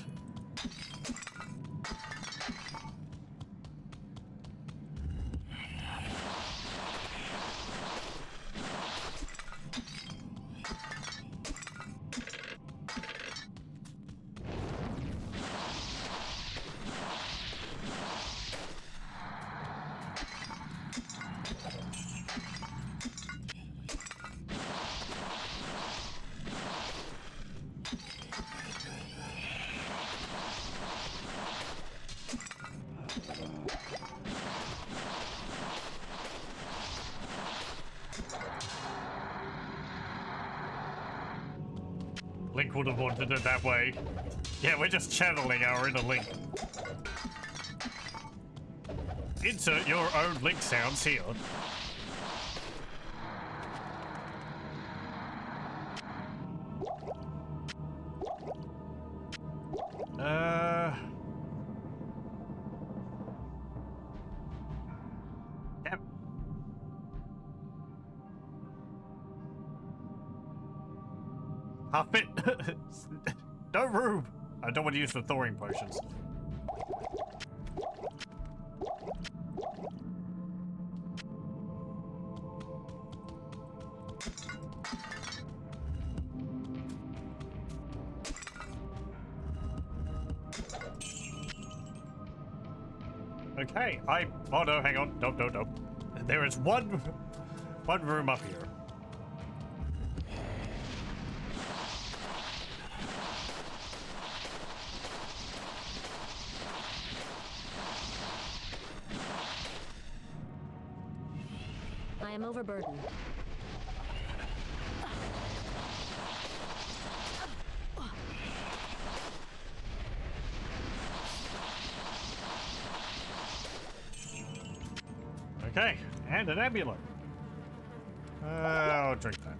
Link would have wanted it that way. Yeah, we're just channeling our inner Link. Insert your own Link sounds here. Yep. Half it. No room. I don't want to use the thawing potions. Okay, oh no, hang on. No. There is one room up here. I am overburdened. Okay, and an amulet. I'll drink that.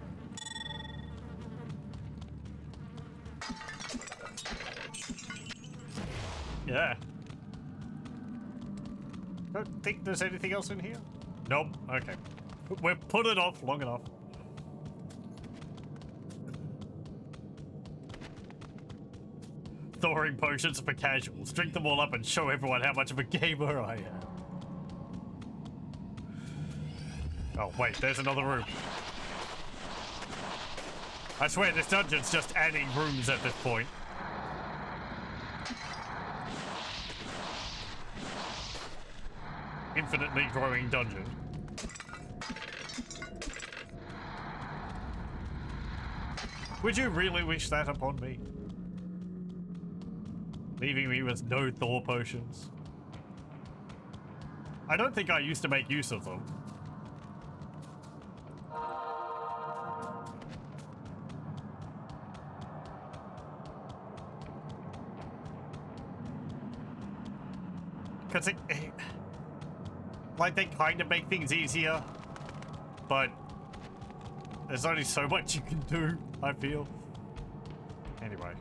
Yeah. Don't think there's anything else in here? Nope. Okay. We've put it off long enough. Thawing potions for casuals. Drink them all up and show everyone how much of a gamer I am. Oh, wait, there's another room. I swear this dungeon's just adding rooms at this point. Infinitely growing dungeon. Would you really wish that upon me? Leaving me with no Thor potions? I don't think I used to make use of them. Because like, they kind of make things easier, but there's only so much you can do, I feel. Anyway.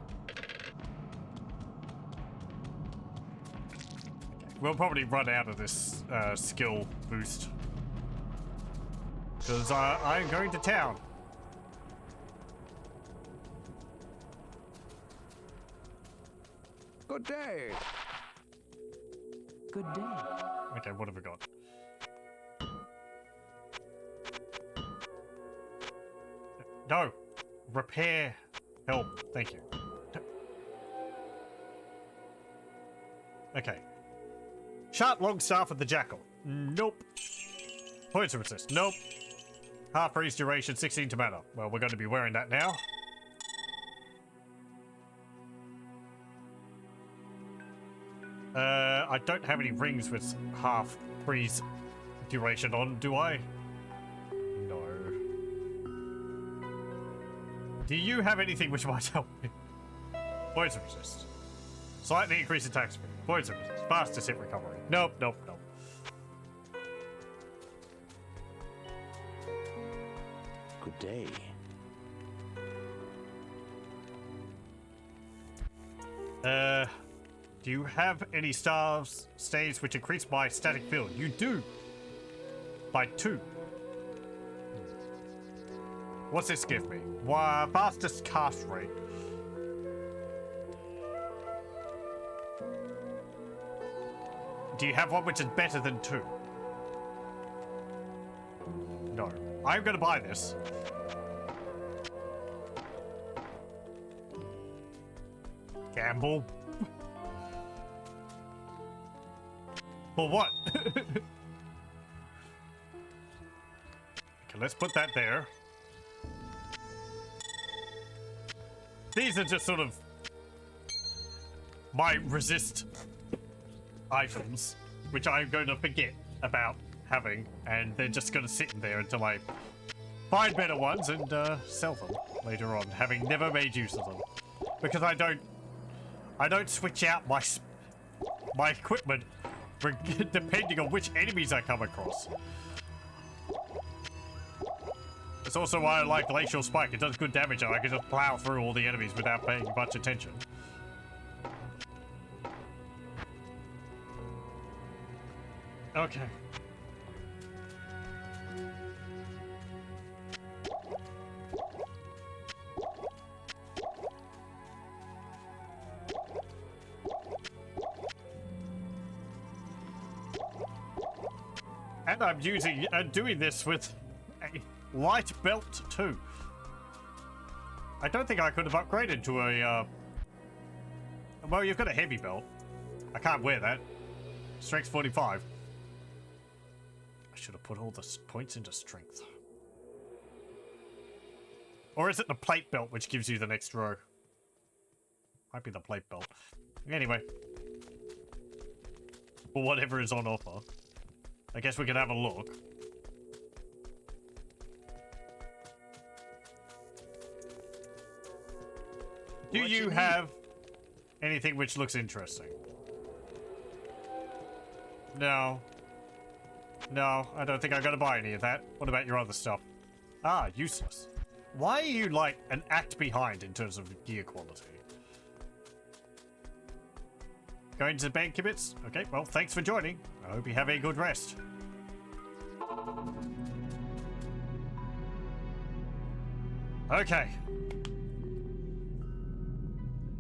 We'll probably run out of this skill boost. Because I'm going to town. Good day. Good day. Okay, what have we got? No. Repair. Help. Thank you. Okay. Sharp long staff of the jackal. Nope. Points of resist. Nope. Half freeze duration, 16 to mana. Well, we're going to be wearing that now. I don't have any rings with half freeze duration on, do I? No. Do you have anything which might help me? Points of resist. Slightly increase attack speed. Points of resist. Fastest hit recovery. Nope, nope, nope. Good day. Do you have any staves which increase my static field? You do. By 2. What's this give me? Fastest cast rate. Do you have one which is better than 2? No. I'm gonna buy this. Gamble. For what? Okay, let's put that there. These are just sort of my resist items, which I'm going to forget about having, and they're just going to sit in there until I find better ones and sell them later on, having never made use of them. Because I don't switch out my equipment depending on which enemies I come across. It's also why I like Glacial Spike. It does good damage and I can just plow through all the enemies without paying much attention. Okay. And I'm doing this with a light belt too. I don't think I could have upgraded to a, well, you've got a heavy belt. I can't wear that. Strength 45. I should have put all the points into strength. Or is it the plate belt which gives you the next row? Might be the plate belt. Anyway. Or whatever is on offer. I guess we can have a look. Do you have anything which looks interesting? No. No, I don't think I'm gonna buy any of that. What about your other stuff? Ah, useless. Why are you like an act behind in terms of gear quality? Going to the bank kibitz? Okay, well, thanks for joining. I hope you have a good rest. Okay.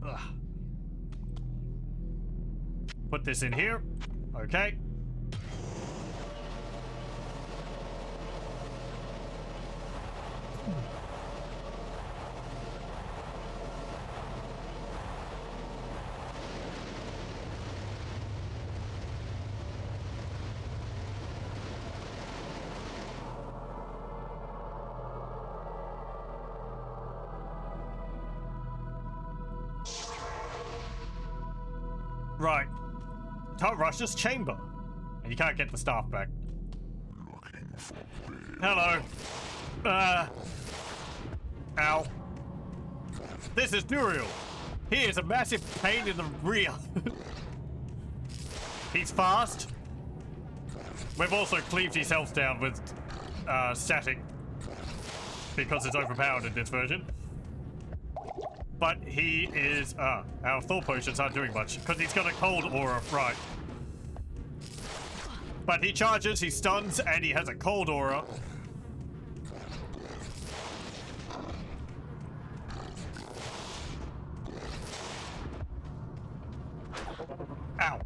Ugh. Put this in here. Okay. Right. Tal Rush's chamber. And you can't get the staff back. Hello. Ow. This is Duriel. He is a massive pain in the rear. He's fast. We've also cleaved his health down with static because it's overpowered in this version. But he is, our Thor potions aren't doing much because he's got a cold aura, right. But he charges, he stuns, and he has a cold aura. Ow.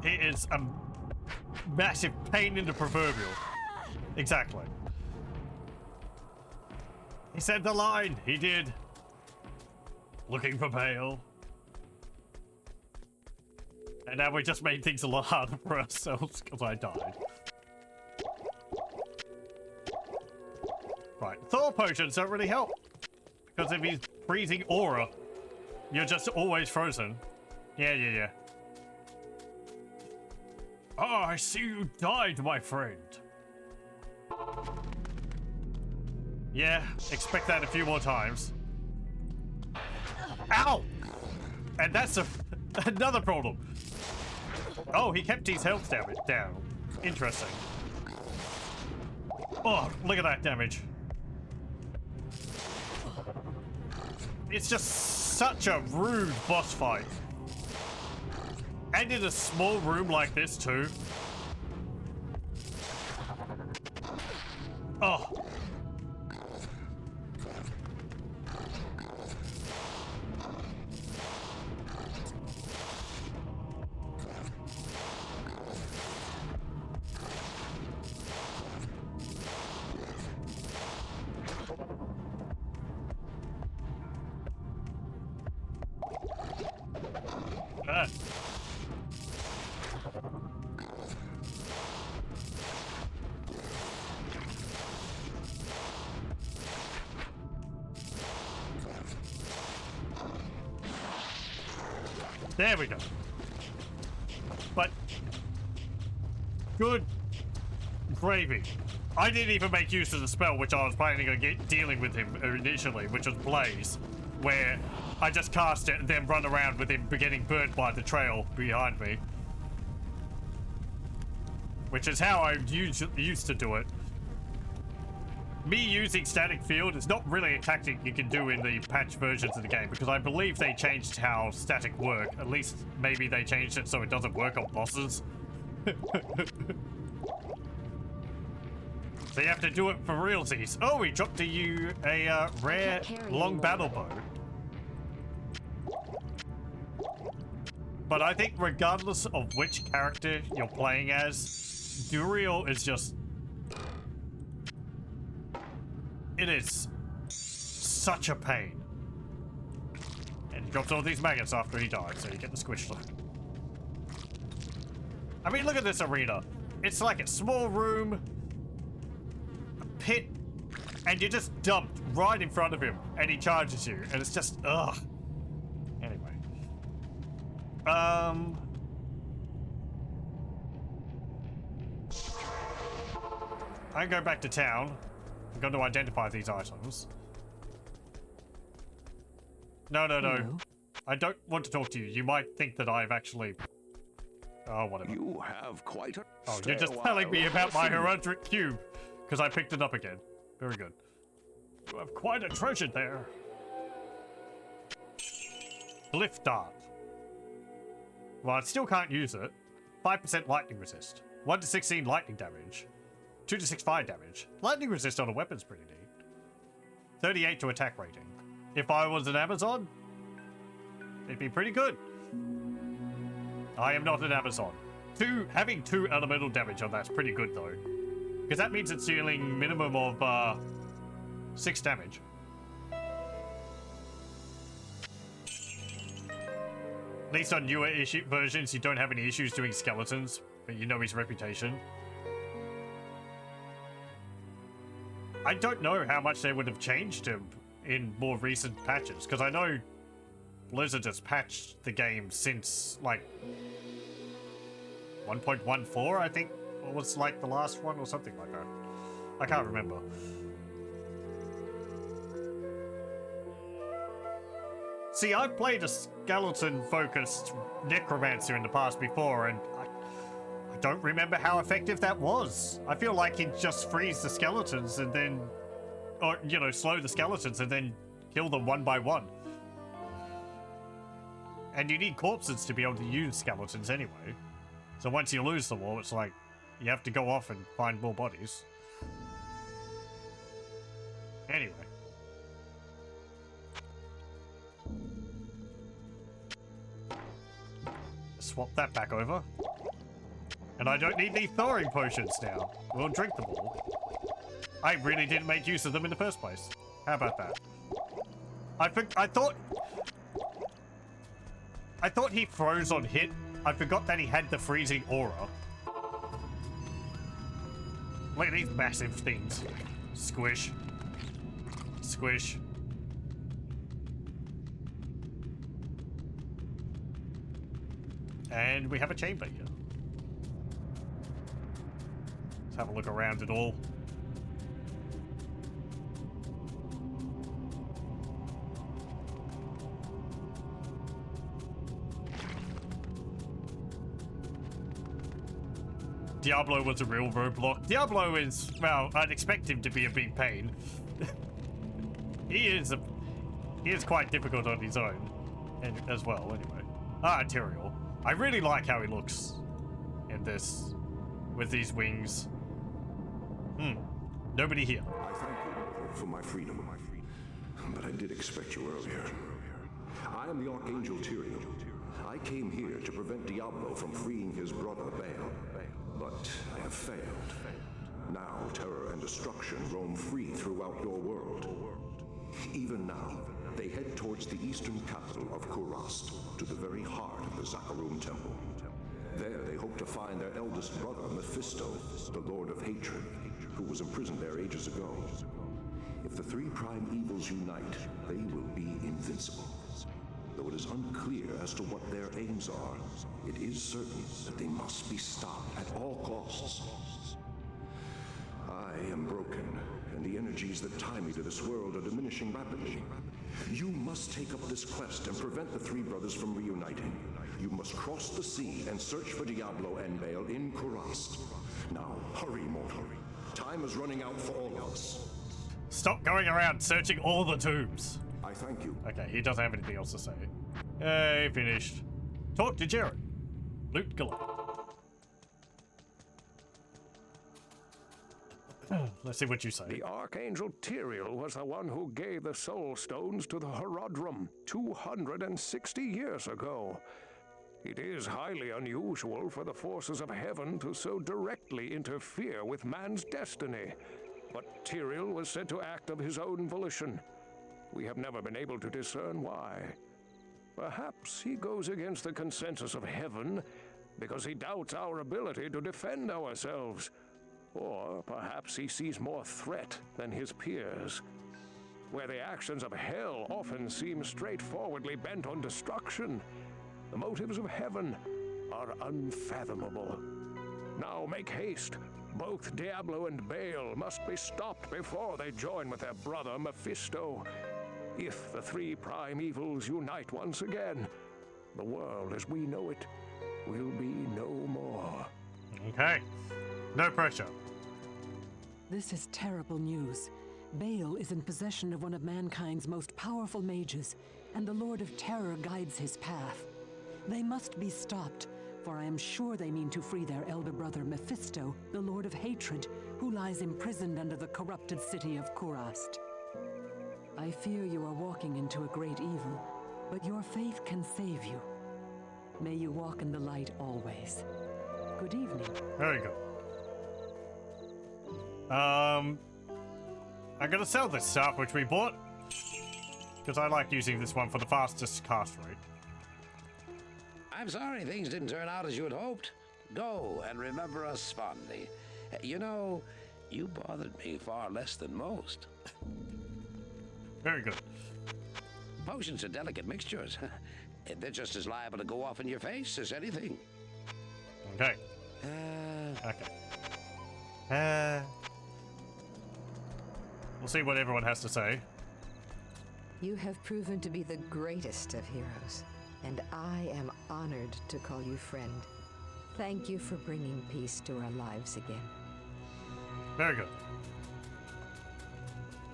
He is a massive pain in the proverbial. Exactly. He said the line. He did. Looking for Bale. And now we just made things a lot harder for ourselves because I died. Right, Thor potions don't really help. Because if he's breathing aura, you're just always frozen. Yeah. Oh, I see you died, my friend. Yeah, expect that a few more times. Ow! And that's another problem. Oh, he kept his health damage down. Interesting. Oh, look at that damage. It's just such a rude boss fight. And in a small room like this too. Oh. There we go. But good gravy. I didn't even make use of the spell which I was planning on dealing with him initially, which was Blaze, where I just cast it and then run around with him getting burnt by the trail behind me. Which is how I used to do it. Me using static field is not really a tactic you can do in the patch versions of the game, because I believe they changed how static work. At least maybe they changed it so it doesn't work on bosses. So you have to do it for realsies. Oh, he dropped you a rare long battle bow. But I think regardless of which character you're playing as, Duriel is just... It is such a pain. And he drops all these maggots after he dies, so you get the squish look. I mean, look at this arena. It's like a small room, a pit, and you're just dumped right in front of him, and he charges you, and it's just, ugh. Anyway. I'm going back to town. I'm going to identify these items. No. Hello? I don't want to talk to you. You might think that I've actually... Oh, whatever. You have quite a Oh, you're just telling me about my hereditary cube, because I picked it up again. Very good. You have quite a treasure there. Glyph dart. Well, I still can't use it. 5% lightning resist. 1 to 16 lightning damage. 2 to 6 fire damage. Lightning resist on a weapon's pretty neat. 38 to attack rating. If I was an Amazon, it'd be pretty good. I am not an Amazon. Having 2 elemental damage on that's pretty good though. Because that means it's dealing minimum of 6 damage. At least on newer versions, you don't have any issues doing skeletons, but you know his reputation. I don't know how much they would have changed him in more recent patches, because I know Blizzard has patched the game since, like, 1.14, I think was like the last one or something like that. I can't remember. See, I've played a skeleton-focused necromancer in the past before, and I don't remember how effective that was. I feel like he'd just freeze the skeletons and then, or, you know, slow the skeletons and then kill them one by one. And you need corpses to be able to use skeletons anyway. So once you lose them all, it's like, you have to go off and find more bodies. Anyway. Swap that back over. And I don't need the thawing potions now. We'll drink them all. I really didn't make use of them in the first place. How about that? I thought he froze on hit. I forgot that he had the freezing aura. Look at these massive things. Squish. Squish. And we have a chamber here. Let's have a look around it all. Diablo was a real roadblock. Diablo is, well, I'd expect him to be a big pain. He is quite difficult on his own, and as well, anyway. Ah, Tyrael. I really like how he looks in this, with these wings. Nobody here. I thank you for my freedom, but I did expect you earlier. I am the Archangel Tyrael. I came here to prevent Diablo from freeing his brother Baal, but I have failed. Now terror and destruction roam free throughout your world. Even now, they head towards the eastern capital of Kurast, to the very heart of the Zakarum Temple. There they hope to find their eldest brother, Mephisto, the Lord of Hatred, who was imprisoned there ages ago. If the three prime evils unite, they will be invincible. Though it is unclear as to what their aims are, it is certain that they must be stopped at all costs. I am broken, and the energies that tie me to this world are diminishing rapidly. You must take up this quest and prevent the three brothers from reuniting. You must cross the sea and search for Diablo and Baal in Kurast. Now, hurry, mortal. Time is running out for all of us. Stop going around searching all the tombs. I thank you. Okay, he doesn't have anything else to say. Hey, finished. Talk to Jared. Loot galore. Let's see what you say. The Archangel Tyrael was the one who gave the Soul Stones to the Horodrum 260 years ago. It is highly unusual for the forces of heaven to so directly interfere with man's destiny. But Tyrael was said to act of his own volition. We have never been able to discern why. Perhaps he goes against the consensus of heaven because he doubts our ability to defend ourselves. Or perhaps he sees more threat than his peers. Where the actions of hell often seem straightforwardly bent on destruction, the motives of heaven are unfathomable. Now make haste. Both Diablo and Baal must be stopped before they join with their brother Mephisto. If the three prime evils unite once again, the world as we know it will be no more. Okay. No pressure. This is terrible news. Baal is in possession of one of mankind's most powerful mages, and the Lord of Terror guides his path. They must be stopped, for I am sure they mean to free their elder brother Mephisto, the Lord of Hatred, who lies imprisoned under the corrupted city of Kurast. I fear you are walking into a great evil, but your faith can save you. May you walk in the light always. Good evening. Very good. I'm gonna sell this stuff which we bought, because I like using this one for the fastest cast rate. I'm sorry things didn't turn out as you had hoped. Go and remember us fondly. You know, you bothered me far less than most. Very good. Potions are delicate mixtures. They're just as liable to go off in your face as anything. Okay. Okay. We'll see what everyone has to say. You have proven to be the greatest of heroes, and I am honored to call you friend. Thank you for bringing peace to our lives again. Very good.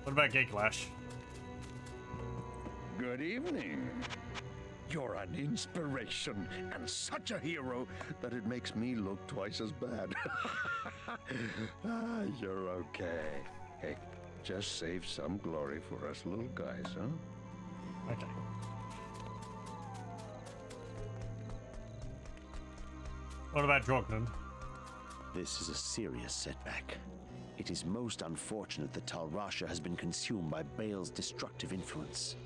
What about Giglash? Good evening. You're an inspiration and such a hero that it makes me look twice as bad. You're okay. Hey, just save some glory for us little guys, huh? Okay. What about Drognan? This is a serious setback. It is most unfortunate that Tal Rasha has been consumed by Baal's destructive influence.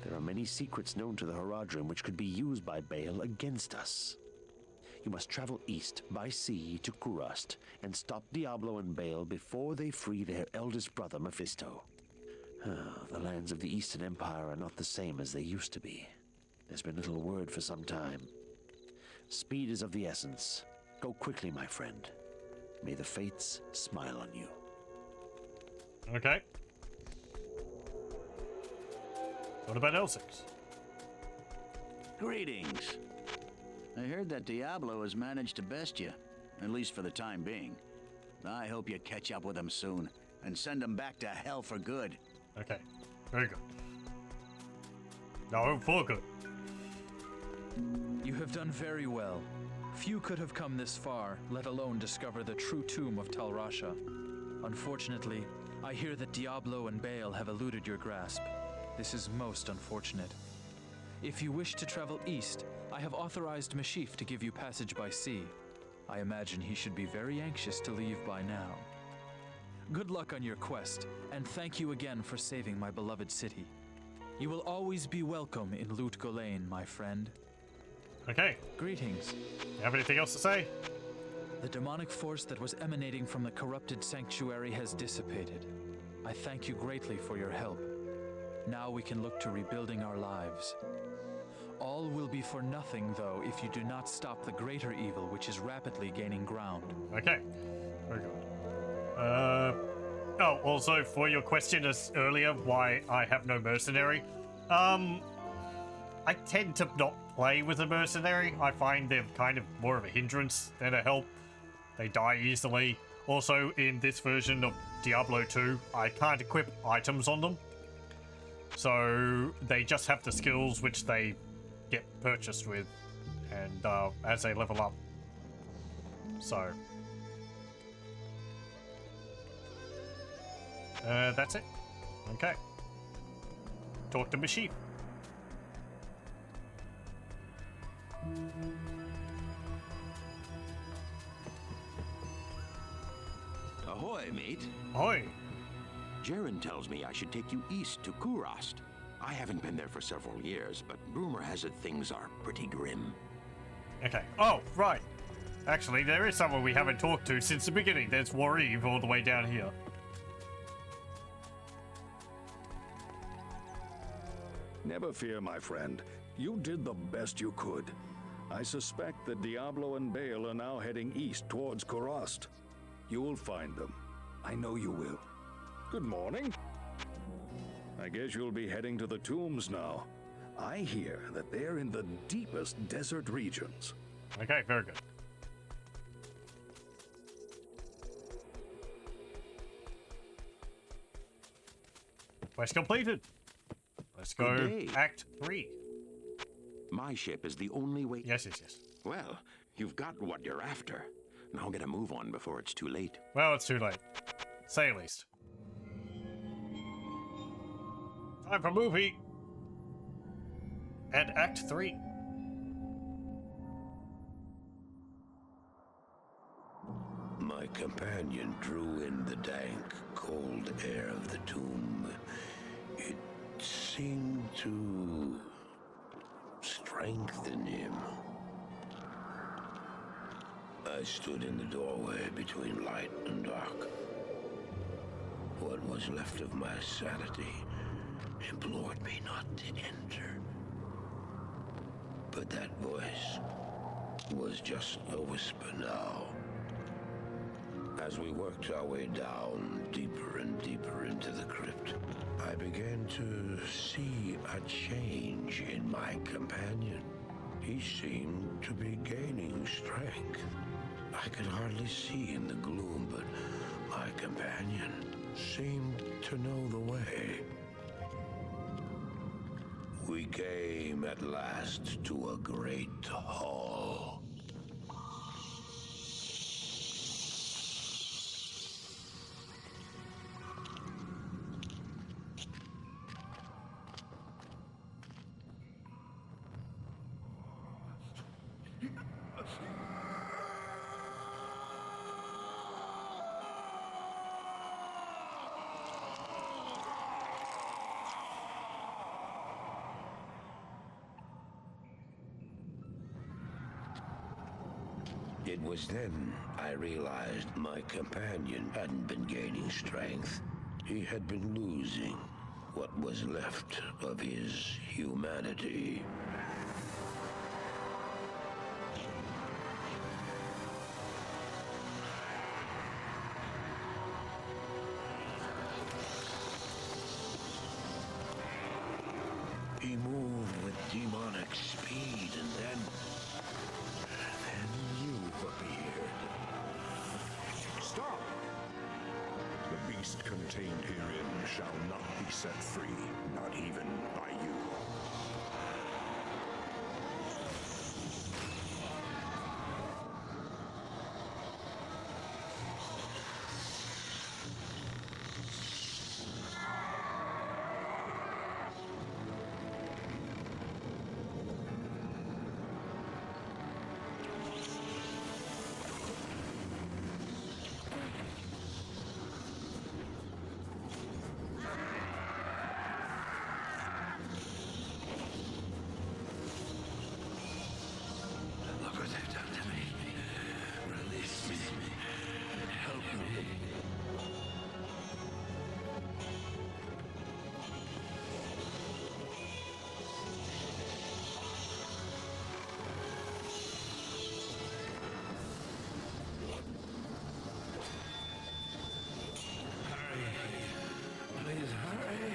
There are many secrets known to the Haradrim which could be used by Baal against us. You must travel east by sea to Kurast and stop Diablo and Baal before they free their eldest brother Mephisto. The lands of the Eastern Empire are not the same as they used to be. There's been little word for some time. Speed is of the essence. Go quickly, my friend. May the fates smile on you. Okay. What about L6? Greetings. I heard that Diablo has managed to best you, at least for the time being. I hope you catch up with him soon, and send him back to hell for good. Okay, very good. No, for good. You have done very well. Few could have come this far, let alone discover the true tomb of Tal Rasha. Unfortunately, I hear that Diablo and Baal have eluded your grasp. This is most unfortunate. If you wish to travel east, I have authorized Mashif to give you passage by sea. I imagine he should be very anxious to leave by now. Good luck on your quest, and thank you again for saving my beloved city. You will always be welcome in Lut Gholein, my friend. Okay. Greetings. You have anything else to say? The demonic force that was emanating from the corrupted sanctuary has dissipated. I thank you greatly for your help. Now we can look to rebuilding our lives. All will be for nothing, though, if you do not stop the greater evil which is rapidly gaining ground. Okay. Very good. Oh, also, for your question as earlier, why I have no mercenary. I tend to not play with a mercenary. I find they're kind of more of a hindrance than a help. They die easily. Also, in this version of Diablo 2, I can't equip items on them. So they just have the skills which they get purchased with, and as they level up. So that's it. Okay. Talk to Mashif. Ahoy, mate. Ahoy. Jaren tells me I should take you east to Kurast. I haven't been there for several years, but rumor has it things are pretty grim. Okay. Oh, right. Actually, there is someone we haven't talked to since the beginning. There's Wareve all the way down here. Never fear, my friend. You did the best you could. I suspect that Diablo and Baal are now heading east towards Kurast. You'll find them. I know you will. Good morning. I guess you'll be heading to the tombs now. I hear that they're in the deepest desert regions. Okay, very good. Quest completed. Let's go Act 3. My ship is the only way. Yes. Well, you've got what you're after. Now get a move on before it's too late. Well, it's too late. Say at least. Time for movie. And Act 3. My companion drew in the dank, cold air of the tomb. It seemed to strengthen him. I stood in the doorway between light and dark. What was left of my sanity implored me not to enter. But that voice was just a whisper now. As we worked our way down deeper and deeper into the crypt, I began to see a change in my companion. He seemed to be gaining strength. I could hardly see in the gloom, but my companion seemed to know the way. We came at last to a great hall. It was then I realized my companion hadn't been gaining strength. He had been losing what was left of his humanity. He moved with demonic speed, and then you appeared. Stop! The beast contained herein shall not be set free, not even by you. Look what they've done to me. Release me. Help me. Hurry. Please hurry.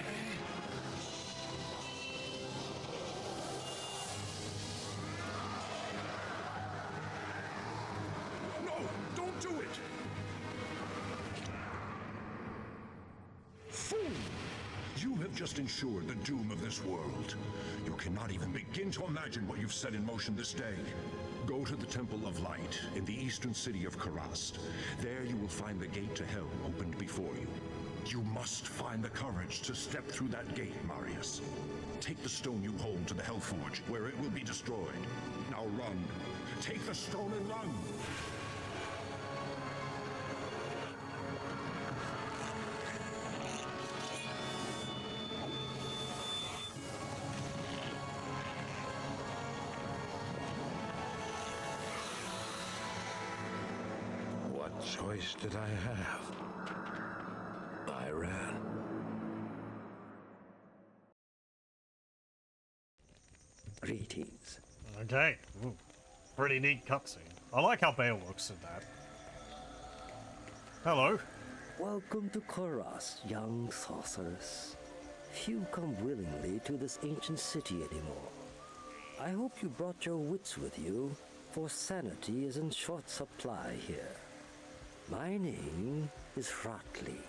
No! Don't do it! Fool! You have just ensured the doom of this world. You cannot even begin to imagine what you've set in motion this day. Go to the Temple of Light in the eastern city of Karast. There you will find the gate to hell opened before you. You must find the courage to step through that gate, Marius. Take the stone you hold to the Hellforge, where it will be destroyed. Now run. Take the stone and run! What choice did I have? I ran. Greetings. Okay. Ooh, pretty neat cutscene. I like how Bale looks in that. Hello. Welcome to Koras, young sorceress. Few come willingly to this ancient city anymore. I hope you brought your wits with you, for sanity is in short supply here. My name is Ratley.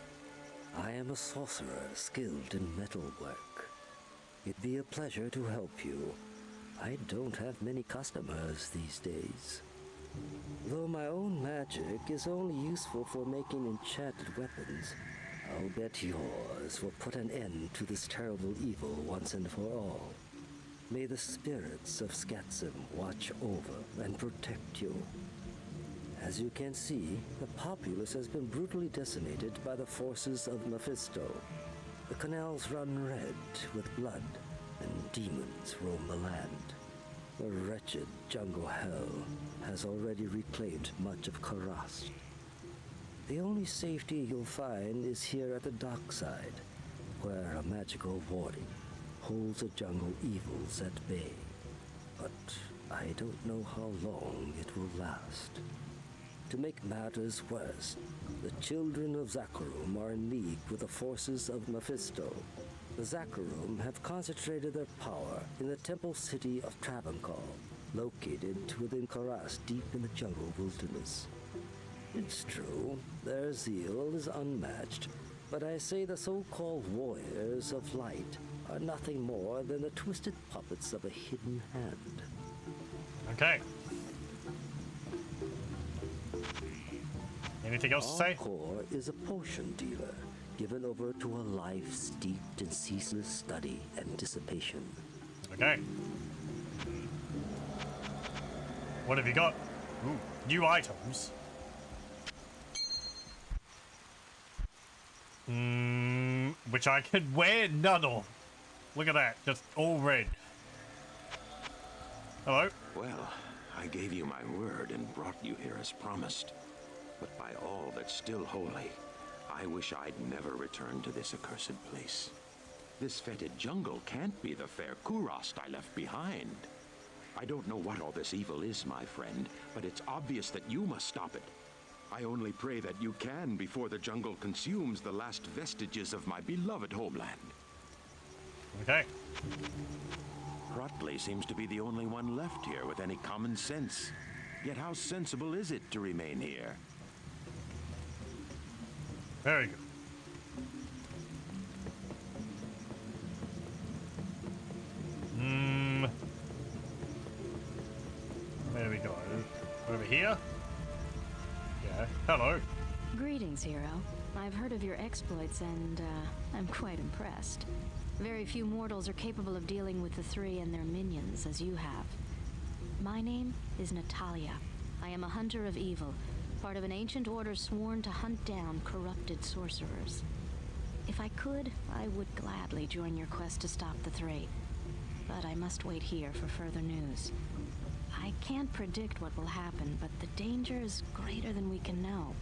I am a sorcerer skilled in metalwork. It'd be a pleasure to help you. I don't have many customers these days. Though my own magic is only useful for making enchanted weapons, I'll bet yours will put an end to this terrible evil once and for all. May the spirits of Skatzim watch over and protect you. As you can see, the populace has been brutally decimated by the forces of Mephisto. The canals run red with blood, and demons roam the land. The wretched jungle hell has already reclaimed much of Karast. The only safety you'll find is here at the dockside, where a magical warding holds the jungle evils at bay. But I don't know how long it will last. To make matters worse, the children of Zakharum are in league with the forces of Mephisto. The Zakharum have concentrated their power in the temple city of Travancore, located within Karas deep in the jungle wilderness. It's true, their zeal is unmatched, but I say the so-called warriors of light are nothing more than the twisted puppets of a hidden hand. Okay. Anything else to say? Alcor is a potion dealer, given over to a life steeped in ceaseless study and dissipation. Okay. What have you got? Ooh, new items. Which I can wear none of. Look at that, just all red. Hello? Well, I gave you my word and brought you here as promised. But by all that's still holy, I wish I'd never returned to this accursed place. This fetid jungle can't be the fair Kurast I left behind. I don't know what all this evil is, my friend, but it's obvious that you must stop it. I only pray that you can before the jungle consumes the last vestiges of my beloved homeland. Okay. Hrotley seems to be the only one left here with any common sense. Yet how sensible is it to remain here? Very good. Where do we go? Over here? Yeah. Hello. Greetings, hero. I've heard of your exploits and I'm quite impressed. Very few mortals are capable of dealing with the three and their minions as you have. My name is Natalia. I am a hunter of evil, part of an ancient order sworn to hunt down corrupted sorcerers. If I could, I would gladly join your quest to stop the three. But I must wait here for further news. I can't predict what will happen, but the danger is greater than we can know.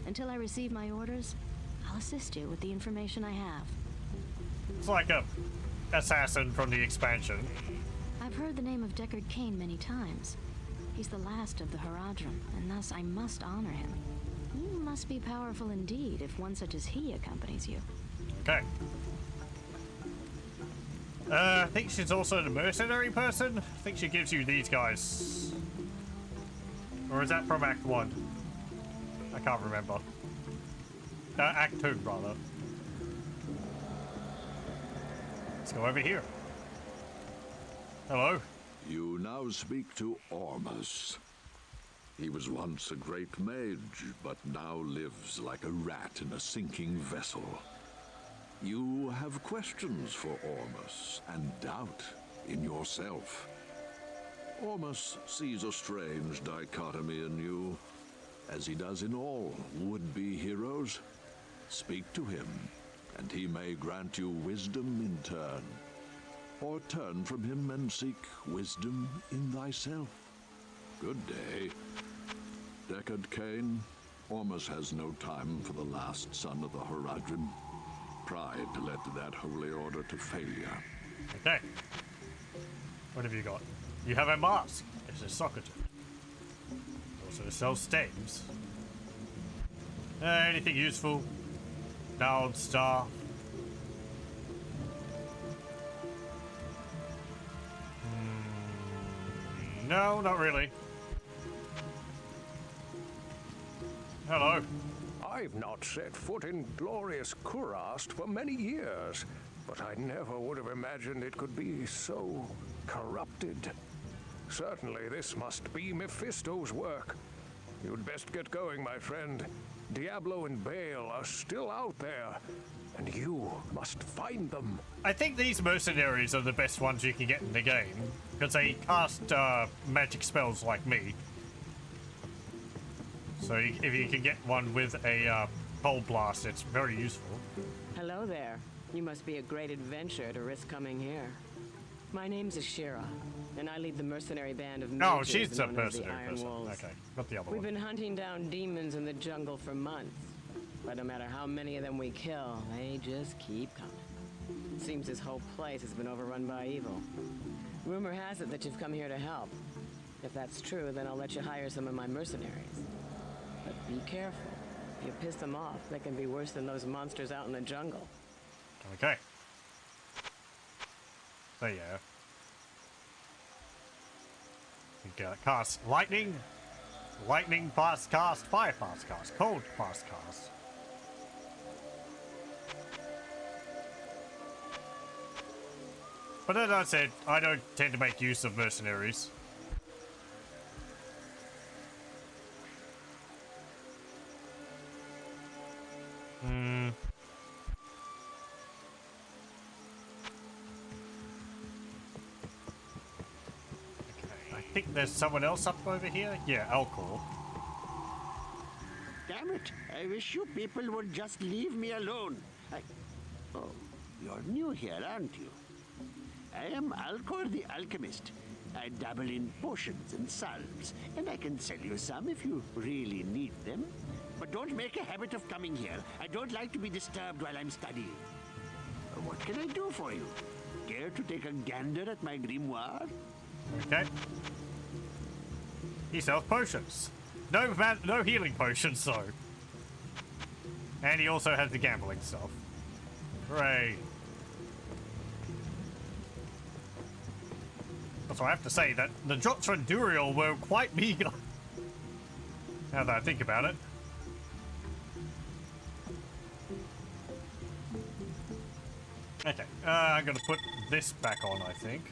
Until I receive my orders, I'll assist you with the information I have. It's like a assassin from the expansion. I've heard the name of Deckard Cain many times. He's the last of the Haradrim, and thus I must honor him. You must be powerful indeed if one such as he accompanies you. Okay. I think she's also the mercenary person. I think she gives you these guys. Or is that from Act 1? I can't remember. Act 2, rather. Let's go over here. Hello. You now speak to Ormus. He was once a great mage, but now lives like a rat in a sinking vessel. You have questions for Ormus, and doubt in yourself. Ormus sees a strange dichotomy in you, as he does in all would-be heroes. Speak to him, and he may grant you wisdom in turn. Or turn from him and seek wisdom in thyself. Good day. Deckard Cain, Ormus has no time for the last son of the Haradrim. Pride led that holy order to failure. Okay. What have you got? You have a mask. It's a Socrates. Also sells stems. Anything useful? Down star. No, not really. Hello. I've not set foot in glorious Kurast for many years, but I never would have imagined it could be so corrupted. Certainly this must be Mephisto's work. You'd best get going, my friend. Diablo and Baal are still out there, and you must find them. I think these mercenaries are the best ones you can get in the game, because they cast magic spells like me. So if you can get one with a cold blast, it's very useful. Hello there. You must be a great adventurer to risk coming here. My name's Ashira, and I lead the mercenary band of mages. Oh, she's a known as the mercenary Iron person. Wolves. Okay, not the other We've one. been hunting down demons in the jungle for months, but no matter how many of them we kill, they just keep coming. It seems this whole place has been overrun by evil. Rumor has it that you've come here to help. If that's true, then I'll let you hire some of my mercenaries. but be careful. If you piss them off, they can be worse than those monsters out in the jungle. Okay. So yeah. You got cast lightning, lightning fast cast, fire fast cast, cold fast cast. But as I said, I don't tend to make use of mercenaries. I think there's someone else up over here. Yeah, Alcor. Damn it! I wish you people would just leave me alone. Oh, you're new here, aren't you? I am Alcor the Alchemist. I dabble in potions and salves, and I can sell you some if you really need them. But don't make a habit of coming here. I don't like to be disturbed while I'm studying. What can I do for you? Care to take a gander at my grimoire? Okay. He sells potions. No healing potions though. And he also has the gambling stuff. Hooray. Also, I have to say that the drops from Duriel were quite meager. Now that I think about it. Okay, I'm gonna put this back on, I think.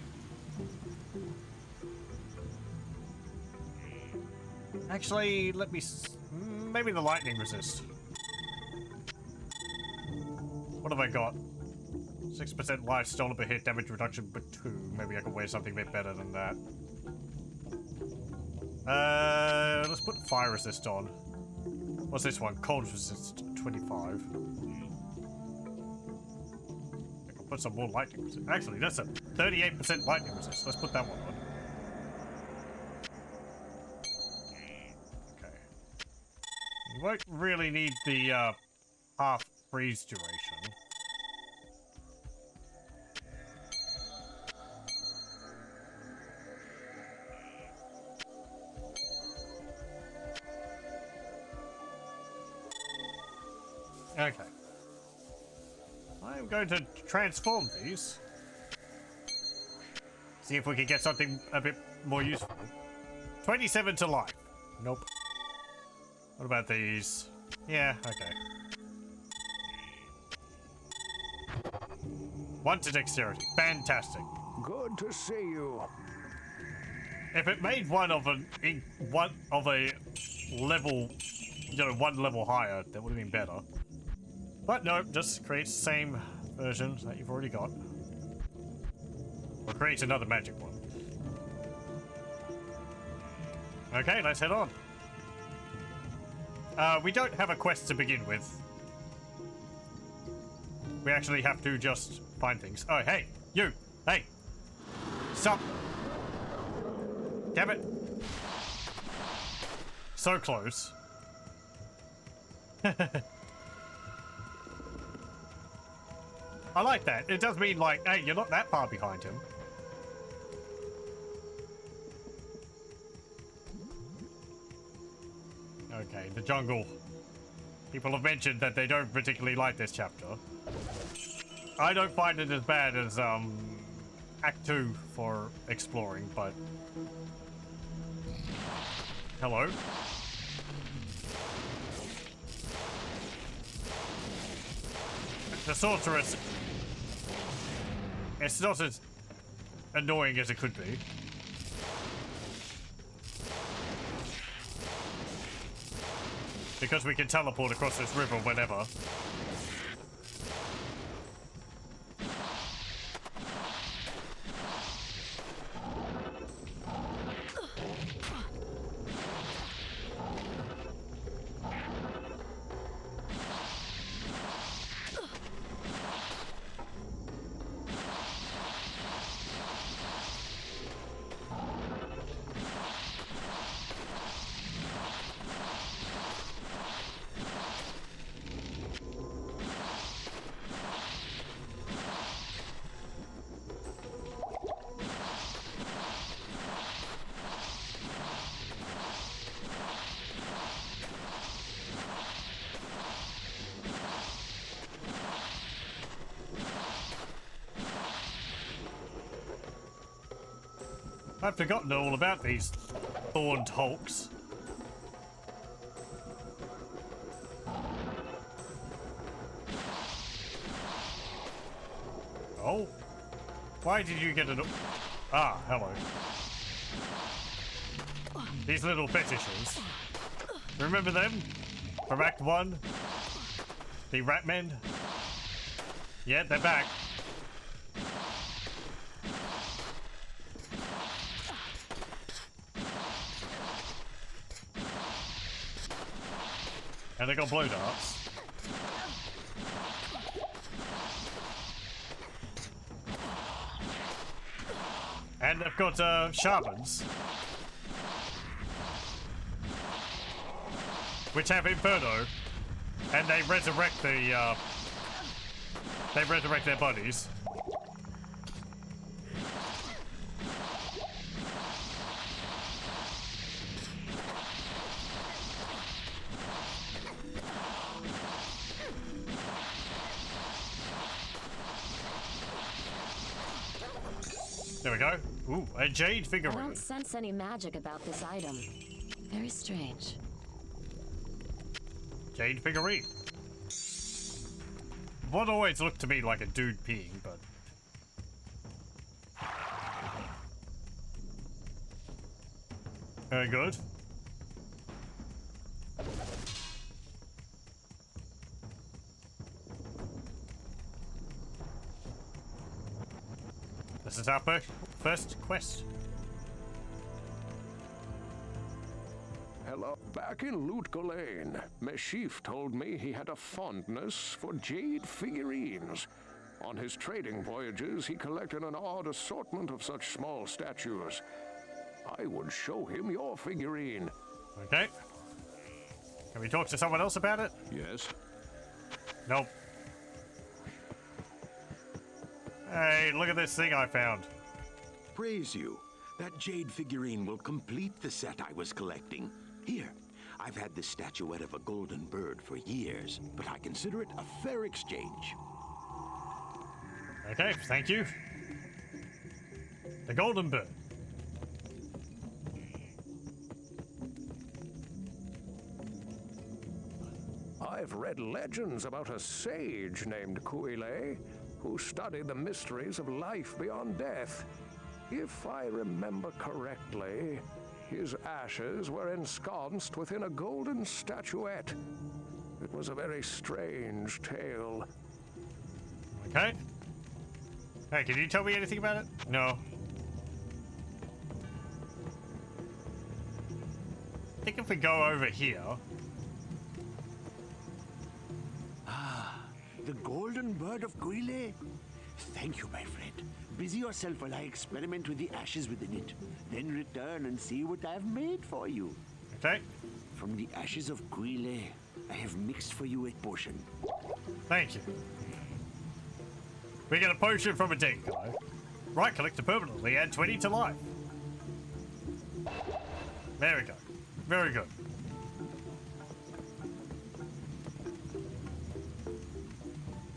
Actually, let me... maybe the lightning resist. What have I got? 6% life stolen per hit, damage reduction by 2. Maybe I can wear something a bit better than that. Let's put fire resist on. What's this one? Cold resist 25. I can put some more lightning resist. Actually, that's a 38% lightning resist. Let's put that one on. Okay. You won't really need the half freeze duration. Okay. I'm going to transform these. See if we can get something a bit more useful. 27 to life. Nope. What about these? Yeah, okay. 1 to dexterity. Fantastic. Good to see you. If it made one of a level, one level higher, that would have been better. But no, just creates the same version that you've already got. Or creates another magic one. Okay, let's head on. We don't have a quest to begin with. We actually have to just find things. Oh, hey, you! Hey! Stop! Damn it! So close. I like that. It does mean, like, hey, you're not that far behind him. Okay, the jungle. People have mentioned that they don't particularly like this chapter. I don't find it as bad as, Act 2 for exploring, but... Hello? The Sorceress... It's not as annoying as it could be. Because we can teleport across this river whenever. I've forgotten all about these thorned hulks. Oh. Why did you get an... Ah, hello. These little fetishes. Remember them? From Act 1? The Ratmen? Yeah, they're back. And they got blow darts. And they've got shamans, which have Inferno, and they resurrect the their bodies. There we go. Ooh, a jade figurine. I don't sense any magic about this item. Very strange. Jade figurine. What always looked to me like a dude peeing, but... Very good. This is our first quest. Hello. Back in Lutko Lane, Meshif told me he had a fondness for jade figurines. On his trading voyages, he collected an odd assortment of such small statues. I would show him your figurine. Okay. Can we talk to someone else about it? Yes. Nope. Hey, look at this thing I found. Praise you. That jade figurine will complete the set I was collecting. Here, I've had this statuette of a golden bird for years, but I consider it a fair exchange. Okay, thank you. The golden bird. I've read legends about a sage named Kuile, who studied the mysteries of life beyond death. If I remember correctly, his ashes were ensconced within a golden statuette. It was a very strange tale. Okay. Hey, can you tell me anything about it? No. I think if we go over here... The golden bird of Kuile? Thank you, my friend. Busy yourself while I experiment with the ashes within it. Then return and see what I have made for you. Okay. From the ashes of Kuile, I have mixed for you a potion. Thank you. We get a potion from a dead guy. Right, click to permanently add 20 to life. There we go. Very good.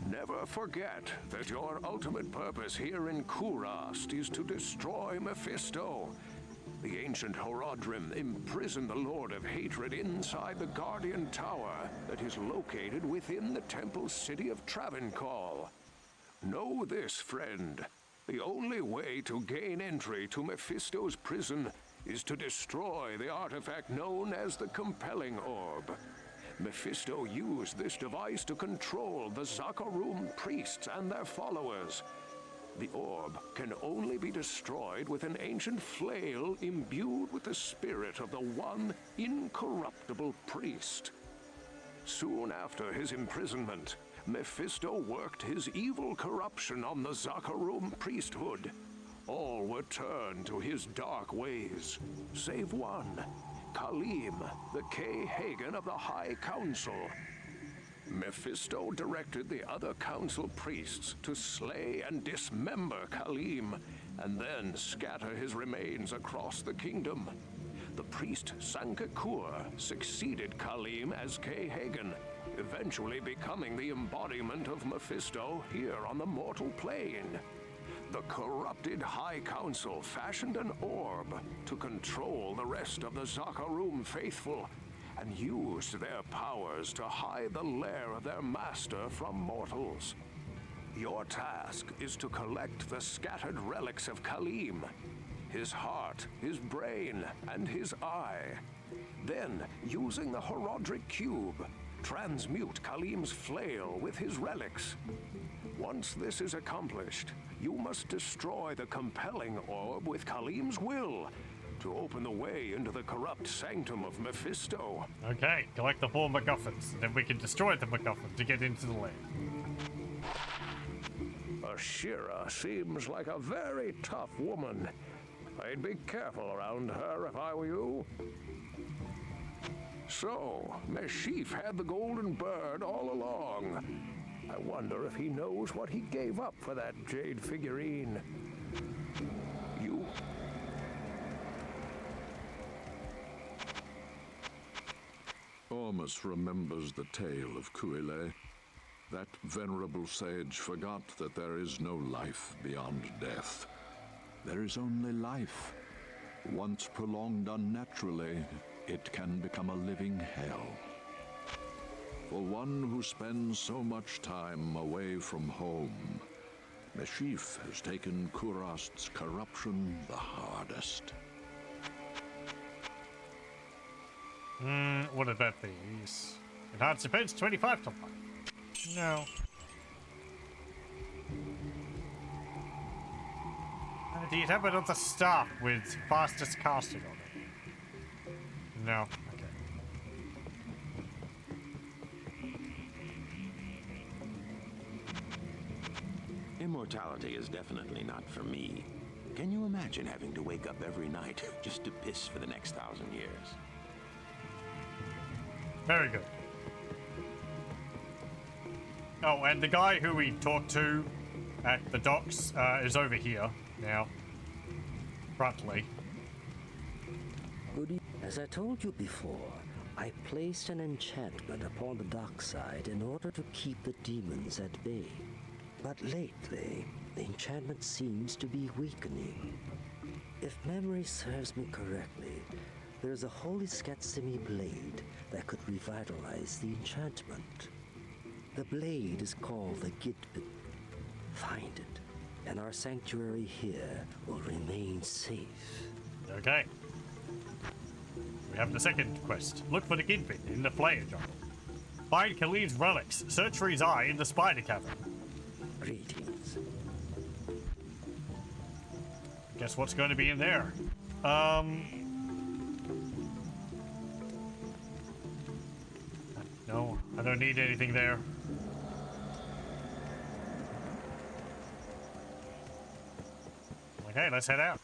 Never forget that your ultimate purpose here in Kurast is to destroy Mephisto. The ancient Horodrim imprisoned the Lord of Hatred inside the Guardian Tower that is located within the temple city of Travancore. Know this, friend. The only way to gain entry to Mephisto's prison is to destroy the artifact known as the Compelling Orb. Mephisto used this device to control the Zakarum priests and their followers. The orb can only be destroyed with an ancient flail imbued with the spirit of the one incorruptible priest. Soon after his imprisonment, Mephisto worked his evil corruption on the Zakarum priesthood. All were turned to his dark ways, save one, Kalim, the K-Hagen of the High Council. Mephisto directed the other council priests to slay and dismember Kalim, and then scatter his remains across the kingdom. The priest Sankakur succeeded Kalim as K-Hagen, eventually becoming the embodiment of Mephisto here on the mortal plane. The corrupted High Council fashioned an orb to control the rest of the Zakarum faithful and used their powers to hide the lair of their master from mortals. Your task is to collect the scattered relics of Kaleem, his heart, his brain, and his eye. Then, using the Horodric Cube, transmute Kaleem's flail with his relics. Once this is accomplished, you must destroy the compelling orb with Kaleem's will to open the way into the corrupt sanctum of Mephisto. Okay, collect the 4 MacGuffins, then we can destroy the MacGuffin to get into the land. Ashira seems like a very tough woman. I'd be careful around her if I were you. So, Meshif had the golden bird all along. I wonder if he knows what he gave up for that jade figurine. You... Ormus remembers the tale of Kuile. That venerable sage forgot that there is no life beyond death. There is only life. Once prolonged unnaturally, it can become a living hell. For one who spends so much time away from home, Meshif has taken Kurast's corruption the hardest. What about these? Enhanced defense 25 to 1. No. Do you have another staff with fastest casting on it? No. Okay. Immortality is definitely not for me. Can you imagine having to wake up every night just to piss for the next 1,000 years? Very good. Oh, and the guy who we talked to at the docks is over here now. Frontly. As I told you before, I placed an enchantment upon the dockside in order to keep the demons at bay. But lately, the enchantment seems to be weakening. If memory serves me correctly, there's a holy Skatsimi blade that could revitalize the enchantment. The blade is called the Gidbit. Find it, and our sanctuary here will remain safe. Okay. We have the second quest. Look for the Gidbit in the Flayer jungle. Find Kaleem's relics. Search for his eye in the spider cavern. Greetings. Guess what's going to be in there? No, I don't need anything there. Okay, let's head out.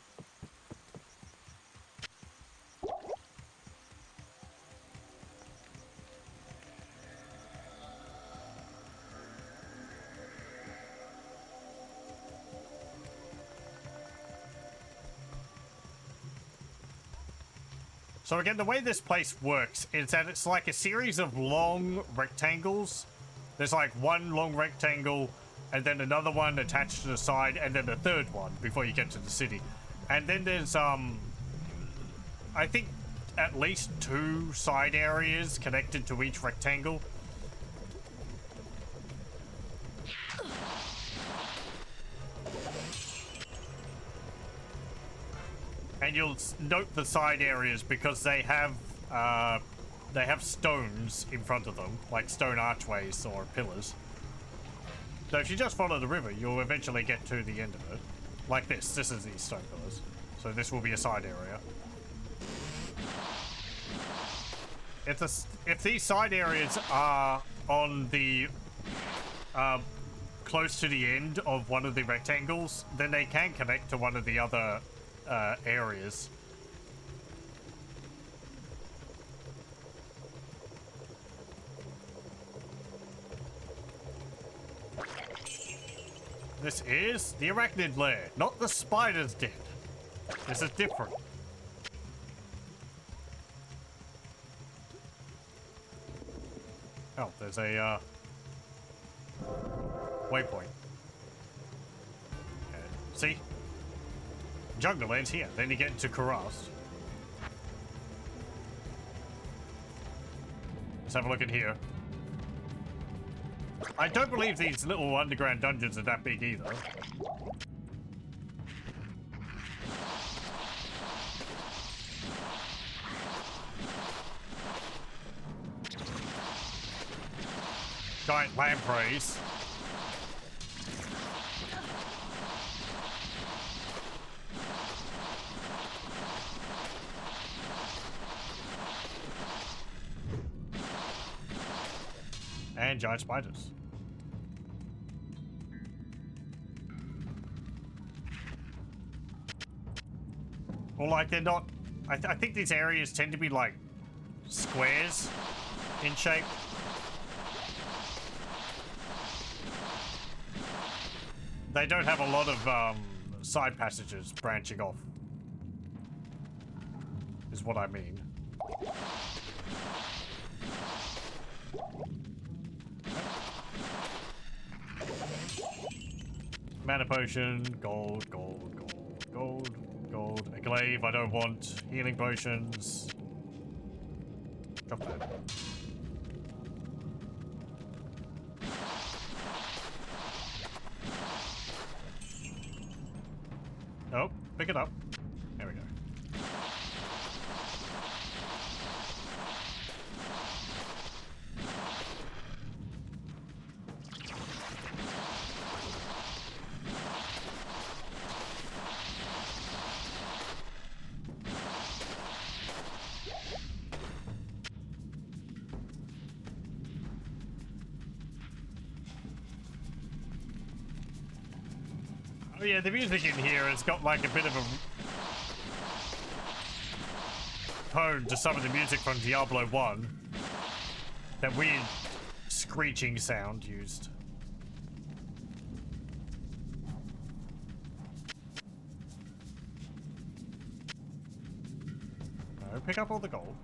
So again, the way this place works is that it's like a series of long rectangles. There's like one long rectangle and then another one attached to the side and then a third one before you get to the city. And then there's, I think at least 2 side areas connected to each rectangle. And you'll note the side areas because they have stones in front of them, like stone archways or pillars. So if you just follow the river, you'll eventually get to the end of it. Like this. This is these stone pillars. So this will be a side area. If these side areas are on the close to the end of one of the rectangles, then they can connect to one of the other areas. This is the arachnid lair, not the spider's den. This is different. Oh, there's a waypoint. Okay. See? Jungle ends here. Then you get into Kurast. Let's have a look in here. I don't believe these little underground dungeons are that big either. Giant lampreys. And giant spiders. Or like they're not... I think these areas tend to be like squares in shape. They don't have a lot of side passages branching off. Is what I mean. Mana potion, gold, gold, gold, gold, gold. A glaive, I don't want. Healing potions. Drop that. Oh, pick it up. There we go. Oh yeah, the music in here has got like a bit of a tone to some of the music from Diablo 1. That weird screeching sound used. No, pick up all the gold.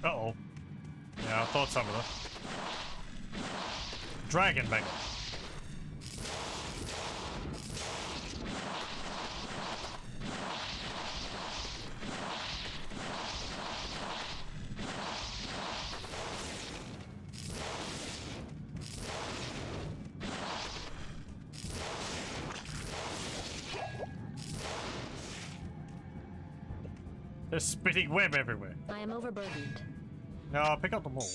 Uh-oh. Yeah, I thought some of them. Dragon Mega. There's spitting web everywhere. I am overburdened. No, I'll pick up them all.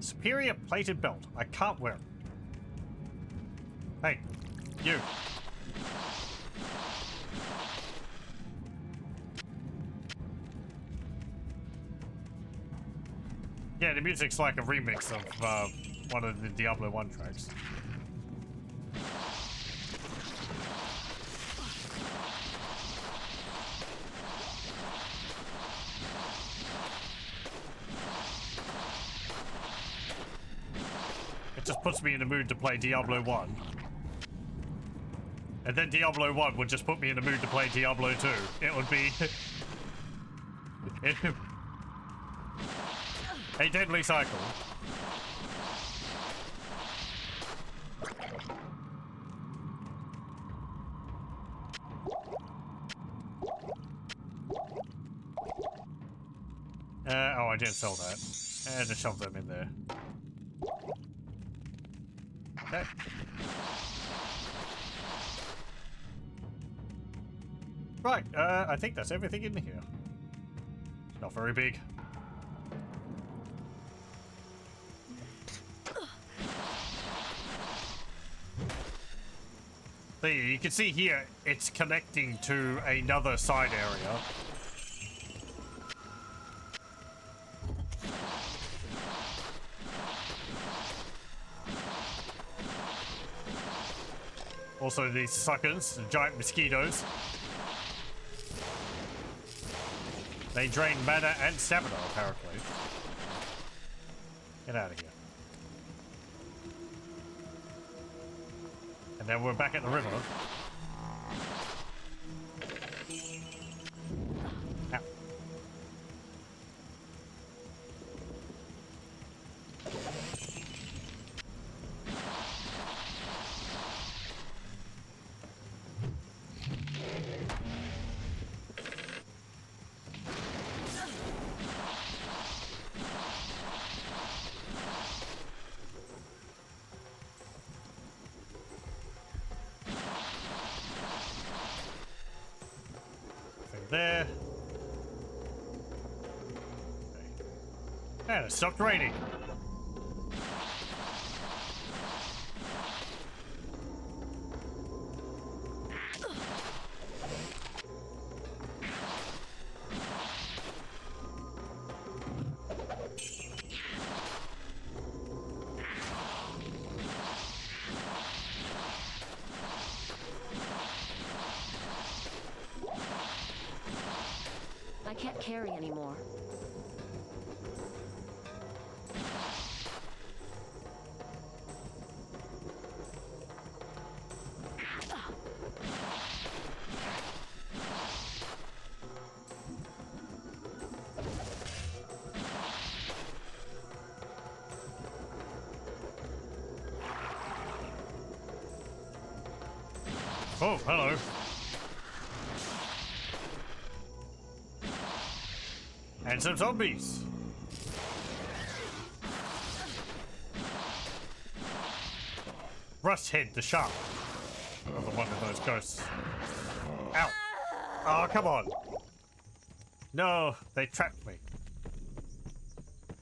Superior plated belt. I can't wear it. Hey, you. Yeah, the music's like a remix of one of the Diablo 1 tracks. It just puts me in the mood to play Diablo 1. And then Diablo 1 would just put me in the mood to play Diablo 2. It would be... a deadly cycle. Oh, I didn't sell that. Just shove them in there. Okay. Right, I think that's everything in here. Not very big. There, you can see here, it's connecting to another side area. Also these suckers, the giant mosquitoes. They drain mana and stamina, apparently. Get out of here. And then we're back at the river. Ow. There. And it stopped raining. I can't carry anymore. Oh, hello. And some zombies. Rusthead the shark. Another one of those ghosts. Ow. Oh, come on. No, they trapped me.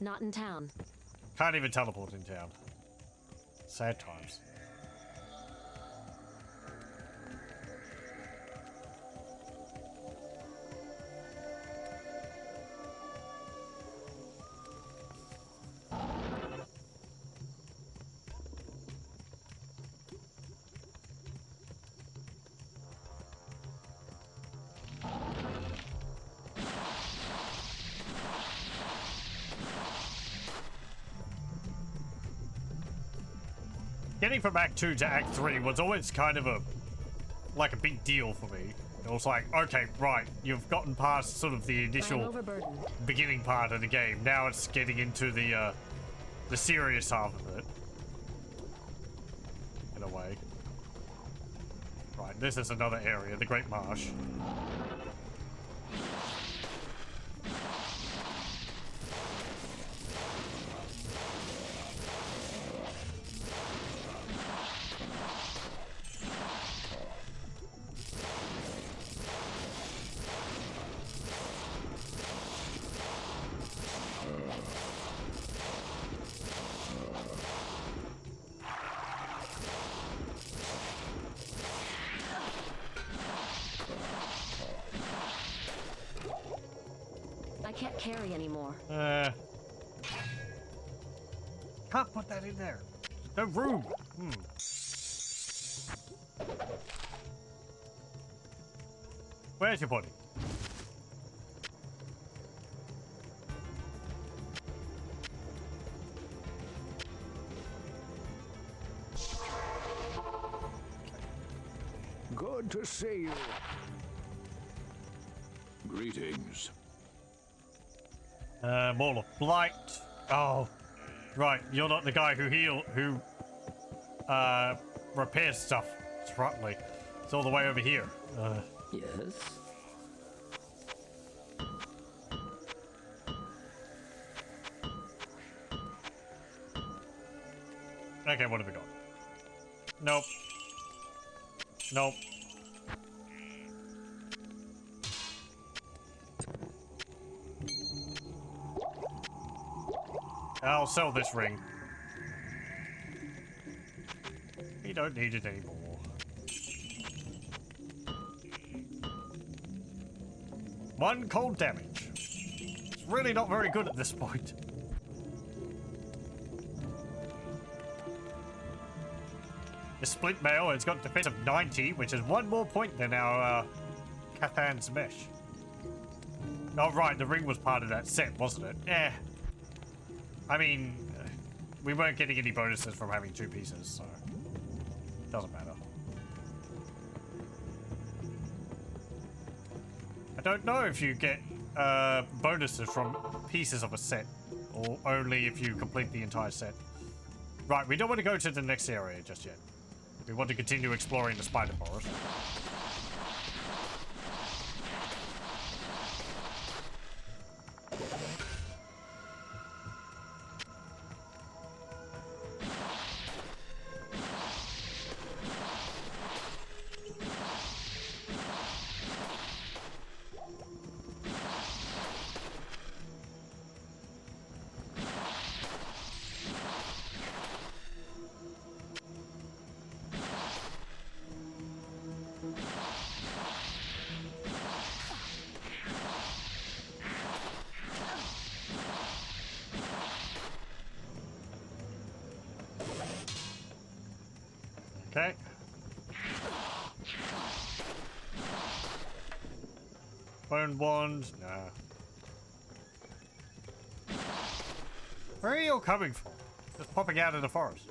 Not in town. Can't even teleport in town. Sad times. Getting from Act 2 to Act 3 was always kind of a big deal for me. It was like, okay, right, you've gotten past sort of the initial beginning part of the game. Now it's getting into the serious half of it. In a way. Right, this is another area, the Great Marsh. I can't carry anymore. Can't put that in there. No room. Where's your body? Good to see you. Greetings. Maul of Blight. Oh, right. You're not the guy who repairs stuff. It's rightly. It's all the way over here. Yes? Okay, what have we got? Nope. Nope. I'll sell this ring. We don't need it anymore. One cold damage. It's really not very good at this point. The split mail has got defense of 90, which is one more point than our Cathan's Mesh. Oh, right, the ring was part of that set, wasn't it? Eh. I mean, we weren't getting any bonuses from having 2 pieces, so... Doesn't matter. I don't know if you get bonuses from pieces of a set, or only if you complete the entire set. Right, we don't want to go to the next area just yet. We want to continue exploring the spider forest. Okay. Bone wand, nah. Where are you all coming from? Just popping out of the forest.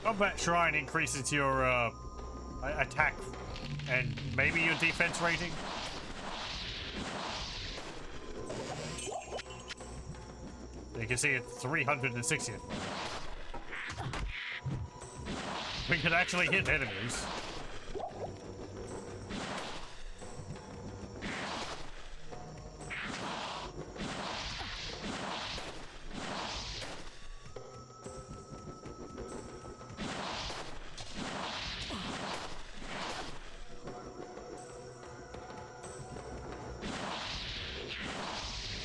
Combat Shrine increases your attack and maybe your defense rating. You can see it's 360. We can actually hit enemies.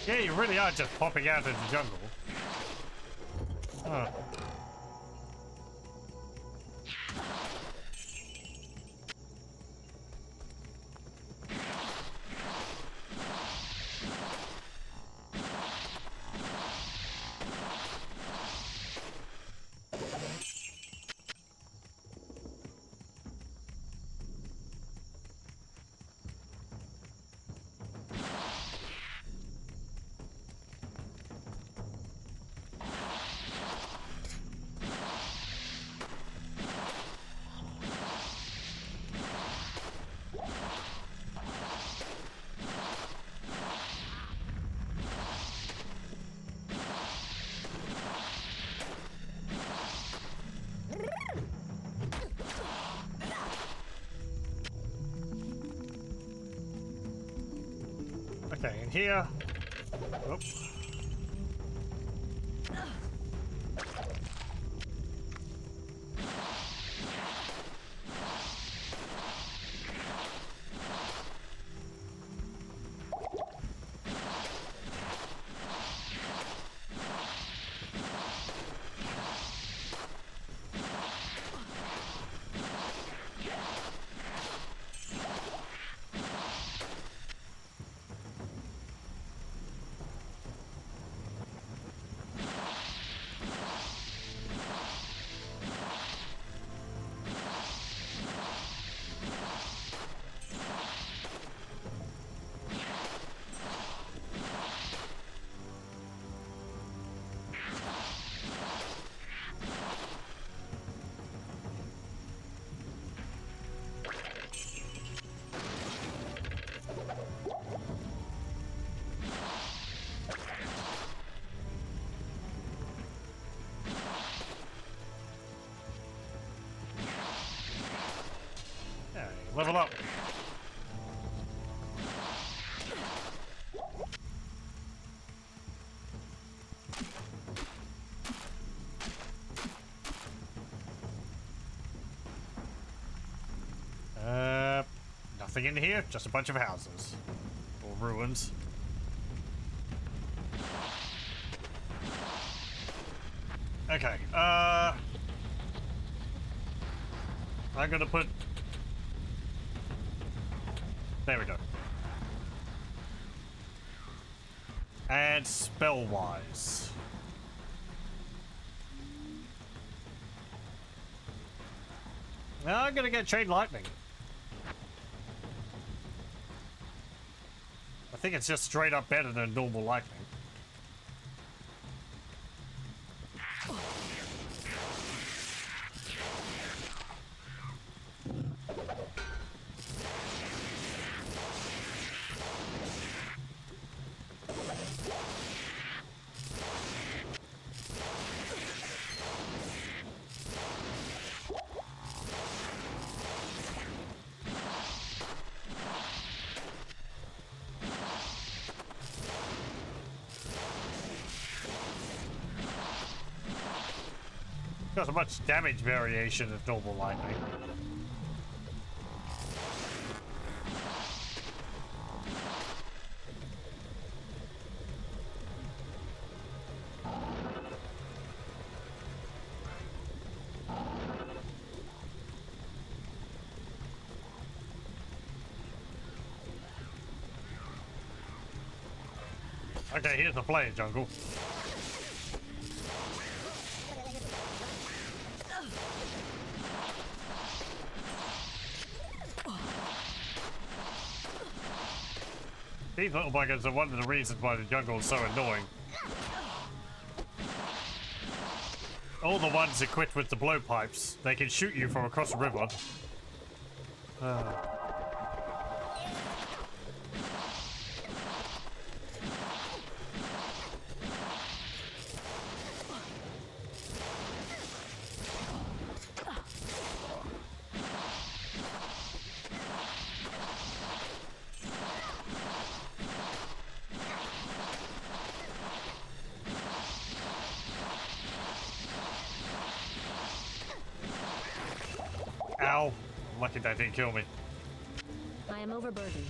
Yeah, you really are just popping out of the jungle. Huh. Okay, in here. Oop. Level up. Nothing in here, just a bunch of houses. Or ruins. Okay, I'm gonna put There we go. And spell-wise. Now I'm gonna get Chain Lightning. I think it's just straight up better than normal lightning. Not so much damage variation as normal lightning. Okay, here's the play, Jungle. These little buggers are one of the reasons why the jungle is so annoying. All the ones equipped with the blowpipes, they can shoot you from across the river. Ow! Lucky that didn't kill me. I am overburdened.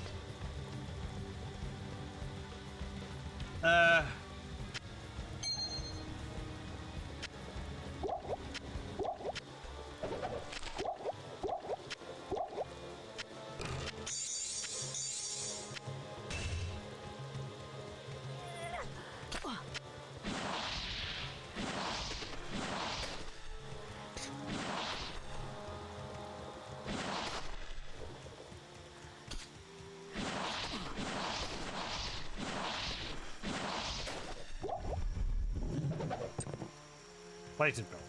Plated bill.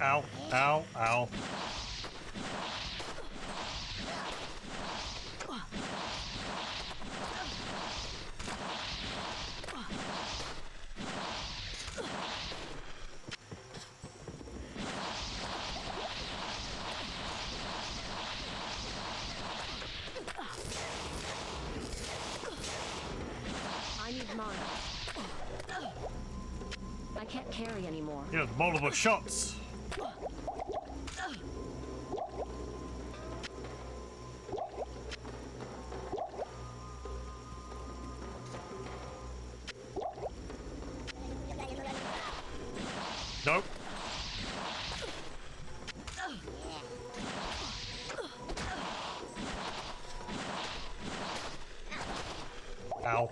Ow, ow, ow. I need mana. I can't carry anymore. You have multiple shots. Nope. Ow.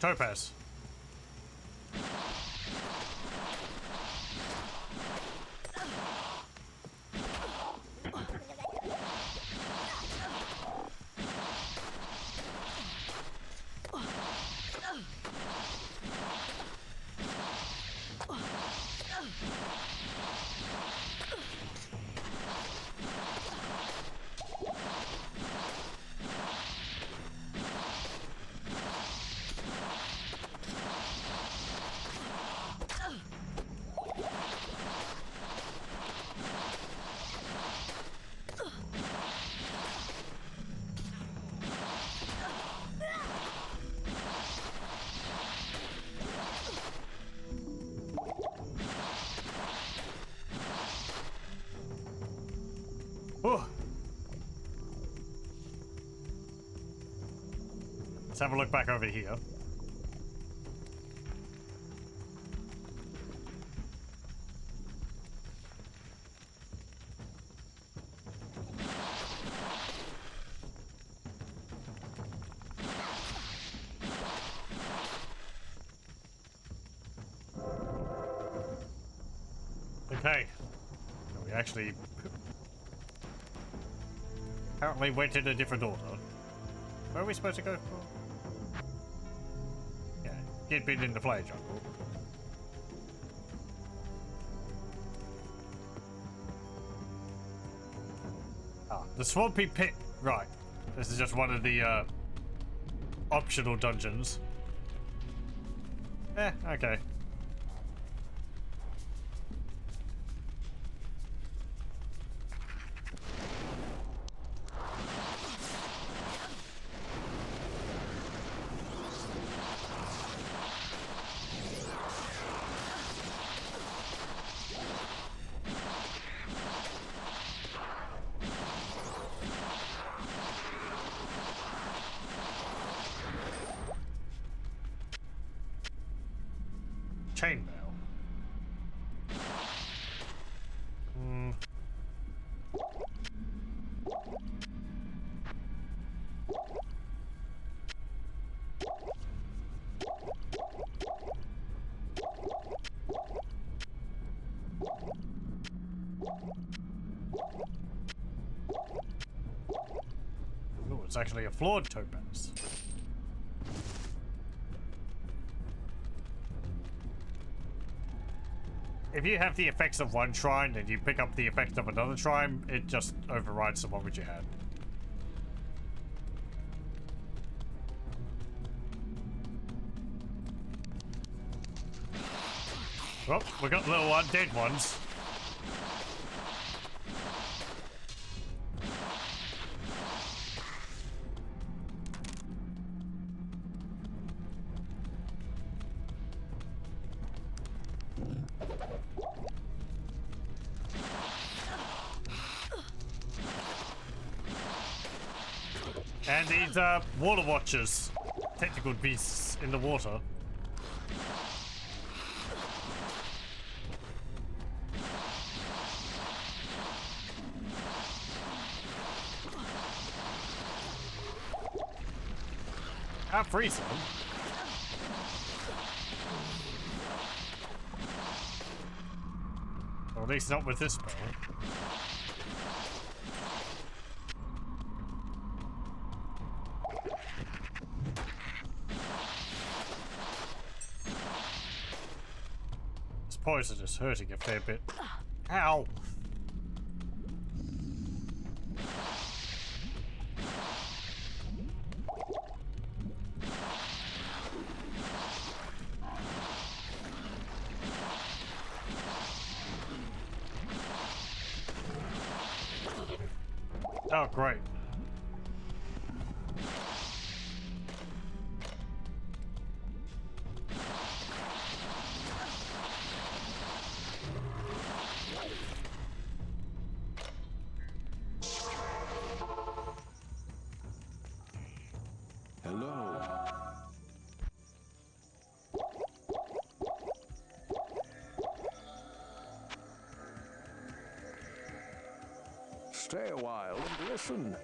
Topaz. Oh. Let's have a look back over here. Okay. We actually apparently went in a different order. Where are we supposed to go for? Yeah, get been in the play jungle. Ah, the swampy pit. Right. This is just one of the optional dungeons. Okay. Chainmail. Oh, it's actually a flawed topaz. If you have the effects of one shrine and you pick up the effect of another shrine, it just overrides the one which you had. Well, we got little undead ones. And these water watchers, technical beasts in the water. Can't freeze them. Or at least not with this spell. This poison is hurting a fair bit. Ow! Oh, great. Hello. Stay a while and listen.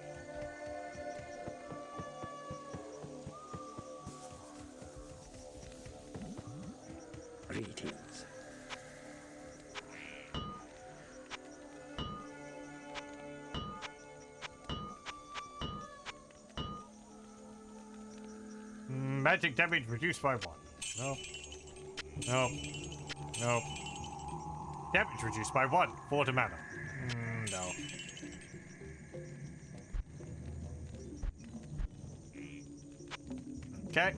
magic damage reduced by 1. No. No. No. Damage reduced by 1. 4 to mana. No. Okay.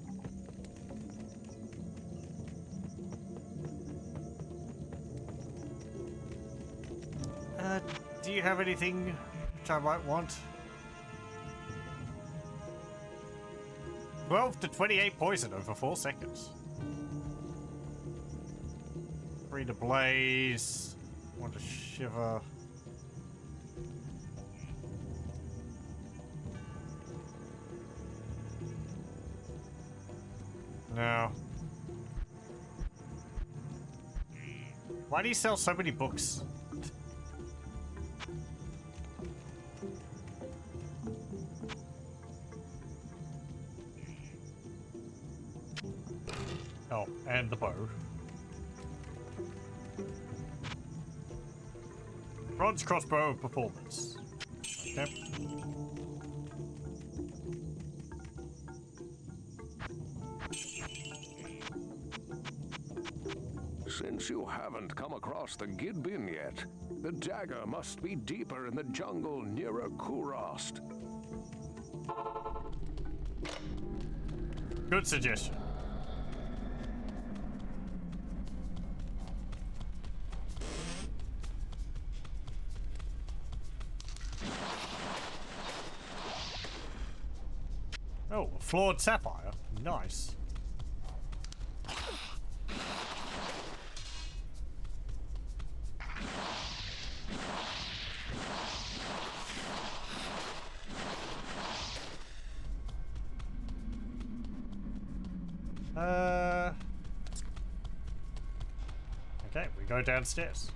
Do you have anything which I might want? 12 to 28 poison over 4 seconds. 3 to blaze. 1 to shiver. No. Why do you sell so many books? Oh, and the bow. Bronze crossbow performance. Okay. Since you haven't come across the Gidbin yet, the dagger must be deeper in the jungle nearer Kurast. Good suggestion. Oh, a flawed sapphire. Nice. Okay, we go downstairs.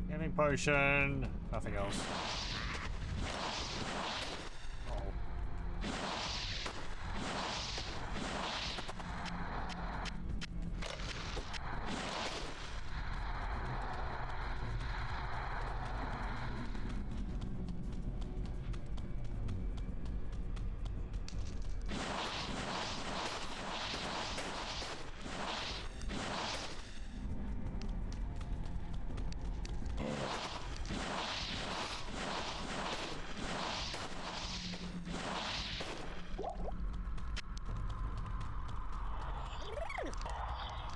Healing potion, nothing else.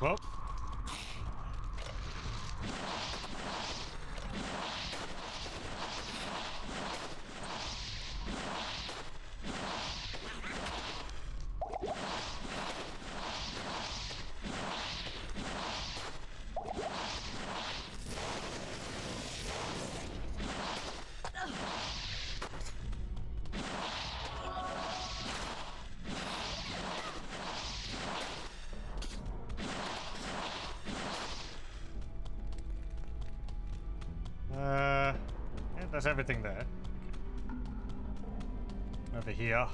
Well. Yeah, there's everything there. Over here.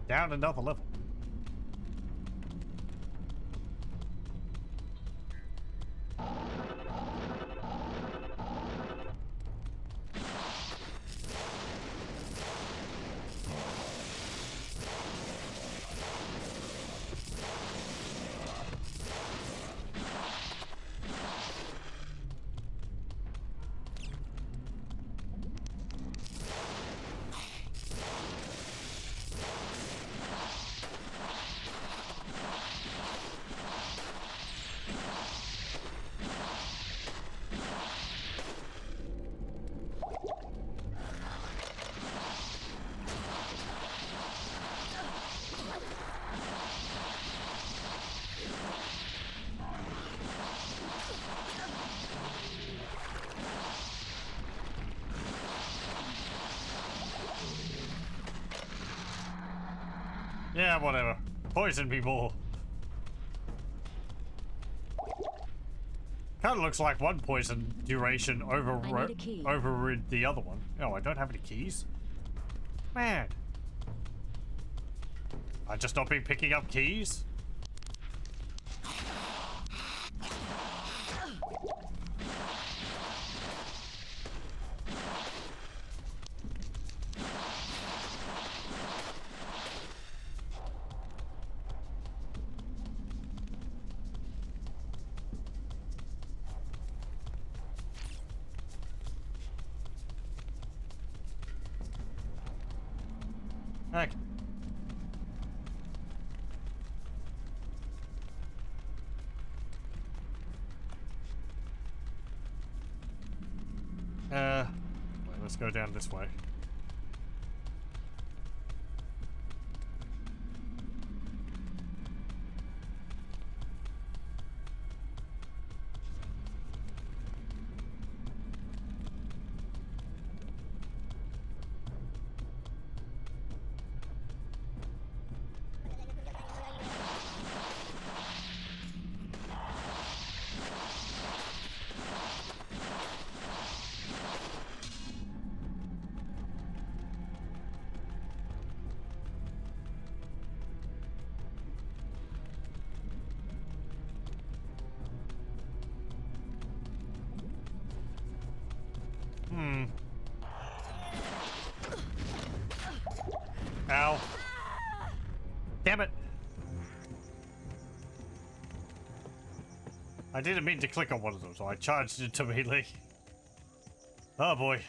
Down another level. Yeah, whatever. Poison me more. Kind of looks like one poison duration overrid the other one. Oh, I don't have any keys? Man. I just not been picking up keys? Okay. Let's go down this way. Ow. Damn it. I didn't mean to click on one of them, so I charged into melee. Oh boy.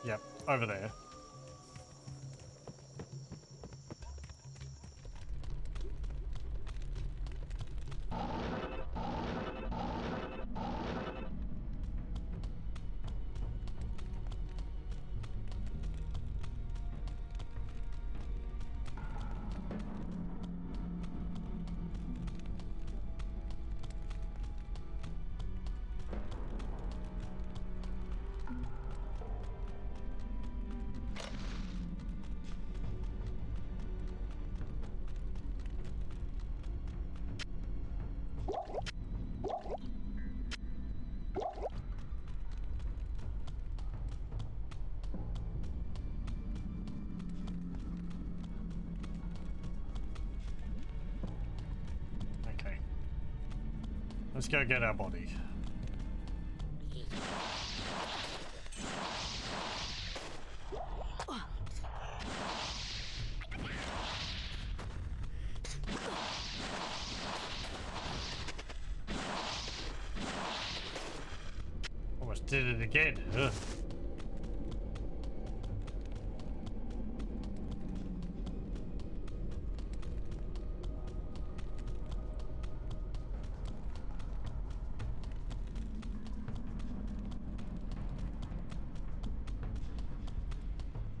Yep, over there. Let's go get our body. Almost did it again. Ugh.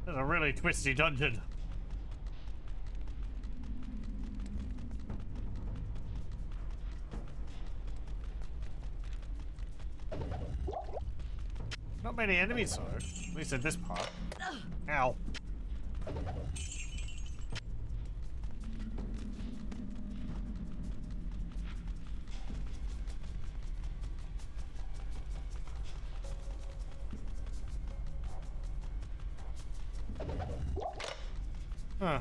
A really twisty dungeon. Not many enemies though, at least in this part. Ow. Huh.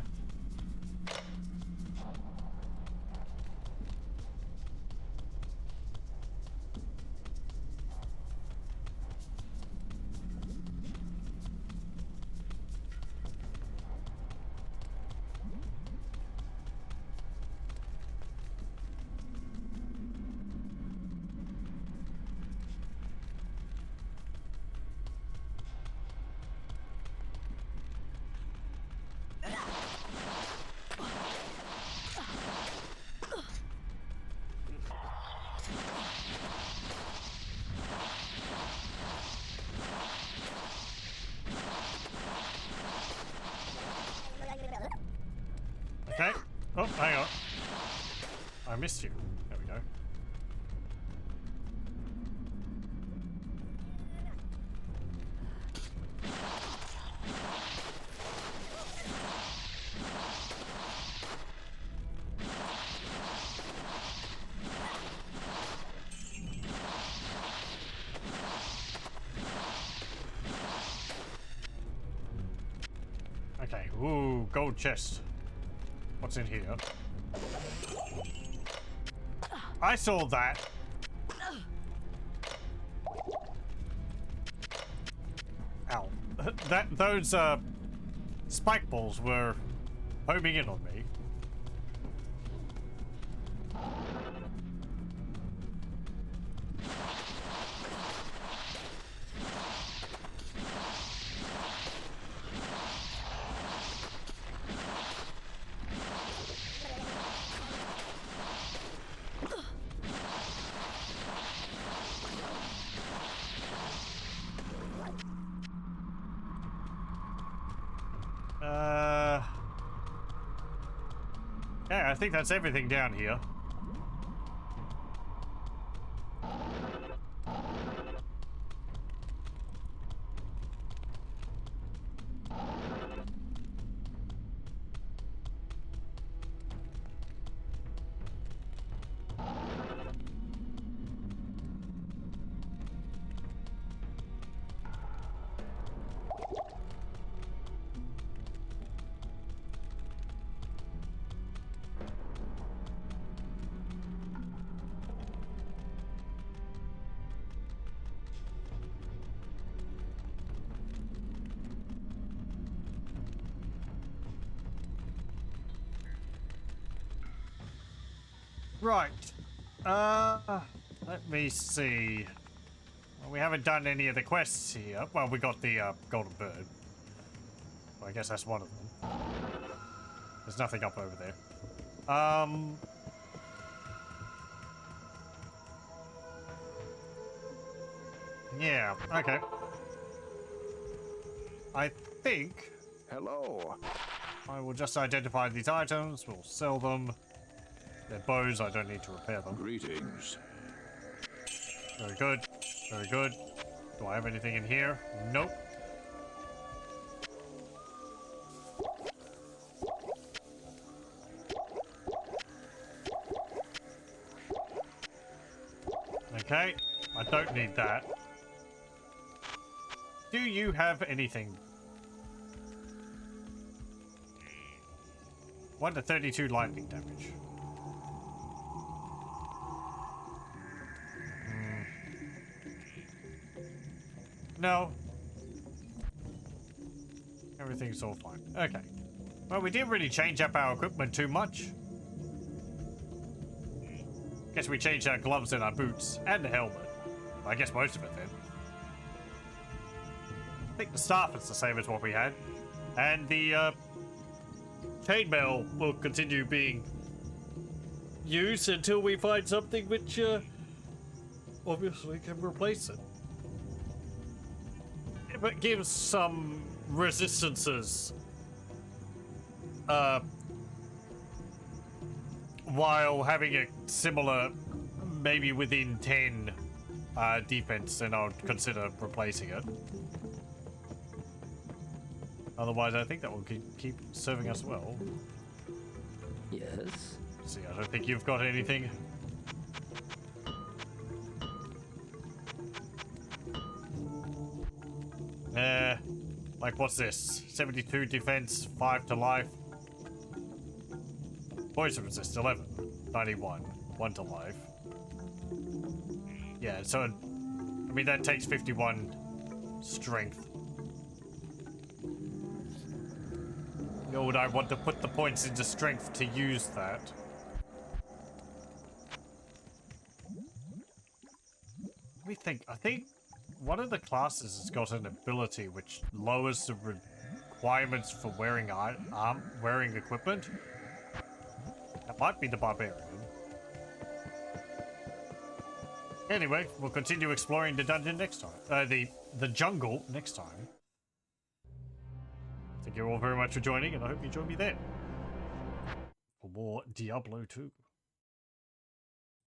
Okay. Oh, hang on. I missed you. There we go. Okay, ooh, gold chest. What's in here? I saw that. Ow. Those spike balls were homing in on me. Yeah, I think that's everything down here. Right. Let me see. Well, we haven't done any of the quests here. Well, we got the golden bird. Well, I guess that's one of them. There's nothing up over there. Yeah, okay. I think... Hello. I will just identify these items, we'll sell them. They're bows, I don't need to repair them. Greetings. Very good. Very good. Do I have anything in here? Nope. Okay. I don't need that. Do you have anything? 1 to 32 lightning damage. No. Everything's all fine. Okay. Well, we didn't really change up our equipment too much. Guess we changed our gloves and our boots and the helmet. I guess most of it then. I think the staff is the same as what we had. And the chainmail will continue being used until we find something which obviously can replace it. But gives some resistances while having a similar, maybe within 10 defense, then I would consider replacing it. Otherwise, I think that will keep serving us well. Yes? See, I don't think you've got anything. Like what's this? 72 defense, 5 to life. Poison resist, 11. 91, 1 to life. Yeah, so, I mean, that takes 51 strength. Nor would I want to put the points into strength to use that. Let me think. I think one of the classes has got an ability which lowers the requirements for wearing wearing equipment. That might be the barbarian. Anyway, we'll continue exploring the dungeon next time. The jungle next time. Thank you all very much for joining, and I hope you join me then for more Diablo 2.